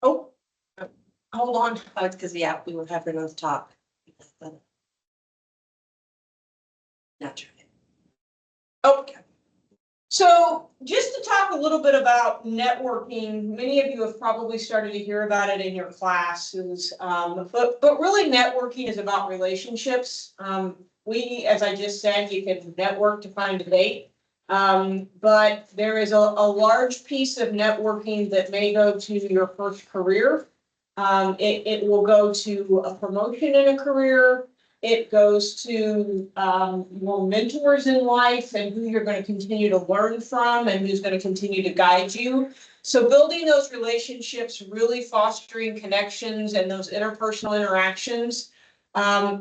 Oh, hold on. Oh, it's because, yeah, we were having us talk. Not true. Okay. So just to talk a little bit about networking, many of you have probably started to hear about it in your classes, but really networking is about relationships. As I just said, you can network to find a date, but there is a large piece of networking that may go to your first career. It will go to a promotion in a career. It goes to your mentors in life and who you're going to continue to learn from and who's going to continue to guide you. So building those relationships, really fostering connections and those interpersonal interactions,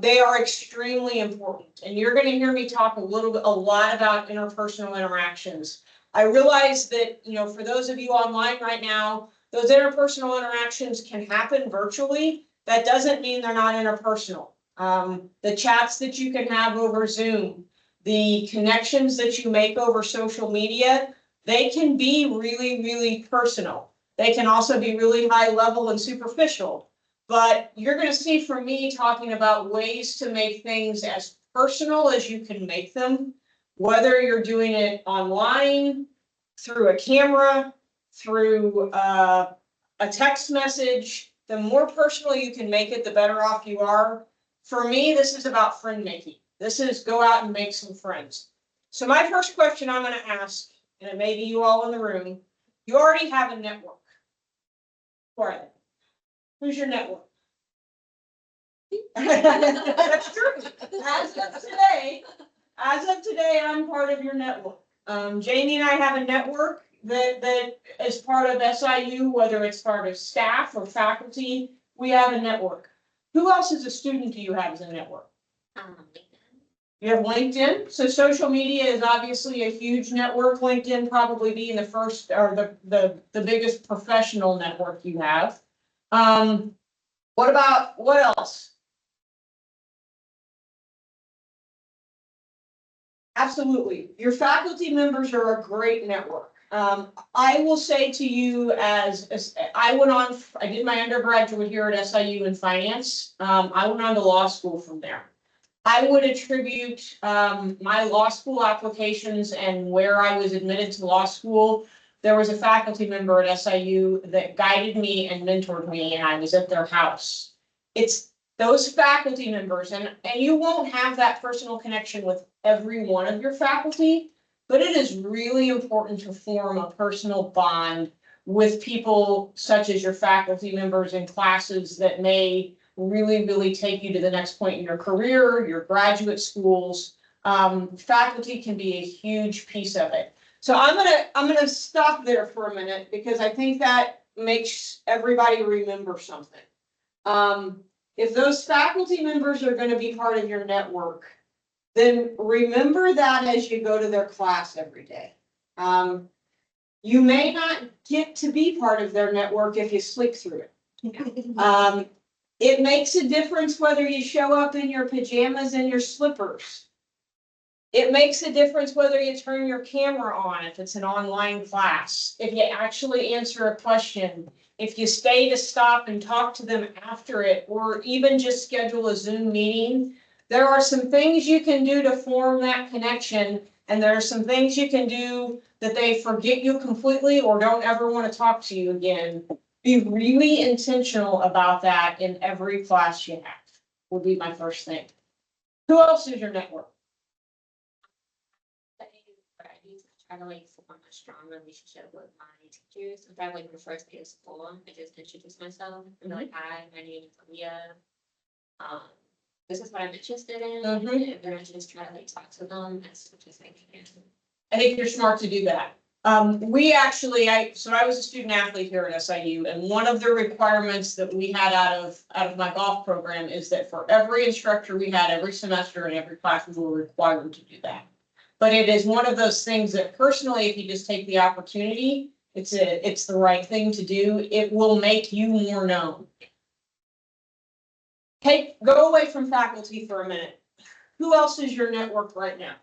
they are extremely important. And you're going to hear me talk a lot about interpersonal interactions. I realize that, for those of you online right now, those interpersonal interactions can happen virtually. That doesn't mean they're not interpersonal. The chats that you can have over Zoom, the connections that you make over social media, they can be really, really personal. They can also be really high level and superficial. But you're going to see from me talking about ways to make things as personal as you can make them, whether you're doing it online, through a camera, through a text message. The more personal you can make it, the better off you are. For me, this is about friend making. This is go out and make some friends. So my first question I'm going to ask, and it may be you all in the room, you already have a network. Who are they? Who's your network? That's true. As of today, today, I'm part of your network. Jamie and I have a network that is part of SIU, whether it's part of staff or faculty, we have a network. Who else as a student do you have as a network? You have LinkedIn. So social media is obviously a huge network. LinkedIn probably being the first or the biggest professional network you have. What else? Absolutely. Your faculty members are a great network. I will say to you as I did my undergraduate here at SIU in finance. I went on to law school from there. I would attribute my law school applications and where I was admitted to law school. There was a faculty member at SIU that guided me and mentored me, and I was at their house. It's those faculty members, and you won't have that personal connection with every one of your faculty, but it is really important to form a personal bond with people such as your faculty members in classes that may really take you to the next point in your career, your graduate schools. Faculty can be a huge piece of it. So I'm gonna stop there for a minute because I think that makes everybody remember something. If those faculty members are going to be part of your network, then remember that as you go to their class every day. You may not get to be part of their network if you sleep through it. It makes a difference whether you show up in your pajamas and your slippers. It makes a difference whether you turn your camera on if it's an online class, if you actually answer a question, if you stay to stop and talk to them after it, or even just schedule a Zoom meeting. There are some things you can do to form that connection, and there are some things you can do that they forget you completely or don't ever want to talk to you again. Be really intentional about that in every class you have, would be my first thing. Who else is your network? Try to like form a strong relationship with my teachers. In fact, like the first day of school, I just introduced myself and be like, hi, my name is Leah. This is what I'm interested in. And then I just try to like talk to them as much as I can. I think you're smart to do that. We actually, I was a student athlete here at SIU, and one of the requirements that we had out of my golf program is that for every instructor we had every semester in every class, we were required to do that. But it is one of those things that personally, if you just take the opportunity, it's the right thing to do. It will make you more known. Go away from faculty for a minute. Who else is your network right now?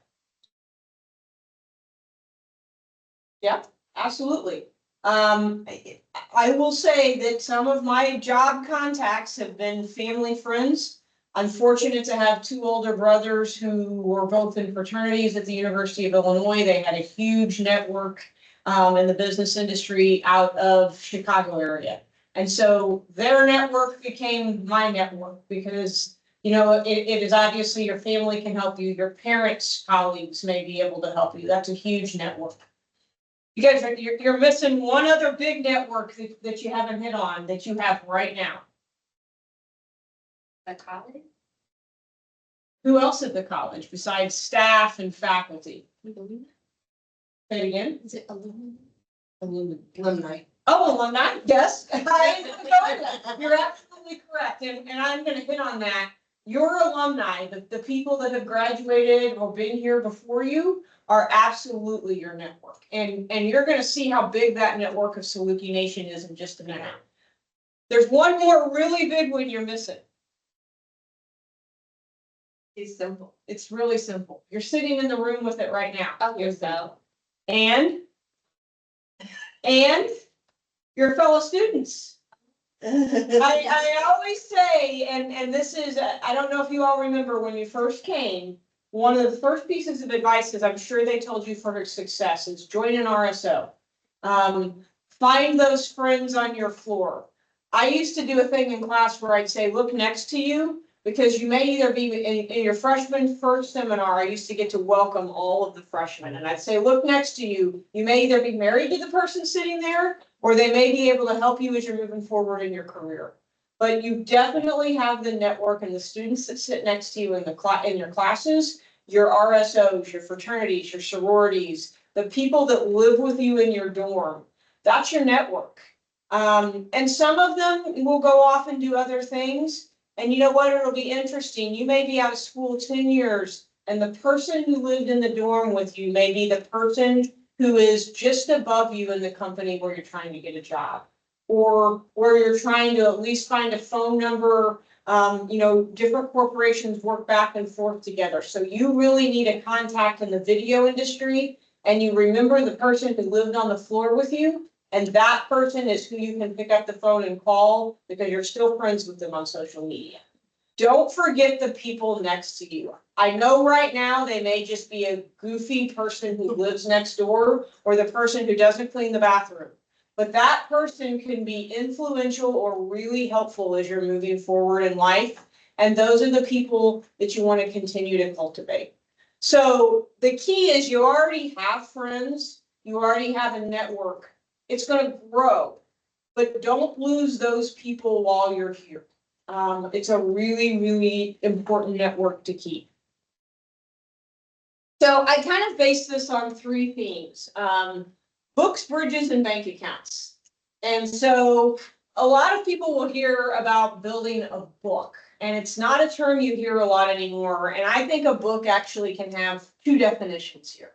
Yeah, absolutely. I will say that some of my job contacts have been family friends. I'm fortunate to have two older brothers who were both in fraternities at the University of Illinois. They had a huge network in the business industry out of Chicago area. And so their network became my network because, you know, it is obviously your family can help you. Your parents' colleagues may be able to help you. That's a huge network. You guys, you're missing one other big network that you haven't hit on that you have right now. The college? Who else at the college besides staff and faculty? Say it again. Is it alumni? Alumni. Oh, alumni, yes. You're absolutely correct. And I'm going to hit on that. Your alumni, the people that have graduated or been here before you, are absolutely your network. And you're going to see how big that network of Saluki Nation is in just a minute. There's one more really big one you're missing. It's simple. It's really simple. You're sitting in the room with it right now. Oh, you're so. And your fellow students. I always say, and this is, I don't know if you all remember when you first came, one of the first pieces of advice is I'm sure they told you for success is join an RSO. Find those friends on your floor. I used to do a thing in class where I'd say, look next to you, because you may either be in your freshman first seminar, I used to get to welcome all of the freshmen. And I'd say, look next to you. You may either be married to the person sitting there, or they may be able to help you as you're moving forward in your career. But you definitely have the network and the students that sit next to you in your classes. your RSOs, your fraternities, your sororities, the people that live with you in your dorm. That's your network. And some of them will go off and do other things. And you know what? It'll be interesting. You may be out of school 10 years, and the person who lived in the dorm with you may be the person who is just above you in the company where you're trying to get a job, or where you're trying to at least find a phone number. Different corporations work back and forth together. So you really need a contact in the video industry, and you remember the person who lived on the floor with you, and that person is who you can pick up the phone and call because you're still friends with them on social media. Don't forget the people next to you. I know right now they may just be a goofy person who lives next door, or the person who doesn't clean the bathroom. But that person can be influential or really helpful as you're moving forward in life. And those are the people that you want to continue to cultivate. So the key is you already have friends, you already have a network. It's going to grow, but don't lose those people while you're here. It's a really, really important network to keep. So I kind of based this on 3 themes. Books, bridges, and bank accounts. And so a lot of people will hear about building a book, and it's not a term you hear a lot anymore. And I think a book actually can have 2 definitions here.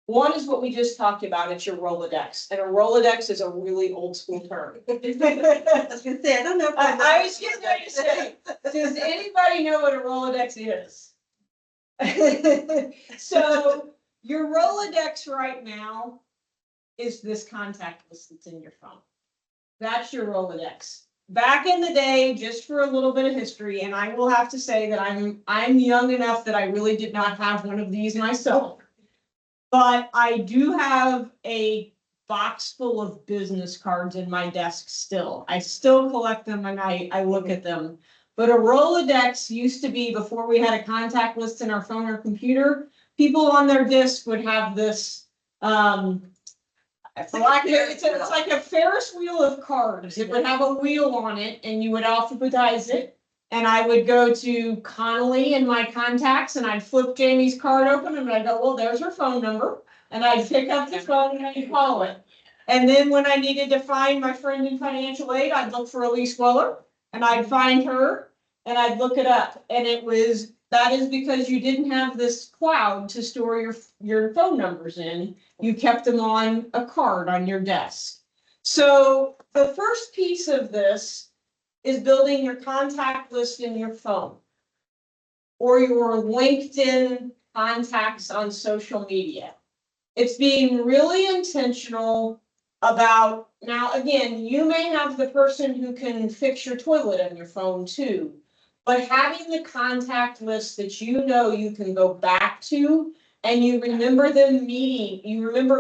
One is what we just talked about, it's your Rolodex. And a Rolodex is a really old school term. I was gonna say, I don't know. I was just going to say, does anybody know what a Rolodex is? So your Rolodex right now is this contact list that's in your phone. That's your Rolodex. Back in the day, just for a little bit of history, and I will have to say that I'm young enough that I really did not have one of these myself. But I do have a box full of business cards in my desk still. I still collect them and I look at them. But a Rolodex used to be, before we had a contact list in our phone or computer, people on their disk would have this, it's like a Ferris wheel of cards. It would have a wheel on it and you would alphabetize it. And I would go to Connolly in my contacts and I'd flip Jamie's card open and I'd go, well, there's her phone number. And I'd pick up the phone and I'd call it. And then when I needed to find my friend in financial aid, I'd look for Elise Weller and I'd find her and I'd look it up. And that is because you didn't have this cloud to store your phone numbers in. You kept them on a card on your desk. So the first piece of this is building your contact list in your phone or your LinkedIn contacts on social media. It's being really intentional about, now again, you may have the person who can fix your toilet on your phone too, but having the contact list that you know you can go back to and you remember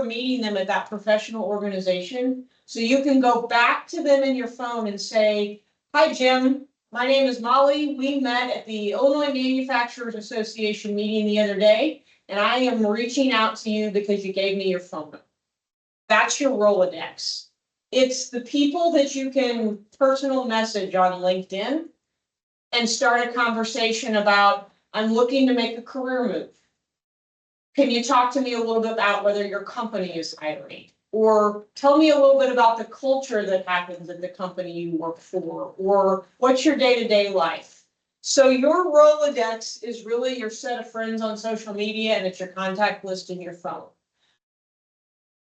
meeting them at that professional organization. So you can go back to them in your phone and say, hi, Jim, my name is Molly. We met at the Illinois Manufacturers Association meeting the other day, and I am reaching out to you because you gave me your phone number. That's your Rolodex. It's the people that you can personal message on LinkedIn and start a conversation about, I'm looking to make a career move. Can you talk to me a little bit about whether your company is hiring? Or tell me a little bit about the culture that happens at the company you work for, or what's your day-to-day life. So your Rolodex is really your set of friends on social media, and it's your contact list in your phone.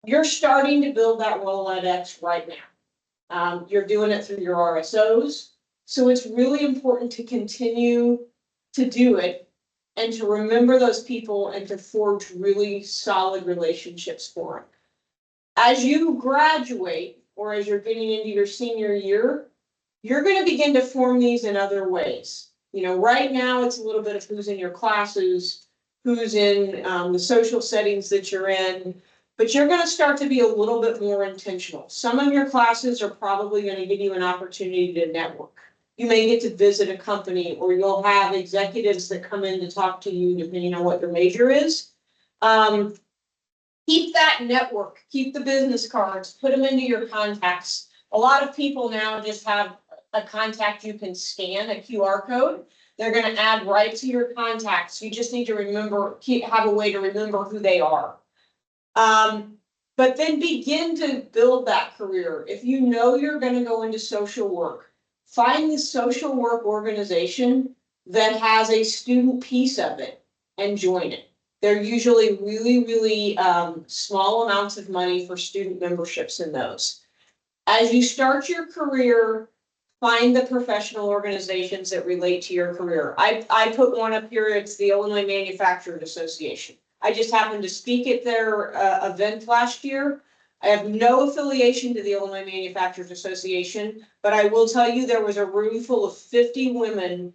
You're starting to build that Rolodex right now. You're doing it through your RSOs. So it's really important to continue to do it and to remember those people and to forge really solid relationships for them. As you graduate, or as you're getting into your senior year, you're going to begin to form these in other ways. Right now it's a little bit of who's in your classes, who's in the social settings that you're in, but you're going to start to be a little bit more intentional. Some of your classes are probably going to give you an opportunity to network. You may get to visit a company, or you'll have executives that come in to talk to you depending on what their major is. Keep that network, keep the business cards, put them into your contacts. A lot of people now just have a contact you can scan, a QR code They're gonna add right to your contacts. You just need to remember, have a way to remember who they are. But then begin to build that career. If you know you're gonna go into social work, find the social work organization that has a student piece of it and join it. They're usually really small amounts of money for student memberships in those. As you start your career, find the professional organizations that relate to your career. I put one up here, it's the Illinois Manufacturers Association. I just happened to speak at their event last year. I have no affiliation to the Illinois Manufacturers Association, but I will tell you there was a room full of 50 women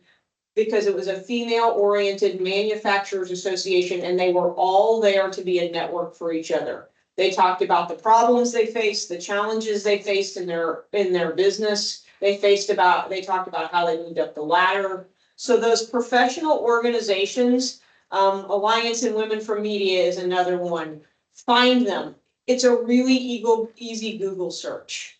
because it was a female-oriented manufacturers association, and they were all there to be a network for each other. They talked about the problems they faced, the challenges they faced in their business. They talked about how they moved up the ladder. So those professional organizations, Alliance and Women for Media is another one. Find them. It's a really easy Google search.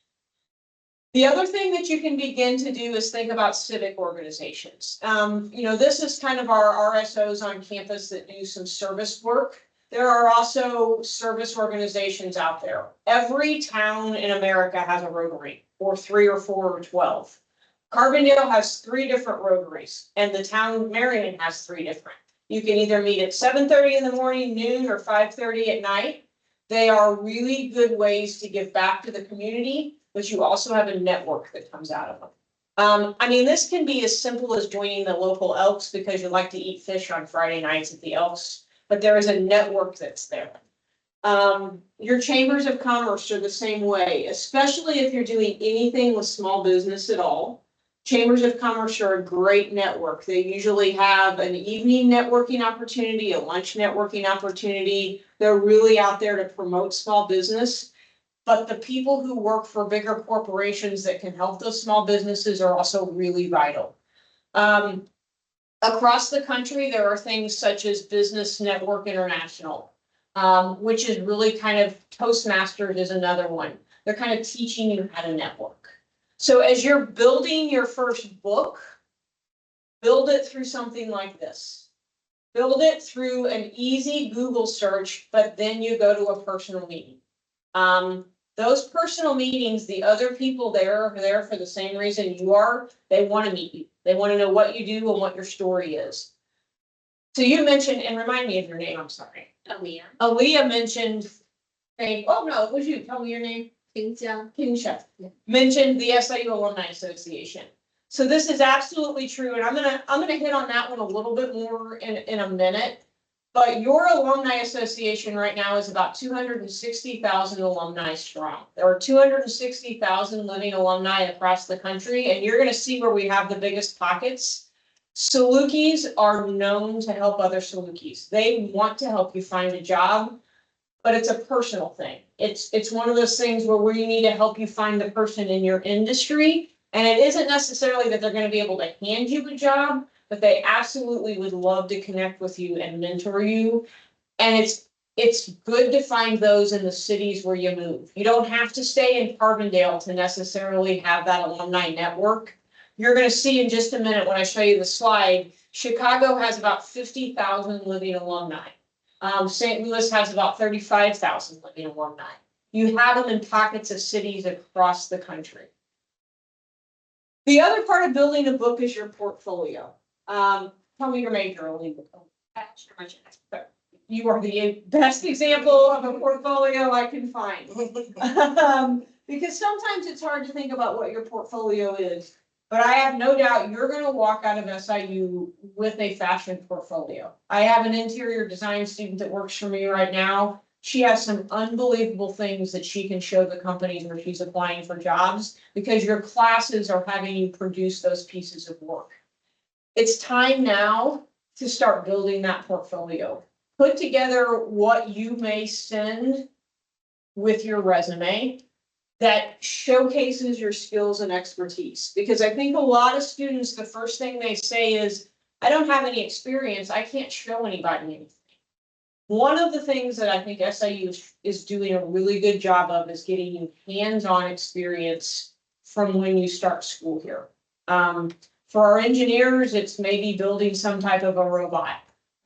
The other thing that you can begin to do is think about civic organizations. This is kind of our RSOs on campus that do some service work. There are also service organizations out there. Every town in America has a Rotary, or 3 or 4 or 12. Carbondale has 3 different Rotaries, and the town of Marion has 3 different. You can either meet at 7:30 in the morning, noon, or 5:30 at night. They are really good ways to give back to the community, but you also have a network that comes out of them. This can be as simple as joining the local Elks because you like to eat fish on Friday nights at the Elks, but there is a network that's there. Your chambers of commerce are the same way, especially if you're doing anything with small business at all. Chambers of commerce are a great network. They usually have an evening networking opportunity, a lunch networking opportunity. They're really out there to promote small business. But the people who work for bigger corporations that can help those small businesses are also really vital. Across the country, there are things such as Business Network International, which is really kind of Toastmasters is another one. They're kind of teaching you how to network. So as you're building your first book, build it through something like this. Build it through an easy Google search, but then you go to a personal meeting. Those personal meetings, the other people there are there for the same reason you are. They want to meet you. They want to know what you do and what your story is. So you mentioned, and remind me of your name, I'm sorry. Aaliyah. Aaliyah mentioned, oh no, it was you. Tell me your name. Kingsha mentioned the SIU Alumni Association. So this is absolutely true, and I'm gonna hit on that one a little bit more in a minute. But your alumni association right now is about 260,000 alumni strong. There are 260,000 living alumni across the country, and you're going to see where we have the biggest pockets. Salukis are known to help other Salukis. They want to help you find a job, but it's a personal thing. It's one of those things where we need to help you find the person in your industry, and it isn't necessarily that they're going to be able to hand you a job, but they absolutely would love to connect with you and mentor you. And it's good to find those in the cities where you move. You don't have to stay in Carbondale to necessarily have that alumni network. You're going to see in just a minute when I show you the slide, Chicago has about 50,000 living alumni. St. Louis has about 35,000 living alumni. You have them in pockets of cities across the country. The other part of building a book is your portfolio. Tell me your major, Aaliyah. You are the best example of a portfolio I can find. Because sometimes it's hard to think about what your portfolio is, but I have no doubt you're going to walk out of SIU with a fashion portfolio. I have an interior design student that works for me right now. She has some unbelievable things that she can show the companies where she's applying for jobs because your classes are having you produce those pieces of work. It's time now to start building that portfolio. Put together what you may send with your resume that showcases your skills and expertise. Because I think a lot of students, the first thing they say is, I don't have any experience. I can't show anybody anything. One of the things that I think SIU is doing a really good job of is getting you hands-on experience from when you start school here. For our engineers, it's maybe building some type of a robot.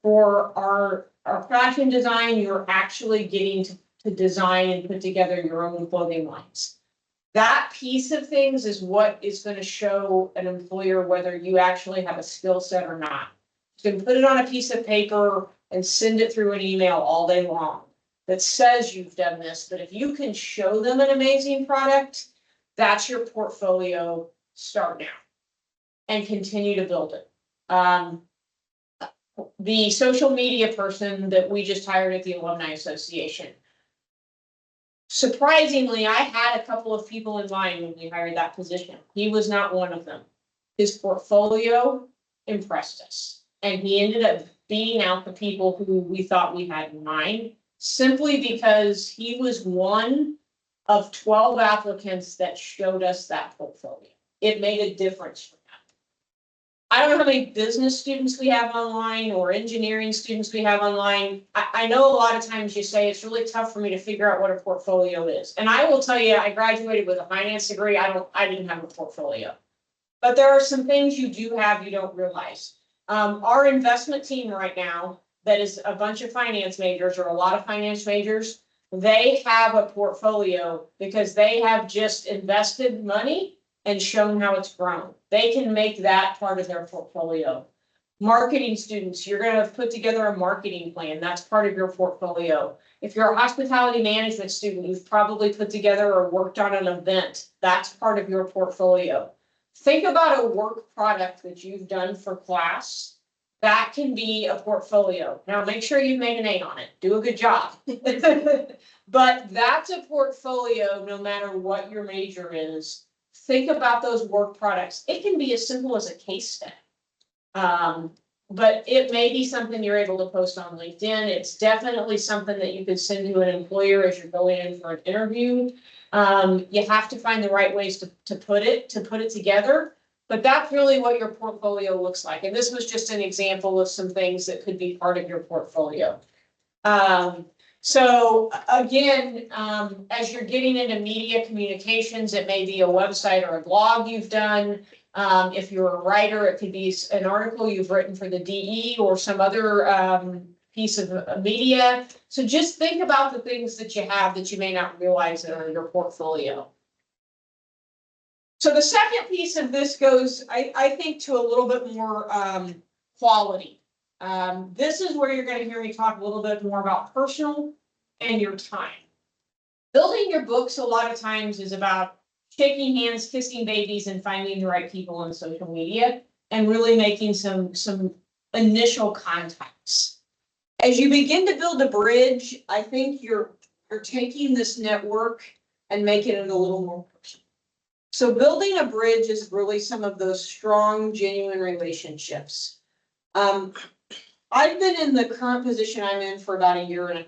For our fashion design, you're actually getting to design and put together your own clothing lines. That piece of things is what is going to show an employer whether you actually have a skill set or not. You can put it on a piece of paper and send it through an email all day long that says you've done this, but if you can show them an amazing product, that's your portfolio. Start now and continue to build it. The social media person that we just hired at the Alumni Association. Surprisingly, I had a couple of people in mind when we hired that position. He was not one of them. His portfolio impressed us, and he ended up beating out the people who we thought we had in mind, simply because he was one of 12 applicants that showed us that portfolio. It made a difference for them. I don't know how many business students we have online or engineering students we have online. I know a lot of times you say it's really tough for me to figure out what a portfolio is. And I will tell you, I graduated with a finance degree. I didn't have a portfolio. But there are some things you do have you don't realize. Our investment team right now, that is a bunch of finance majors or a lot of finance majors, they have a portfolio because they have just invested money and shown how it's grown. They can make that part of their portfolio. Marketing students, you're going to put together a marketing plan. That's part of your portfolio. If you're a hospitality management student, you've probably put together or worked on an event. That's part of your portfolio. Think about a work product that you've done for class. That can be a portfolio. Now, make sure you've made an A on it. Do a good job. But that's a portfolio no matter what your major is. Think about those work products. It can be as simple as a case study. But it may be something you're able to post on LinkedIn. It's definitely something that you could send to an employer as you're going in for an interview. You have to find the right ways to put it together. But that's really what your portfolio looks like. And this was just an example of some things that could be part of your portfolio. So again, as you're getting into media communications, it may be a website or a blog you've done. If you're a writer, it could be an article you've written for the DE or some other piece of media. So just think about the things that you have that you may not realize that are in your portfolio. So the second piece of this goes, I think, to a little bit more quality. This is where you're going to hear me talk a little bit more about personal and your time. Building your books a lot of times is about shaking hands, kissing babies, and finding the right people on social media and really making some initial contacts. As you begin to build a bridge, I think you're taking this network and making it a little more personal. So building a bridge is really some of those strong, genuine relationships. I've been in the current position I'm in for about 1.5 years.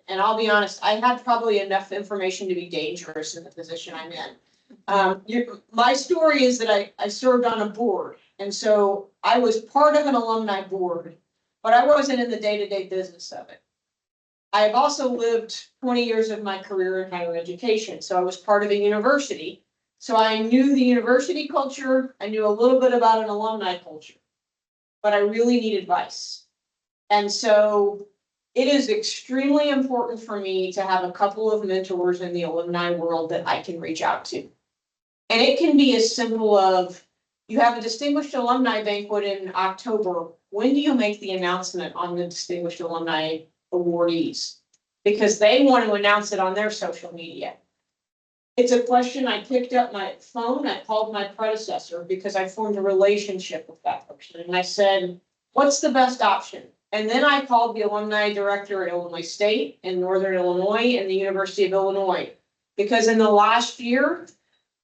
And I'll be honest, I had probably enough information to be dangerous in the position I'm in. My story is that I served on a board. And so I was part of an alumni board, but I wasn't in the day-to-day business of it. I have also lived 20 years of my career in higher education. So I was part of a university. So I knew the university culture. I knew a little bit about an alumni culture, but I really need advice. And so it is extremely important for me to have a couple of mentors in the alumni world that I can reach out to. And it can be as simple of, you have a distinguished alumni banquet in October. When do you make the announcement on the distinguished alumni awardees? Because they want to announce it on their social media. It's a question. I picked up my phone. I called my predecessor because I formed a relationship with that person. And I said, what's the best option? And then I called the alumni director at Illinois State in Northern Illinois and the University of Illinois. Because in the last year,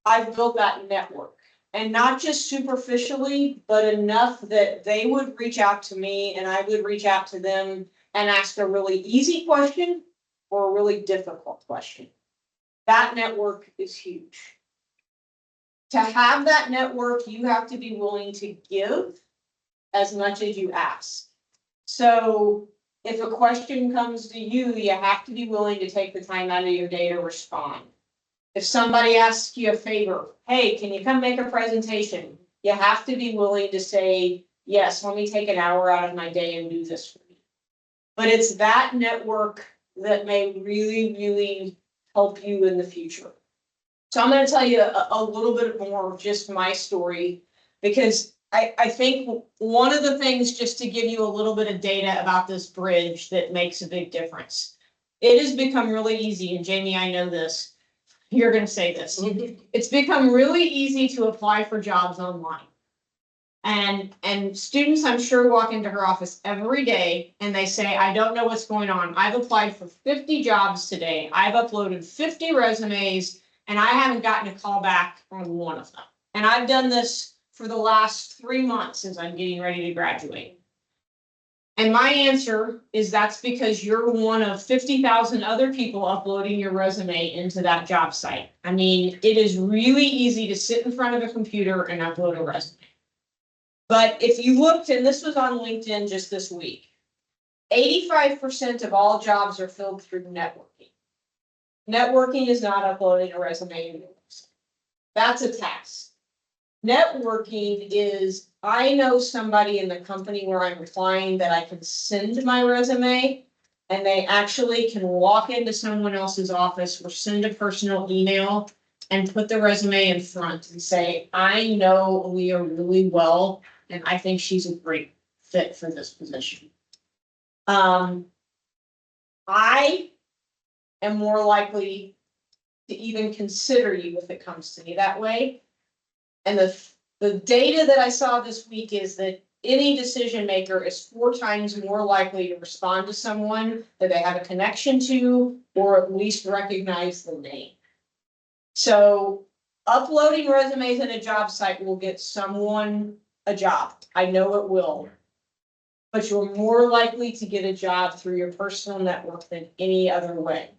I've built that network. And not just superficially, but enough that they would reach out to me and I would reach out to them and ask a really easy question or a really difficult question. That network is huge. To have that network, you have to be willing to give as much as you ask. So if a question comes to you, you have to be willing to take the time out of your day to respond. If somebody asks you a favor, hey, can you come make a presentation? You have to be willing to say, yes, let me take an hour out of my day and do this for me. But it's that network that may really, really help you in the future. So I'm going to tell you a little bit more of just my story, because I think one of the things, just to give you a little bit of data about this bridge that makes a big difference. It has become really easy, and Jamie, I know this, you're going to say this. It's become really easy to apply for jobs online. And students, I'm sure, walk into her office every day and they say, I don't know what's going on. I've applied for 50 jobs today. I've uploaded 50 resumes and I haven't gotten a call back on one of them. And I've done this for the last 3 months as I'm getting ready to graduate. And my answer is that's because you're one of 50,000 other people uploading your resume into that job site. I mean, it is really easy to sit in front of a computer and upload a resume. But if you looked, and this was on LinkedIn just this week, 85% of all jobs are filled through networking. Networking is not uploading a resume. That's a task. Networking is, I know somebody in the company where I'm applying that I can send my resume, and they actually can walk into someone else's office or send a personal email and put the resume in front and say, I know Leah really well, and I think she's a great fit for this position. I am more likely to even consider you if it comes to me that way. And the data that I saw this week is that any decision maker is 4 times more likely to respond to someone that they have a connection to, or at least recognize the name. So uploading resumes in a job site will get someone a job. I know it will. But you're more likely to get a job through your personal network than any other way.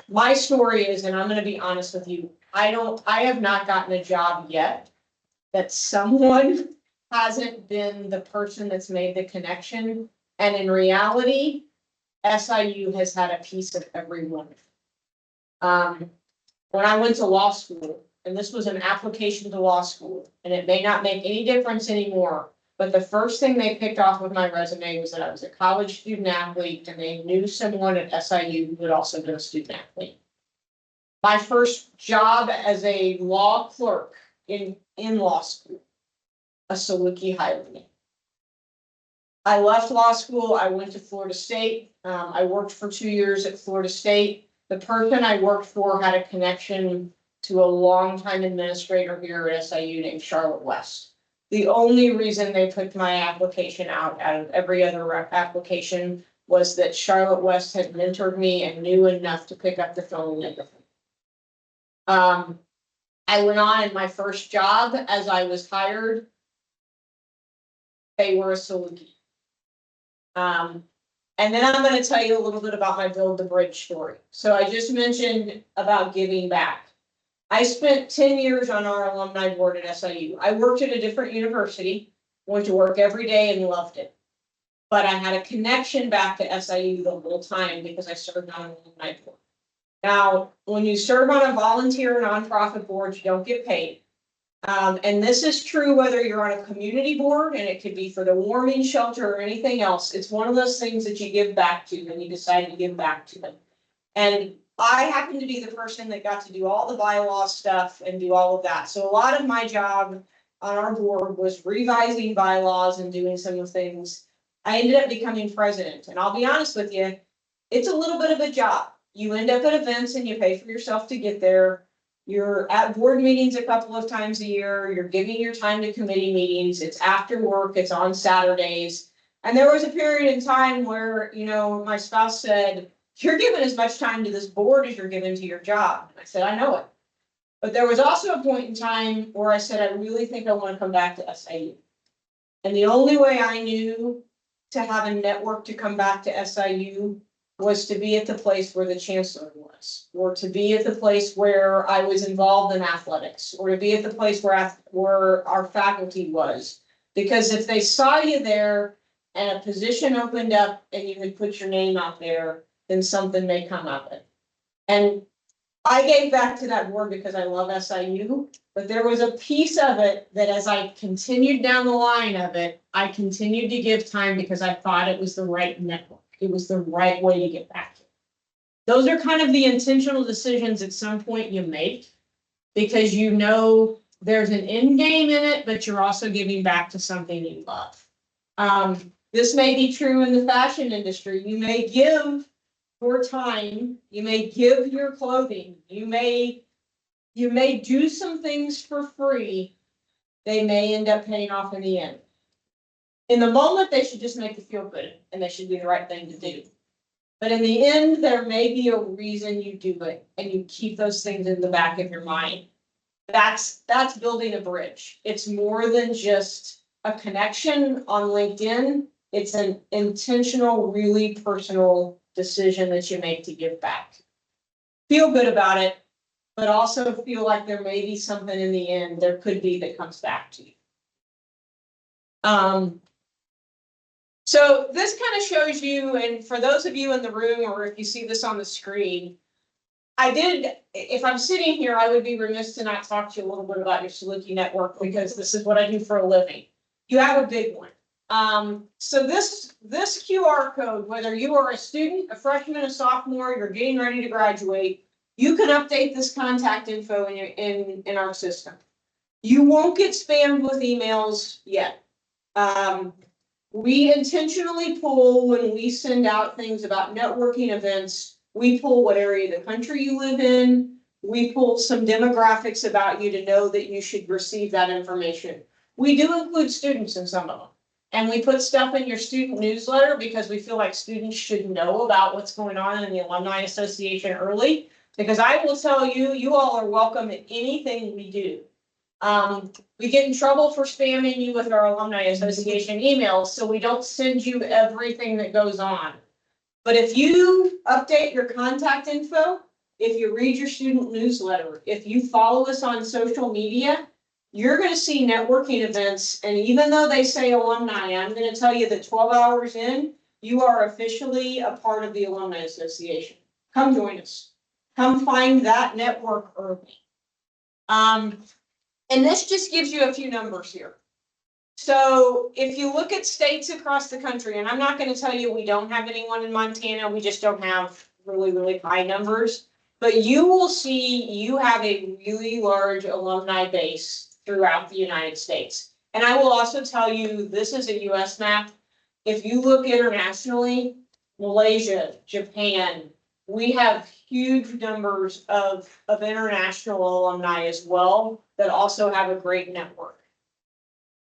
My story is, and I'm going to be honest with you, I have not gotten a job yet that someone hasn't been the person that's made the connection. And in reality, SIU has had a piece of every one. When I went to law school, and this was an application to law school, and it may not make any difference anymore, but the first thing they picked off with my resume was that I was a college student athlete, and they knew someone at SIU who had also been a student athlete. My first job as a law clerk in law school, a Saluki hired me. I left law school, I went to Florida State. I worked for 2 years at Florida State. The person I worked for had a connection to a longtime administrator here at SIU named Charlotte West. The only reason they put my application out of every other application was that Charlotte West had mentored me and knew enough to pick up the phone and everything. I went on in my first job as I was hired. They were a Saluki. And then I'm going to tell you a little bit about my Build the Bridge story. So I just mentioned about giving back. I spent 10 years on our alumni board at SIU. I worked at a different university, went to work every day and loved it. But I had a connection back to SIU the whole time because I served on an alumni board. Now, when you serve on a volunteer nonprofit board, you don't get paid. And this is true whether you're on a community board, and it could be for the warming shelter or anything else. It's one of those things that you give back to when you decide to give back to them. And I happen to be the person that got to do all the bylaw stuff and do all of that. So a lot of my job on our board was revising bylaws and doing some of the things. I ended up becoming president. And I'll be honest with you, it's a little bit of a job. You end up at events and you pay for yourself to get there. You're at board meetings a couple of times a year. You're giving your time to committee meetings. It's after work. It's on Saturdays. And there was a period in time where, you know, my spouse said, you're giving as much time to this board as you're giving to your job. And I said, I know it. But there was also a point in time where I said, I really think I want to come back to SIU. And the only way I knew to have a network to come back to SIU was to be at the place where the chancellor was, or to be at the place where I was involved in athletics, or to be at the place where our faculty was. Because if they saw you there and a position opened up and you had put your name out there, then something may come of it. And I gave back to that board because I love SIU, but there was a piece of it that as I continued down the line of it, I continued to give time because I thought it was the right network. It was the right way to get back. Those are kind of the intentional decisions at some point you make because you know there's an end game in it, but you're also giving back to something you love. This may be true in the fashion industry. You may give your time, you may give your clothing, you may do some things for free. They may end up paying off in the end. In the moment, they should just make you feel good and they should be the right thing to do. But in the end, there may be a reason you do it and you keep those things in the back of your mind. That's building a bridge. It's more than just a connection on LinkedIn. It's an intentional, really personal decision that you make to give back. Feel good about it, but also feel like there may be something in the end there could be that comes back to you. So this kind of shows you, and for those of you in the room, or if you see this on the screen, if I'm sitting here, I would be remiss to not talk to you a little bit about your Saluki network because this is what I do for a living. You have a big one. So this QR code, whether you are a student, a freshman, a sophomore, you're getting ready to graduate, you can update this contact info in our system. You won't get spammed with emails yet. We intentionally pull when we send out things about networking events. We pull what area of the country you live in. We pull some demographics about you to know that you should receive that information. We do include students in some of them. And we put stuff in your student newsletter because we feel like students should know about what's going on in the Alumni Association early. Because I will tell you, you all are welcome at anything we do. We get in trouble for spamming you with our Alumni Association emails, so we don't send you everything that goes on. But if you update your contact info, if you read your student newsletter, if you follow us on social media, you're going to see networking events. And even though they say alumni, I'm going to tell you that 12 hours in, you are officially a part of the Alumni Association. Come join us. Come find that network early. And this just gives you a few numbers here. So if you look at states across the country, and I'm not going to tell you we don't have anyone in Montana, we just don't have really, really high numbers, but you will see you have a really large alumni base throughout the United States. And I will also tell you, this is a US map. If you look internationally, Malaysia, Japan, we have huge numbers of international alumni as well that also have a great network.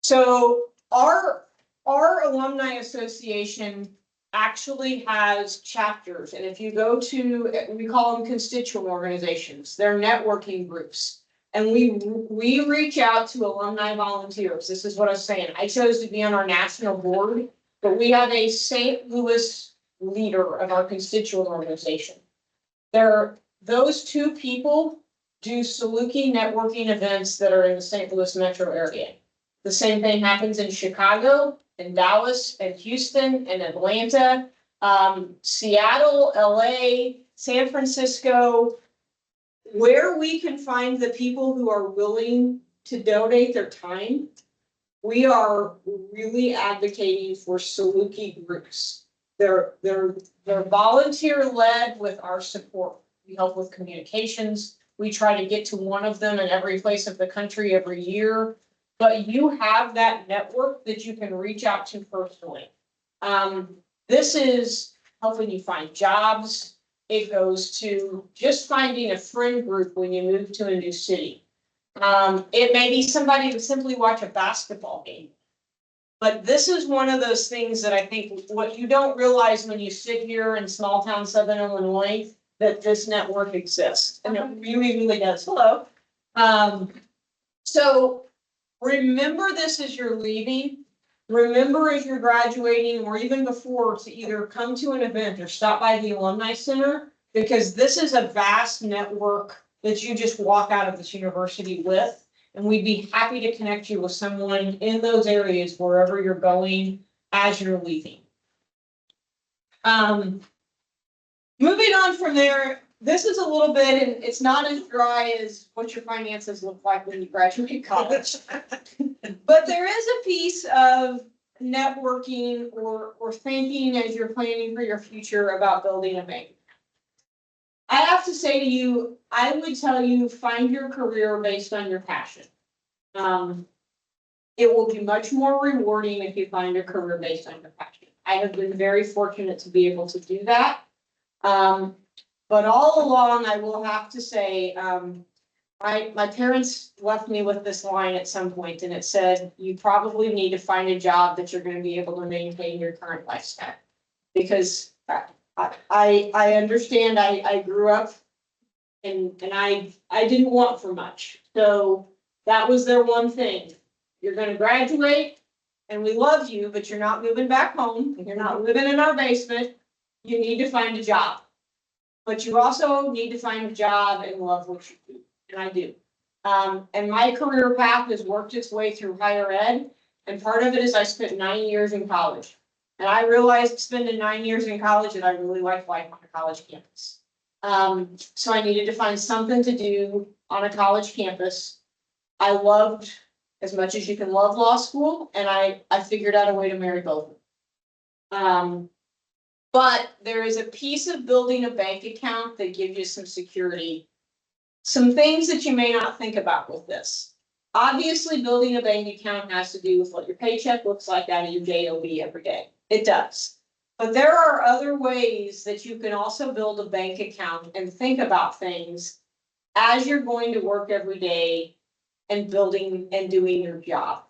So our alumni association actually has chapters. And if you go to, we call them constituent organizations, they're networking groups. And we reach out to alumni volunteers. This is what I was saying. I chose to be on our national board, but we have a St. Louis leader of our constituent organization. Those two people do Saluki networking events that are in the St. Louis metro area. The same thing happens in Chicago, in Dallas, and Houston, and Atlanta, Seattle, LA, San Francisco. Where we can find the people who are willing to donate their time, we are really advocating for Saluki groups. They're volunteer led with our support. We help with communications. We try to get to one of them in every place of the country every year. But you have that network that you can reach out to personally. This is helping you find jobs. It goes to just finding a friend group when you move to a new city. It may be somebody to simply watch a basketball game. But this is one of those things that I think what you don't realize when you sit here in small town Southern Illinois, that this network exists. And it really, really does. Hello. So remember this as you're leaving. Remember as you're graduating or even before to either come to an event or stop by the Alumni Center, because this is a vast network that you just walk out of this university with. And we'd be happy to connect you with someone in those areas wherever you're going as you're leaving. Moving on from there, this is a little bit, and it's not as dry as what your finances look like when you graduate college. But there is a piece of networking or thinking as you're planning for your future about building a bank. I have to say to you, I would tell you, find your career based on your passion. It will be much more rewarding if you find a career based on your passion. I have been very fortunate to be able to do that. But all along, I will have to say, my parents left me with this line at some point, and it said, you probably need to find a job that you're going to be able to maintain your current lifestyle. Because I understand, I grew up and I didn't want for much. So that was their one thing. You're going to graduate and we love you, but you're not moving back home. You're not living in our basement. You need to find a job. But you also need to find a job and love what you do. And I do. And my career path has worked its way through higher ed. And part of it is I spent 9 years in college. And I realized spending 9 years in college that I really liked life on a college campus. So I needed to find something to do on a college campus. I loved, as much as you can love law school, and I figured out a way to marry both of them. But there is a piece of building a bank account that gives you some security. Some things that you may not think about with this. Obviously, building a bank account has to do with what your paycheck looks like out of your JOB every day. It does. But there are other ways that you can also build a bank account and think about things as you're going to work every day and building and doing your job.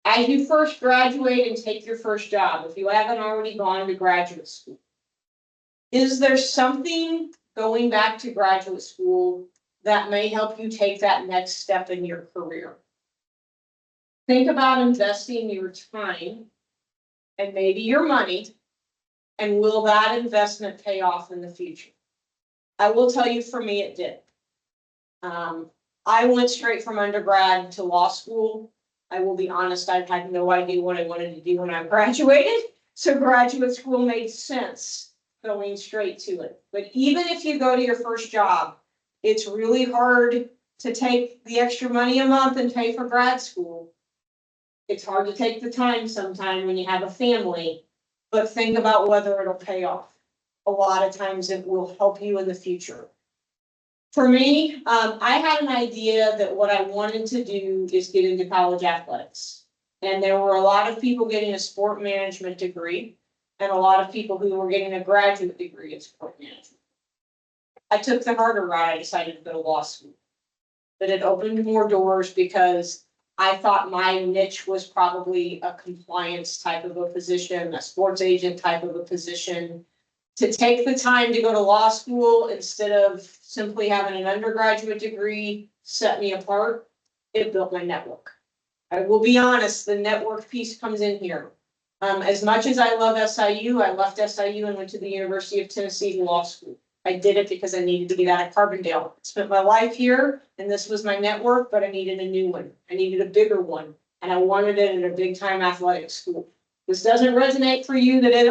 As you first graduate and take your first job, if you haven't already gone to graduate school, is there something going back to graduate school that may help you take that next step in your career? Think about investing your time and maybe your money, and will that investment pay off in the future? I will tell you, for me, it did. I went straight from undergrad to law school. I will be honest, I had no idea what I wanted to do when I graduated. So graduate school made sense going straight to it. But even if you go to your first job, it's really hard to take the extra money a month and pay for grad school. It's hard to take the time sometime when you have a family, but think about whether it'll pay off. A lot of times it will help you in the future. For me, I had an idea that what I wanted to do is get into college athletics. And there were a lot of people getting a sport management degree and a lot of people who were getting a graduate degree in sport management. I took the harder route. I decided to go to law school. But it opened more doors because I thought my niche was probably a compliance type of a position, a sports agent type of a position. To take the time to go to law school instead of simply having an undergraduate degree set me apart. It built my network. I will be honest, the network piece comes in here. As much as I love SIU, I left SIU and went to the University of Tennessee Law School. I did it because I needed to get out of Carbondale. I spent my life here and this was my network, but I needed a new one. I needed a bigger one, and I wanted it at a big time athletic school. This doesn't resonate for you that it